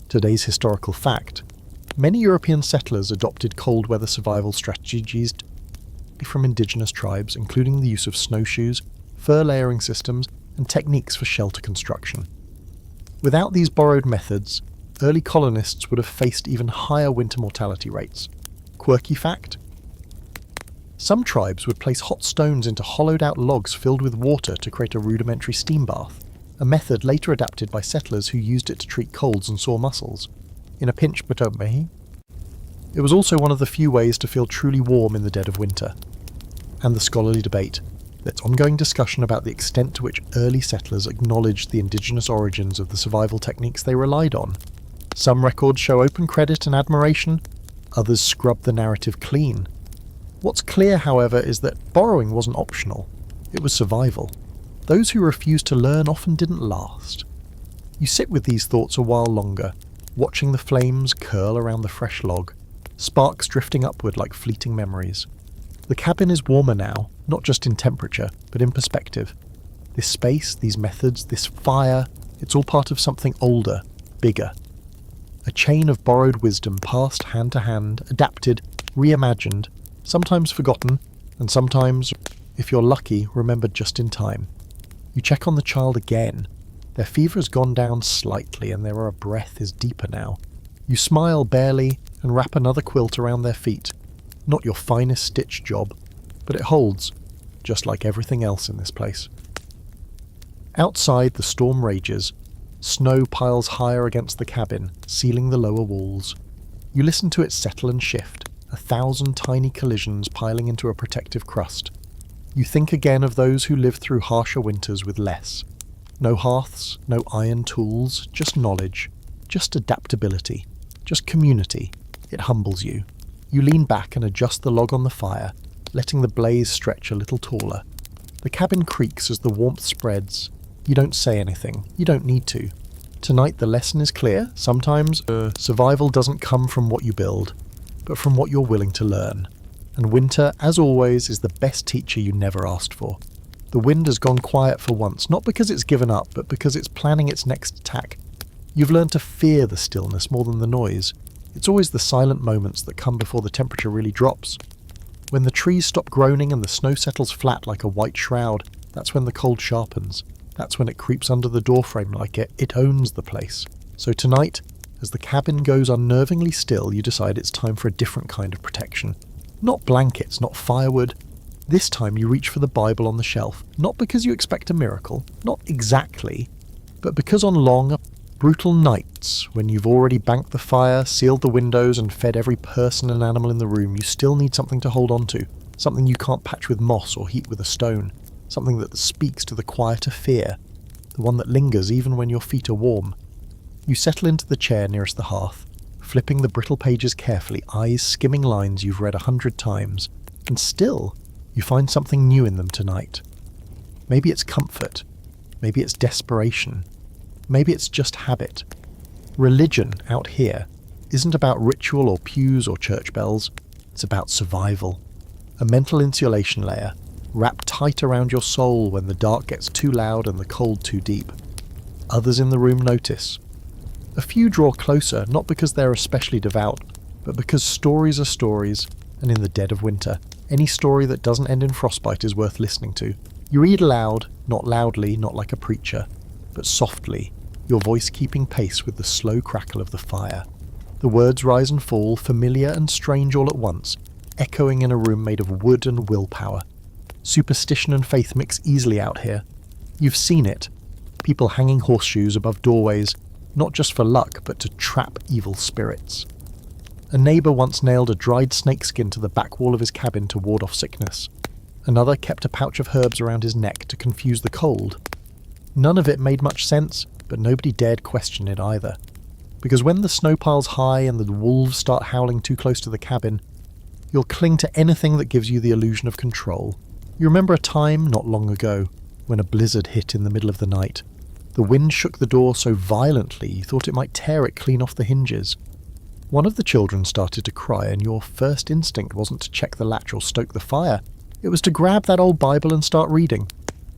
Today's historical fact: many European settlers adopted cold weather survival strategies from indigenous tribes, including the use of snowshoes, fur layering systems, and techniques for shelter construction. Without these borrowed methods, early colonists would have faced even higher winter mortality rates. Quirky fact: some tribes would place hot stones into hollowed-out logs filled with water to create a rudimentary steam bath, a method later adapted by settlers who used it to treat colds and sore muscles. In a pinch, but don't me. It was also one of the few ways to feel truly warm in the dead of winter. And the scholarly debate. There's ongoing discussion about the extent to which early settlers acknowledged the indigenous origins of the survival techniques they relied on. Some records show open credit and admiration, others scrub the narrative clean. What's clear, however, is that borrowing wasn't optional. It was survival. Those who refused to learn often didn't last. You sit with these thoughts a while longer, watching the flames curl around the fresh log, sparks drifting upward like fleeting memories. The cabin is warmer now, not just in temperature, but in perspective. This space, these methods, this fire, it's all part of something older, bigger. A chain of borrowed wisdom passed hand to hand, adapted, reimagined, sometimes forgotten, and sometimes, if you're lucky, remembered just in time. You check on the child again. Their fever has gone down slightly and their breath is deeper now. You smile barely and wrap another quilt around their feet. Not your finest stitch job, but it holds, just like everything else in this place. Outside, the storm rages. Snow piles higher against the cabin, sealing the lower walls. You listen to it settle and shift, 1,000 tiny collisions piling into a protective crust. You think again of those who lived through harsher winters with less. No hearths, no iron tools, just knowledge, just adaptability, just community. It humbles you. You lean back and adjust the log on the fire, letting the blaze stretch a little taller. The cabin creaks as the warmth spreads. You don't say anything. You don't need to. Tonight the lesson is clear. Sometimes survival doesn't come from what you build, but from what you're willing to learn. And winter, as always, is the best teacher you never asked for. The wind has gone quiet for once, not because it's given up, but because it's planning its next attack. You've learned to fear the stillness more than the noise. It's always the silent moments that come before the temperature really drops. When the trees stop groaning and the snow settles flat like a white shroud, that's when the cold sharpens. That's when it creeps under the doorframe like it owns the place. So tonight, as the cabin goes unnervingly still, you decide it's time for a different kind of protection. Not blankets, not firewood. This time you reach for the Bible on the shelf, not because you expect a miracle, not exactly, but because on long, brutal nights, when you've already banked the fire, sealed the windows, and fed every person and animal in the room, you still need something to hold on to, something you can't patch with moss or heat with a stone, something that speaks to the quieter fear, the one that lingers even when your feet are warm. You settle into the chair nearest the hearth, flipping the brittle pages carefully, eyes skimming lines you've read 100 times, and still, You find something new in them tonight. Maybe it's comfort. Maybe it's desperation. Maybe it's just habit. Religion out here isn't about ritual or pews or church bells. It's about survival. A mental insulation layer, wrapped tight around your soul when the dark gets too loud and the cold too deep. Others in the room notice. A few draw closer, not because they're especially devout, but because stories are stories, and in the dead of winter, any story that doesn't end in frostbite is worth listening to. You read aloud, not loudly, not like a preacher, but softly, your voice keeping pace with the slow crackle of the fire. The words rise and fall, familiar and strange all at once, echoing in a room made of wood and willpower. Superstition and faith mix easily out here. You've seen it. People hanging horseshoes above doorways, not just for luck, but to trap evil spirits. A neighbour once nailed a dried snakeskin to the back wall of his cabin to ward off sickness. Another kept a pouch of herbs around his neck to confuse the cold. None of it made much sense, but nobody dared question it either. Because when the snow pile's high and the wolves start howling too close to the cabin, you'll cling to anything that gives you the illusion of control. You remember a time, not long ago, when a blizzard hit in the middle of the night. The wind shook the door so violently you thought it might tear it clean off the hinges. One of the children started to cry, and your first instinct wasn't to check the latch or stoke the fire. It was to grab that old Bible and start reading.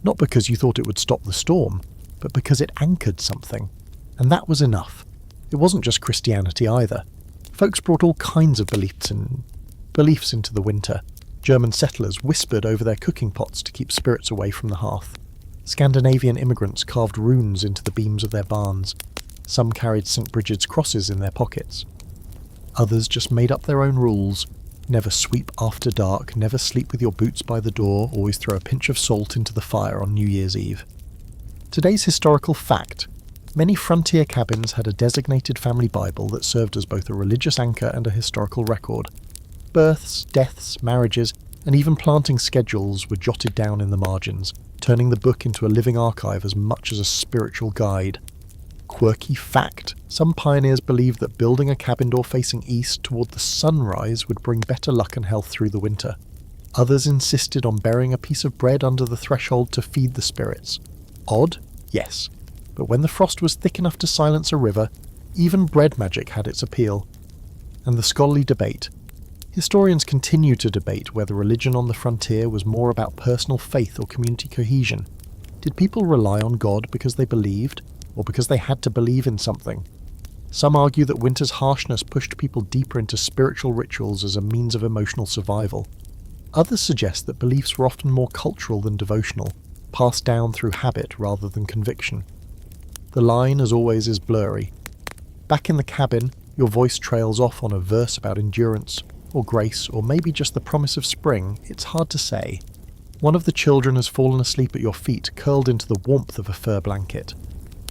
Not because you thought it would stop the storm, but because it anchored something. And that was enough. It wasn't just Christianity either. Folks brought all kinds of beliefs into the winter. German settlers whispered over their cooking pots to keep spirits away from the hearth. Scandinavian immigrants carved runes into the beams of their barns. Some carried St. Bridget's crosses in their pockets. Others just made up their own rules. Never sweep after dark, never sleep with your boots by the door, always throw a pinch of salt into the fire on New Year's Eve. Today's historical fact: many frontier cabins had a designated family Bible that served as both a religious anchor and a historical record. Births, deaths, marriages, and even planting schedules were jotted down in the margins, turning the book into a living archive as much as a spiritual guide. Quirky fact: some pioneers believed that building a cabin door facing east toward the sunrise would bring better luck and health through the winter. Others insisted on burying a piece of bread under the threshold to feed the spirits. Odd? Yes. But when the frost was thick enough to silence a river, even bread magic had its appeal. And the scholarly debate. Historians continue to debate whether religion on the frontier was more about personal faith or community cohesion. Did people rely on God because they believed, or because they had to believe in something? Some argue that winter's harshness pushed people deeper into spiritual rituals as a means of emotional survival. Others suggest that beliefs were often more cultural than devotional, passed down through habit rather than conviction. The line, as always, is blurry. Back in the cabin, your voice trails off on a verse about endurance, or grace, or maybe just the promise of spring. It's hard to say. One of the children has fallen asleep at your feet, curled into the warmth of a fur blanket.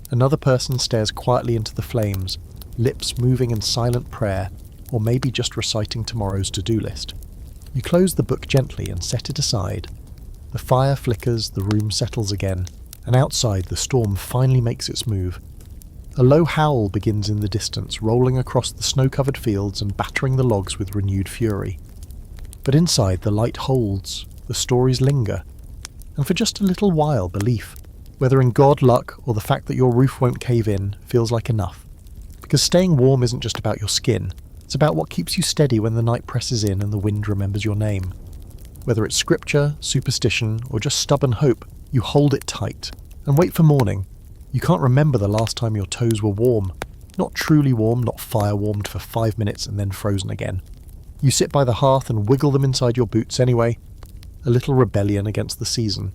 Another person stares quietly into the flames, lips moving in silent prayer, or maybe just reciting tomorrow's to-do list. You close the book gently and set it aside. The fire flickers, the room settles again, and outside the storm finally makes its move. A low howl begins in the distance, rolling across the snow-covered fields and battering the logs with renewed fury. But inside the light holds, the stories linger, and for just a little while belief, whether in God, luck, or the fact that your roof won't cave in, feels like enough. Because staying warm isn't just about your skin, it's about what keeps you steady when the night presses in and the wind remembers your name. Whether it's scripture, superstition, or just stubborn hope, you hold it tight, and wait for morning. You can't remember the last time your toes were warm. Not truly warm, not fire-warmed for 5 minutes and then frozen again. You sit by the hearth and wiggle them inside your boots anyway. A little rebellion against the season.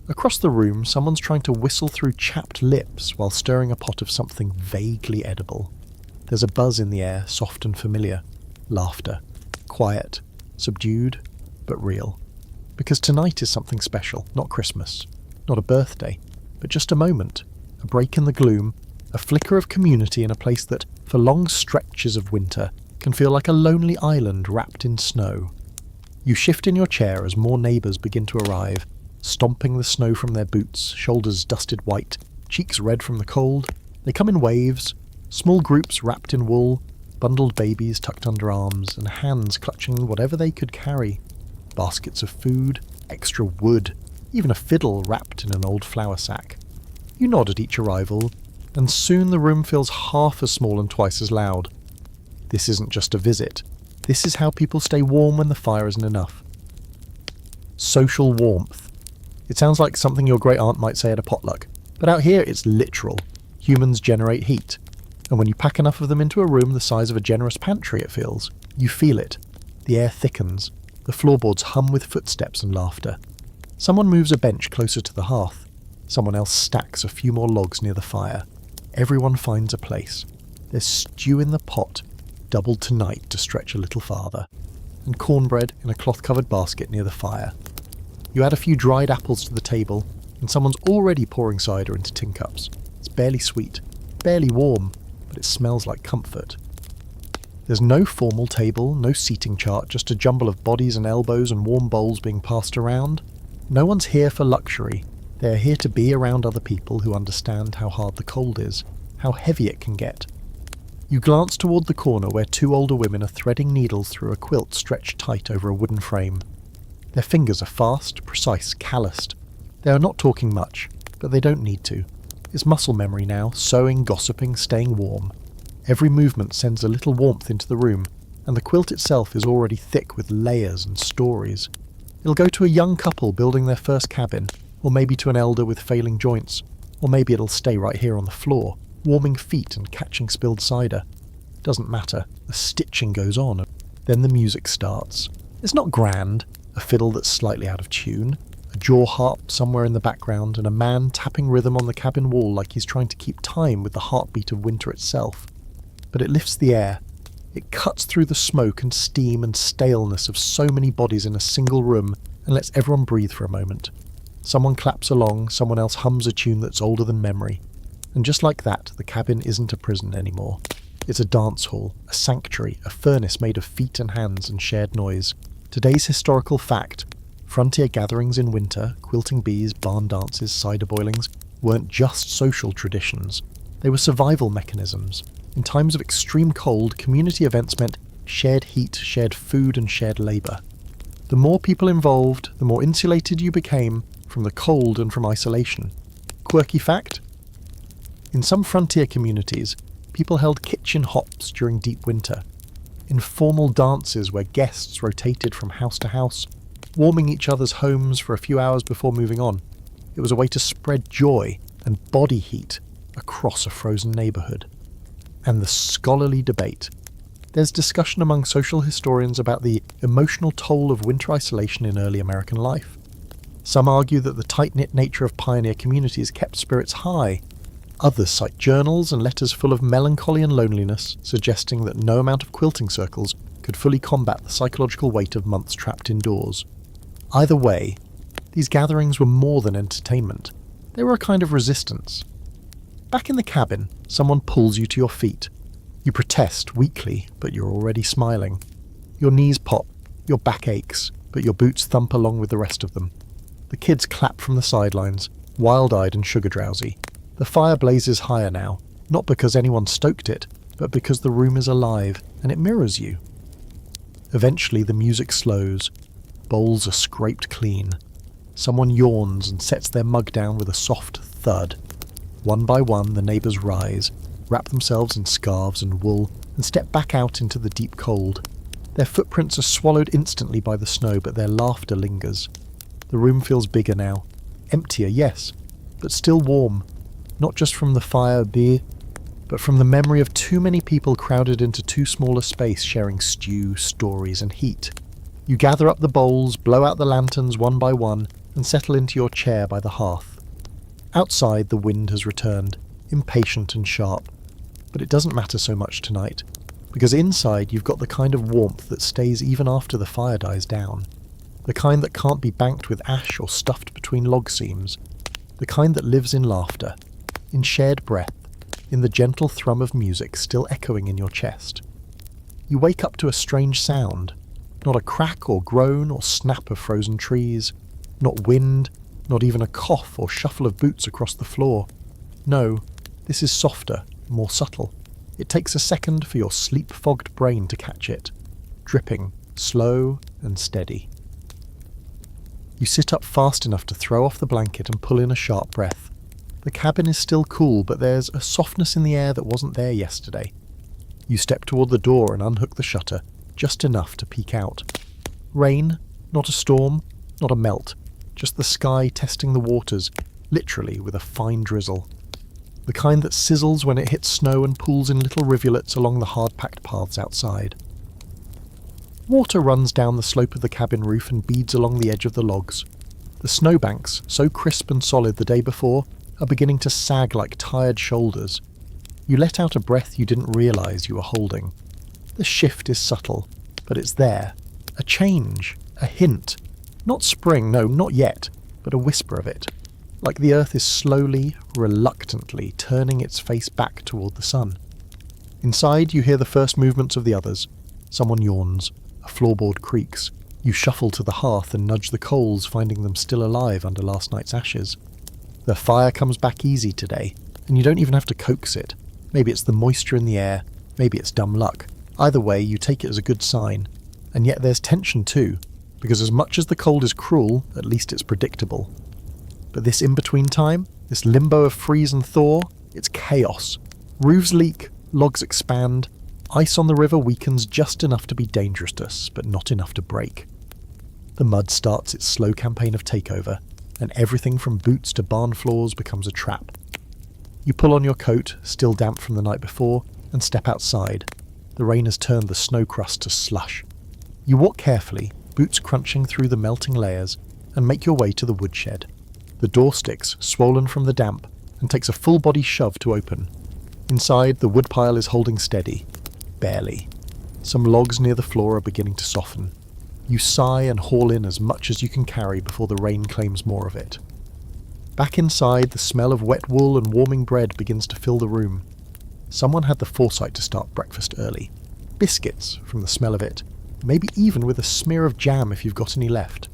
Across the room, someone's trying to whistle through chapped lips while stirring a pot of something vaguely edible. There's a buzz in the air, soft and familiar. Laughter. Quiet. Subdued, but real. Because tonight is something special, not Christmas. Not a birthday, but just a moment. A break in the gloom, a flicker of community in a place that, for long stretches of winter, can feel like a lonely island wrapped in snow. You shift in your chair as more neighbours begin to arrive, stomping the snow from their boots, shoulders dusted white, cheeks red from the cold. They come in waves, small groups wrapped in wool, bundled babies tucked under arms, and hands clutching whatever they could carry. Baskets of food, extra wood, even a fiddle wrapped in an old flour sack. You nod at each arrival, and soon the room feels half as small and twice as loud. This isn't just a visit. This is how people stay warm when the fire isn't enough. Social warmth. It sounds like something your great aunt might say at a potluck, but out here it's literal. Humans generate heat, and when you pack enough of them into a room the size of a generous pantry, it feels, you feel it. The air thickens. The floorboards hum with footsteps and laughter. Someone moves a bench closer to the hearth. Someone else stacks a few more logs near the fire. Everyone finds a place. There's stew in the pot, doubled tonight to stretch a little farther, and cornbread in a cloth-covered basket near the fire. You add a few dried apples to the table, and someone's already pouring cider into tin cups. It's barely sweet, barely warm, but it smells like comfort. There's no formal table, no seating chart, just a jumble of bodies and elbows and warm bowls being passed around. No one's here for luxury. They're here to be around other people who understand how hard the cold is, how heavy it can get. You glance toward the corner where two older women are threading needles through a quilt stretched tight over a wooden frame. Their fingers are fast, precise, calloused. They are not talking much, but they don't need to. It's muscle memory now, sewing, gossiping, staying warm. Every movement sends a little warmth into the room, and the quilt itself is already thick with layers and stories. It'll go to a young couple building their first cabin, or maybe to an elder with failing joints, or maybe it'll stay right here on the floor, warming feet and catching spilled cider. Doesn't matter, the stitching goes on. Then the music starts. It's not grand, a fiddle that's slightly out of tune, a jaw harp somewhere in the background, and a man tapping rhythm on the cabin wall like he's trying to keep time with the heartbeat of winter itself. But it lifts the air. It cuts through the smoke and steam and staleness of so many bodies in a single room and lets everyone breathe for a moment. Someone claps along, someone else hums a tune that's older than memory. And just like that, the cabin isn't a prison anymore. It's a dance hall, a sanctuary, a furnace made of feet and hands and shared noise. Today's historical fact: frontier gatherings in winter, quilting bees, barn dances, cider boilings, weren't just social traditions. They were survival mechanisms. In times of extreme cold, community events meant shared heat, shared food, and shared labour. The more people involved, the more insulated you became from the cold and from isolation. Quirky fact? In some frontier communities, people held kitchen hops during deep winter. Informal dances where guests rotated from house to house, warming each other's homes for a few hours before moving on. It was a way to spread joy and body heat across a frozen neighbourhood. And the scholarly debate. There's discussion among social historians about the emotional toll of winter isolation in early American life. Some argue that the tight-knit nature of pioneer communities kept spirits high. Others cite journals and letters full of melancholy and loneliness, suggesting that no amount of quilting circles could fully combat the psychological weight of months trapped indoors. Either way, these gatherings were more than entertainment. They were a kind of resistance. Back in the cabin, someone pulls you to your feet. You protest weakly, but you're already smiling. Your knees pop, your back aches, but your boots thump along with the rest of them. The kids clap from the sidelines, wild-eyed and sugar-drowsy. The fire blazes higher now, not because anyone stoked it, but because the room is alive, and it mirrors you. Eventually the music slows. Bowls are scraped clean. Someone yawns and sets their mug down with a soft thud. One by one the neighbours rise, wrap themselves in scarves and wool, and step back out into the deep cold. Their footprints are swallowed instantly by the snow, but their laughter lingers. The room feels bigger now. Emptier, yes, but still warm. Not just from the fire beer, but from the memory of too many people crowded into too small a space sharing stew, stories and heat. You gather up the bowls, blow out the lanterns one by one, and settle into your chair by the hearth. Outside the wind has returned, impatient and sharp, but it doesn't matter so much tonight, because inside you've got the kind of warmth that stays even after the fire dies down, the kind that can't be banked with ash or stuffed between log seams, the kind that lives in laughter, in shared breath, in the gentle thrum of music still echoing in your chest. You wake up to a strange sound, not a crack or groan or snap of frozen trees, not wind, not even a cough or shuffle of boots across the floor. No, this is softer, more subtle. It takes a second for your sleep-fogged brain to catch it. Dripping, slow and steady. You sit up fast enough to throw off the blanket and pull in a sharp breath. The cabin is still cool, but there's a softness in the air that wasn't there yesterday. You step toward the door and unhook the shutter, just enough to peek out. Rain, not a storm, not a melt, just the sky testing the waters, literally with a fine drizzle. The kind that sizzles when it hits snow and pools in little rivulets along the hard-packed paths outside. Water runs down the slope of the cabin roof and beads along the edge of the logs. The snowbanks, so crisp and solid the day before, are beginning to sag like tired shoulders. You let out a breath you didn't realise you were holding. The shift is subtle, but it's there. A change, a hint. Not spring, no, not yet, but a whisper of it. Like the earth is slowly, reluctantly turning its face back toward the sun. Inside you hear the first movements of the others. Someone yawns. A floorboard creaks. You shuffle to the hearth and nudge the coals, finding them still alive under last night's ashes. The fire comes back easy today, and you don't even have to coax it. Maybe it's the moisture in the air, maybe it's dumb luck. Either way, you take it as a good sign. And yet there's tension too, because as much as the cold is cruel, at least it's predictable. But this in-between time, this limbo of freeze and thaw, it's chaos. Roofs leak, logs expand, ice on the river weakens just enough to be dangerous to us, but not enough to break. The mud starts its slow campaign of takeover, and everything from boots to barn floors becomes a trap. You pull on your coat, still damp from the night before, and step outside. The rain has turned the snow crust to slush. You walk carefully, boots crunching through the melting layers, and make your way to the woodshed. The door sticks, swollen from the damp, and takes a full-body shove to open. Inside, the woodpile is holding steady. Barely. Some logs near the floor are beginning to soften. You sigh and haul in as much as you can carry before the rain claims more of it. Back inside, the smell of wet wool and warming bread begins to fill the room. Someone had the foresight to start breakfast early. Biscuits, from the smell of it. Maybe even with a smear of jam if you've got any left.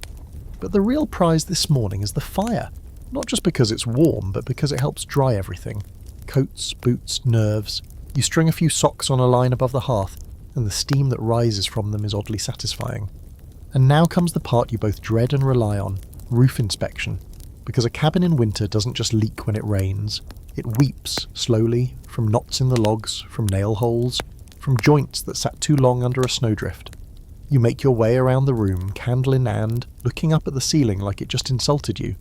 But the real prize this morning is the fire. Not just because it's warm, but because it helps dry everything. Coats, boots, nerves. You string a few socks on a line above the hearth, and the steam that rises from them is oddly satisfying. And now comes the part you both dread and rely on, roof inspection. Because a cabin in winter doesn't just leak when it rains. It weeps, slowly, from knots in the logs, from nail holes, from joints that sat too long under a snowdrift. You make your way around the room, candle in hand, looking up at the ceiling like it just insulted you.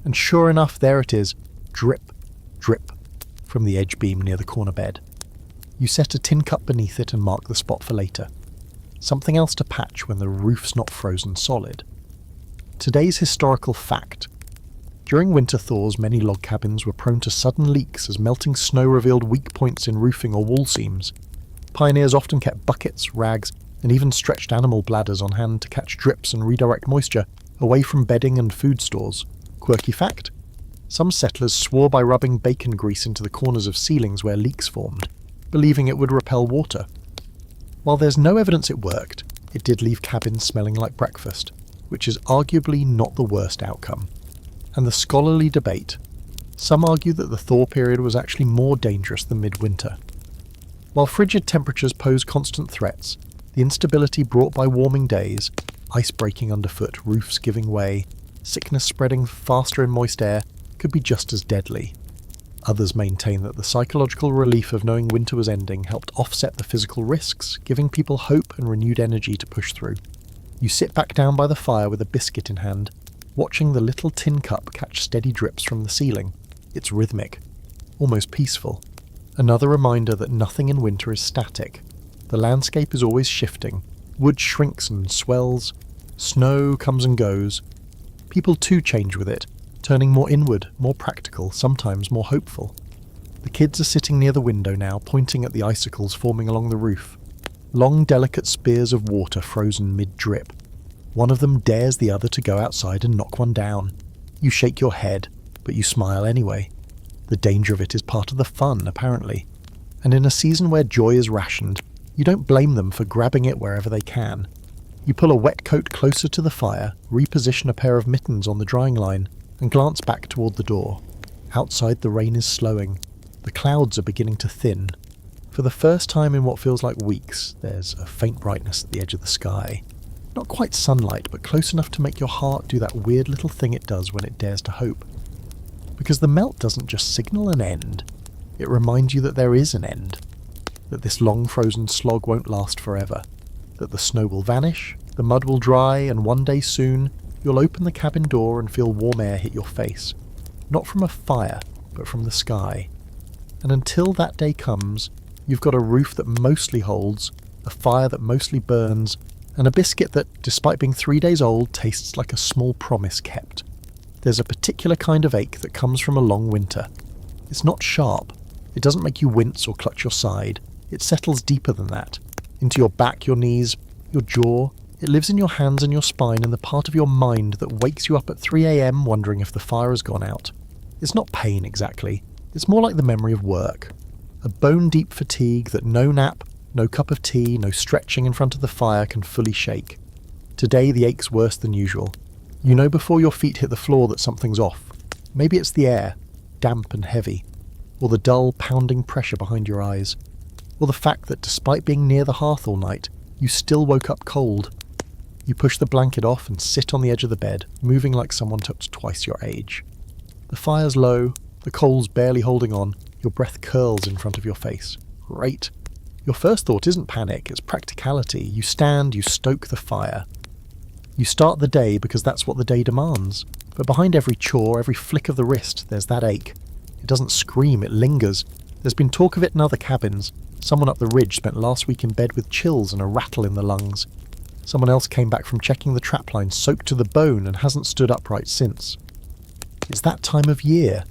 And sure enough, there it is, drip, drip, from the edge beam near the corner bed. You set a tin cup beneath it and mark the spot for later. Something else to patch when the roof's not frozen solid. Today's historical fact. During winter thaws, many log cabins were prone to sudden leaks as melting snow revealed weak points in roofing or wall seams. Pioneers often kept buckets, rags, and even stretched animal bladders on hand to catch drips and redirect moisture away from bedding and food stores. Quirky fact? Some settlers swore by rubbing bacon grease into the corners of ceilings where leaks formed, believing it would repel water. While there's no evidence it worked, it did leave cabins smelling like breakfast, which is arguably not the worst outcome. And the scholarly debate. Some argue that the thaw period was actually more dangerous than midwinter. While frigid temperatures pose constant threats, the instability brought by warming days, ice breaking underfoot, roofs giving way, sickness spreading faster in moist air, could be just as deadly. Others maintain that the psychological relief of knowing winter was ending helped offset the physical risks, giving people hope and renewed energy to push through. You sit back down by the fire with a biscuit in hand, watching the little tin cup catch steady drips from the ceiling. It's rhythmic, almost peaceful. Another reminder that nothing in winter is static. The landscape is always shifting. Wood shrinks and swells. Snow comes and goes. People too change with it, turning more inward, more practical, sometimes more hopeful. The kids are sitting near the window now, pointing at the icicles forming along the roof. Long, delicate spears of water frozen mid-drip. One of them dares the other to go outside and knock one down. You shake your head, but you smile anyway. The danger of it is part of the fun, apparently. And in a season where joy is rationed, you don't blame them for grabbing it wherever they can. You pull a wet coat closer to the fire, reposition a pair of mittens on the drying line, and glance back toward the door. Outside, the rain is slowing. The clouds are beginning to thin. For the first time in what feels like weeks, there's a faint brightness at the edge of the sky. Not quite sunlight, but close enough to make your heart do that weird little thing it does when it dares to hope. Because the melt doesn't just signal an end, it reminds you that there is an end. That this long frozen slog won't last forever. That the snow will vanish, the mud will dry, and one day soon, you'll open the cabin door and feel warm air hit your face. Not from a fire, but from the sky. And until that day comes, you've got a roof that mostly holds, a fire that mostly burns, and a biscuit that, despite being 3 days old, tastes like a small promise kept. There's a particular kind of ache that comes from a long winter. It's not sharp. It doesn't make you wince or clutch your side. It settles deeper than that. Into your back, your knees, your jaw. It lives in your hands and your spine and the part of your mind that wakes you up at 3 a.m. wondering if the fire has gone out. It's not pain exactly. It's more like the memory of work. A bone-deep fatigue that no nap, no cup of tea, no stretching in front of the fire can fully shake. Today the ache's worse than usual. You know before your feet hit the floor that something's off. Maybe it's the air, damp and heavy, or the dull, pounding pressure behind your eyes, or the fact that despite being near the hearth all night, you still woke up cold. You push the blanket off and sit on the edge of the bed, moving like someone twice your age. The fire's low, the coal's barely holding on, your breath curls in front of your face. Great. Your first thought isn't panic, it's practicality. You stand, you stoke the fire. You start the day because that's what the day demands. But behind every chore, every flick of the wrist, there's that ache. It doesn't scream, it lingers. There's been talk of it in other cabins. Someone up the ridge spent last week in bed with chills and a rattle in the lungs. Someone else came back from checking the trapline soaked to the bone and hasn't stood upright since. It's that time of year.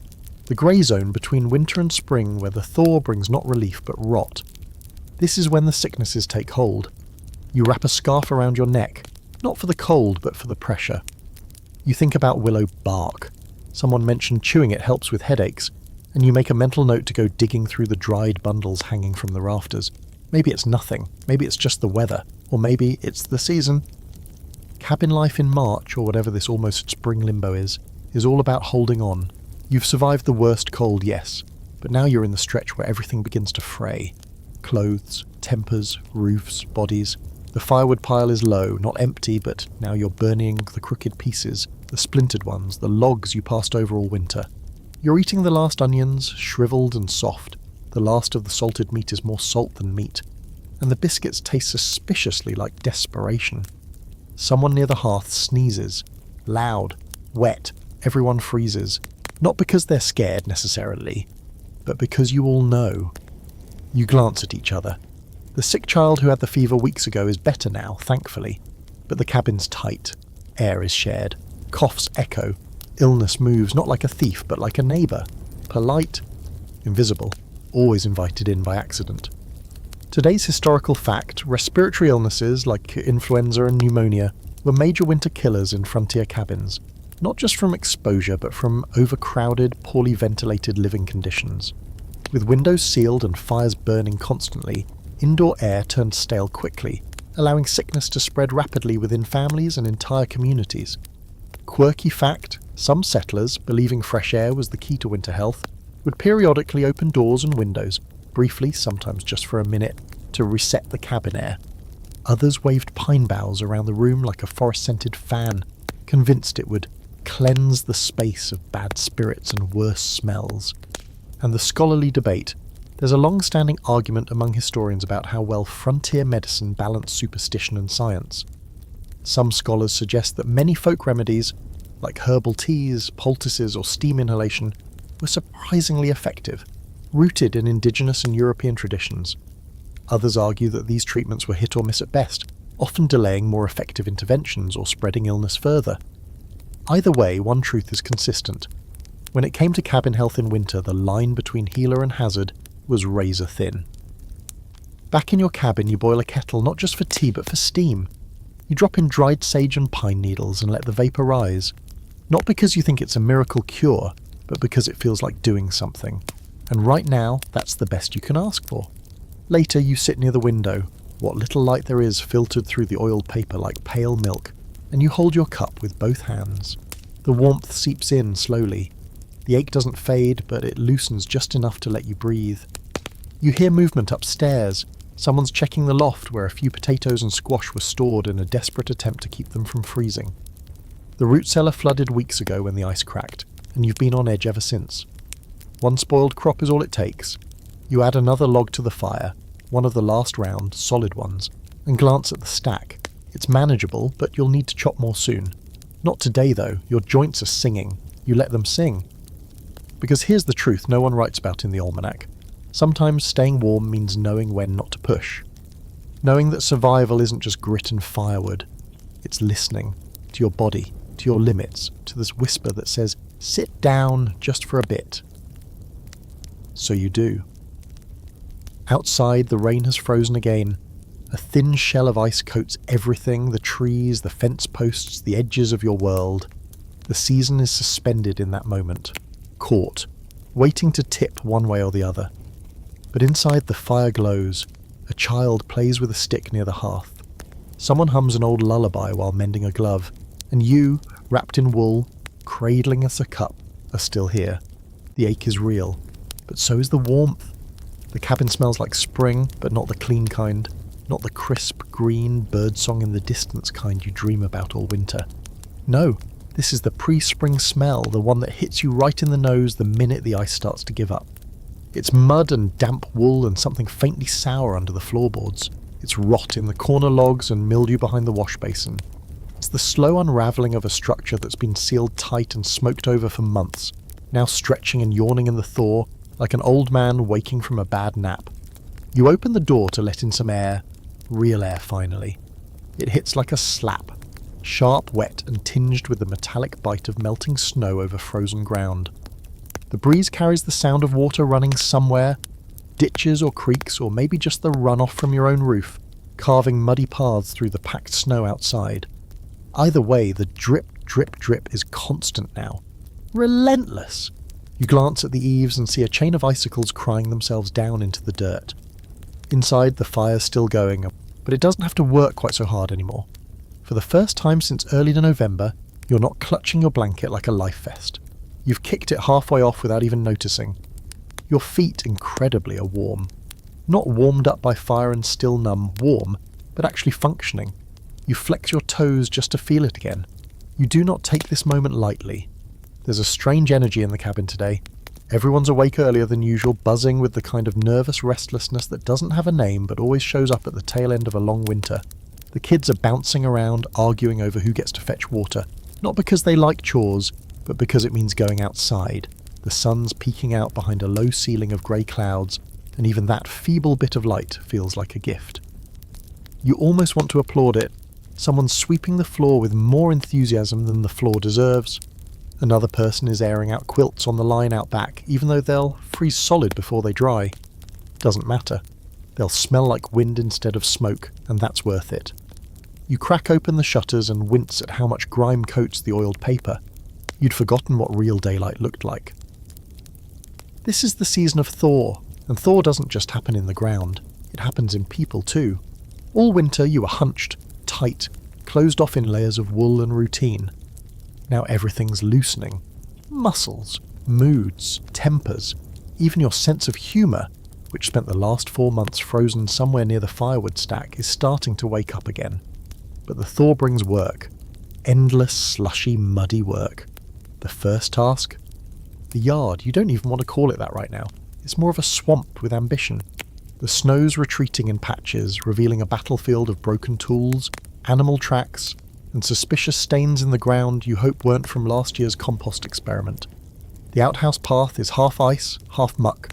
The grey zone between winter and spring where the thaw brings not relief but rot. This is when the sicknesses take hold. You wrap a scarf around your neck, not for the cold but for the pressure. You think about willow bark. Someone mentioned chewing it helps with headaches, and you make a mental note to go digging through the dried bundles hanging from the rafters. Maybe it's nothing, maybe it's just the weather, or maybe it's the season. Cabin life in March, or whatever this almost spring limbo is all about holding on. You've survived the worst cold, yes, but now you're in the stretch where everything begins to fray. Clothes, tempers, roofs, bodies. The firewood pile is low, not empty, but now you're burning the crooked pieces, the splintered ones, the logs you passed over all winter. You're eating the last onions, shriveled and soft. The last of the salted meat is more salt than meat, and the biscuits taste suspiciously like desperation. Someone near the hearth sneezes. Loud, wet, everyone freezes. Not because they're scared necessarily, but because you all know. You glance at each other. The sick child who had the fever weeks ago is better now, thankfully, but the cabin's tight. Air is shared. Coughs echo. Illness moves not like a thief, but like a neighbour. Polite. Invisible. Always invited in by accident. Today's historical fact, respiratory illnesses like influenza and pneumonia were major winter killers in frontier cabins, not just from exposure but from overcrowded, poorly ventilated living conditions. With windows sealed and fires burning constantly, indoor air turned stale quickly, allowing sickness to spread rapidly within families and entire communities. Quirky fact, some settlers, believing fresh air was the key to winter health, would periodically open doors and windows, briefly, sometimes just for a minute, to reset the cabin air. Others waved pine boughs around the room like a forest-scented fan, convinced it would cleanse the space of bad spirits and worse smells. And the scholarly debate, there's a long-standing argument among historians about how well frontier medicine balanced superstition and science. Some scholars suggest that many folk remedies, like herbal teas, poultices or steam inhalation, were surprisingly effective, rooted in indigenous and European traditions. Others argue that these treatments were hit or miss at best, often delaying more effective interventions or spreading illness further. Either way, one truth is consistent. When it came to cabin health in winter, the line between healer and hazard was razor thin. Back in your cabin, you boil a kettle not just for tea but for steam. You drop in dried sage and pine needles and let the vapour rise. Not because you think it's a miracle cure, but because it feels like doing something. And right now, that's the best you can ask for. Later, you sit near the window, what little light there is filtered through the oiled paper like pale milk, and you hold your cup with both hands. The warmth seeps in slowly. The ache doesn't fade, but it loosens just enough to let you breathe. You hear movement upstairs, Someone's checking the loft where a few potatoes and squash were stored in a desperate attempt to keep them from freezing. The root cellar flooded weeks ago when the ice cracked, and you've been on edge ever since. One spoiled crop is all it takes. You add another log to the fire, one of the last round, solid ones, and glance at the stack. It's manageable, but you'll need to chop more soon. Not today though, your joints are singing. You let them sing. Because here's the truth no one writes about in the almanac. Sometimes staying warm means knowing when not to push. Knowing that survival isn't just grit and firewood. It's listening to your body, to your limits, to this whisper that says, sit down just for a bit. So you do. Outside, the rain has frozen again. A thin shell of ice coats everything, the trees, the fence posts, the edges of your world. The season is suspended in that moment, caught, waiting to tip one way or the other. But inside the fire glows. A child plays with a stick near the hearth. Someone hums an old lullaby while mending a glove, and you, wrapped in wool, cradling as a cup, are still here. The ache is real, but so is the warmth. The cabin smells like spring, but not the clean kind. Not the crisp, green, birdsong in the distance kind you dream about all winter. No, this is the pre-spring smell, the one that hits you right in the nose the minute the ice starts to give up. It's mud and damp wool and something faintly sour under the floorboards. It's rot in the corner logs and mildew behind the wash basin. It's the slow unravelling of a structure that's been sealed tight and smoked over for months, now stretching and yawning in the thaw, like an old man waking from a bad nap. You open the door to let in some air, real air finally. It hits like a slap, sharp, wet, and tinged with the metallic bite of melting snow over frozen ground. The breeze carries the sound of water running somewhere, ditches or creeks, or maybe just the runoff from your own roof, carving muddy paths through the packed snow outside. Either way, the drip, drip, drip is constant now. Relentless! You glance at the eaves and see a chain of icicles crying themselves down into the dirt. Inside, the fire's still going, but it doesn't have to work quite so hard anymore. For the first time since early November, you're not clutching your blanket like a life vest. You've kicked it halfway off without even noticing. Your feet, incredibly, are warm. Not warmed up by fire and still numb, warm, but actually functioning. You flex your toes just to feel it again. You do not take this moment lightly. There's a strange energy in the cabin today. Everyone's awake earlier than usual, buzzing with the kind of nervous restlessness that doesn't have a name but always shows up at the tail end of a long winter. The kids are bouncing around, arguing over who gets to fetch water, not because they like chores, but because it means going outside. The sun's peeking out behind a low ceiling of grey clouds, and even that feeble bit of light feels like a gift. You almost want to applaud it. Someone's sweeping the floor with more enthusiasm than the floor deserves. Another person is airing out quilts on the line out back, even though they'll freeze solid before they dry. Doesn't matter. They'll smell like wind instead of smoke, and that's worth it. You crack open the shutters and wince at how much grime coats the oiled paper. You'd forgotten what real daylight looked like. This is the season of thaw, and thaw doesn't just happen in the ground. It happens in people too. All winter you were hunched, tight, closed off in layers of wool and routine. Now everything's loosening. Muscles, moods, tempers, even your sense of humour, which spent the last 4 months frozen somewhere near the firewood stack, is starting to wake up again. But the thaw brings work. Endless, slushy, muddy work. The first task? The yard. You don't even want to call it that right now. It's more of a swamp with ambition. The snow's retreating in patches, revealing a battlefield of broken tools, animal tracks, and suspicious stains in the ground you hope weren't from last year's compost experiment. The outhouse path is half ice, half muck.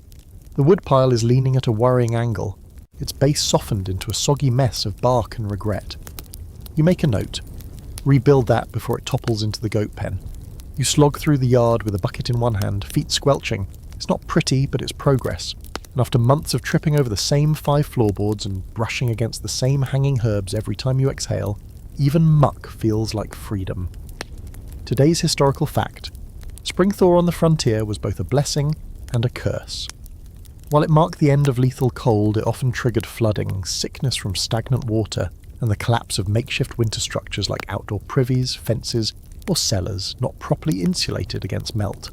The woodpile is leaning at a worrying angle, its base softened into a soggy mess of bark and regret. You make a note. Rebuild that before it topples into the goat pen. You slog through the yard with a bucket in one hand, feet squelching. It's not pretty, but it's progress. And after months of tripping over the same 5 floorboards and brushing against the same hanging herbs every time you exhale, even muck feels like freedom. Today's historical fact. Spring thaw on the frontier was both a blessing and a curse. While it marked the end of lethal cold, it often triggered flooding, sickness from stagnant water, and the collapse of makeshift winter structures like outdoor privies, fences, or cellars not properly insulated against melt.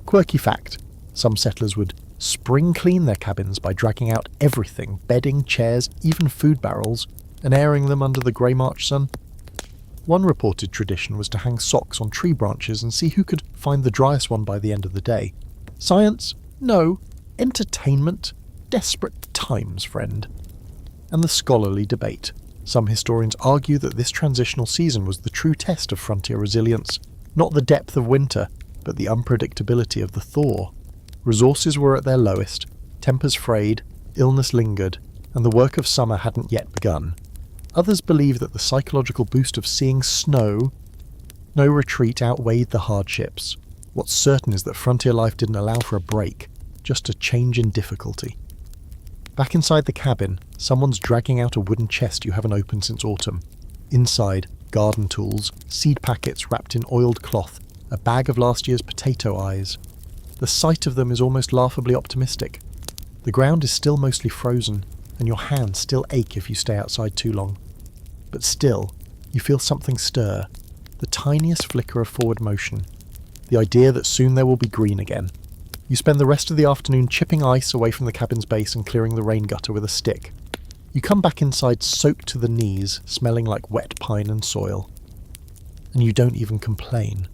Quirky fact. Some settlers would spring clean their cabins by dragging out everything, bedding, chairs, even food barrels, and airing them under the grey March sun. One reported tradition was to hang socks on tree branches and see who could find the driest one by the end of the day. Science? No. Entertainment? Desperate times, friend. And the scholarly debate. Some historians argue that this transitional season was the true test of frontier resilience, not the depth of winter, but the unpredictability of the thaw. Resources were at their lowest, tempers frayed, illness lingered, and the work of summer hadn't yet begun. Others believe that the psychological boost of seeing snow, no retreat outweighed the hardships. What's certain is that frontier life didn't allow for a break, just a change in difficulty. Back inside the cabin, someone's dragging out a wooden chest you haven't opened since autumn. Inside, garden tools, seed packets wrapped in oiled cloth, a bag of last year's potato eyes. The sight of them is almost laughably optimistic. The ground is still mostly frozen, and your hands still ache if you stay outside too long. But still, you feel something stir, the tiniest flicker of forward motion, the idea that soon there will be green again. You spend the rest of the afternoon chipping ice away from the cabin's base and clearing the rain gutter with a stick. You come back inside soaked to the knees, smelling like wet pine and soil. And you don't even complain.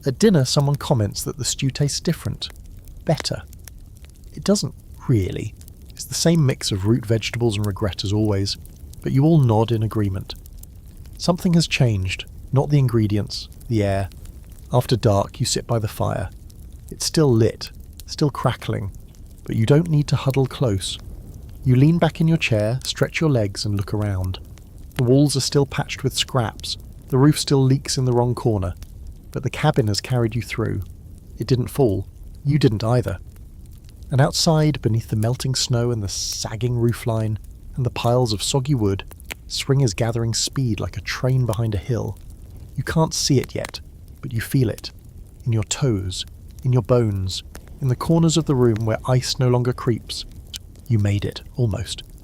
At dinner, someone comments that the stew tastes different. Better. It doesn't really. It's the same mix of root vegetables and regret as always, but you all nod in agreement. Something has changed, not the ingredients, the air. After dark, you sit by the fire. It's still lit, still crackling, but you don't need to huddle close. You lean back in your chair, stretch your legs and look around. The walls are still patched with scraps, the roof still leaks in the wrong corner, but the cabin has carried you through. It didn't fall. You didn't either. And outside, beneath the melting snow and the sagging roofline and the piles of soggy wood, spring is gathering speed like a train behind a hill. You can't see it yet, but you feel it. In your toes, in your bones, in the corners of the room where ice no longer creeps. You made it, almost.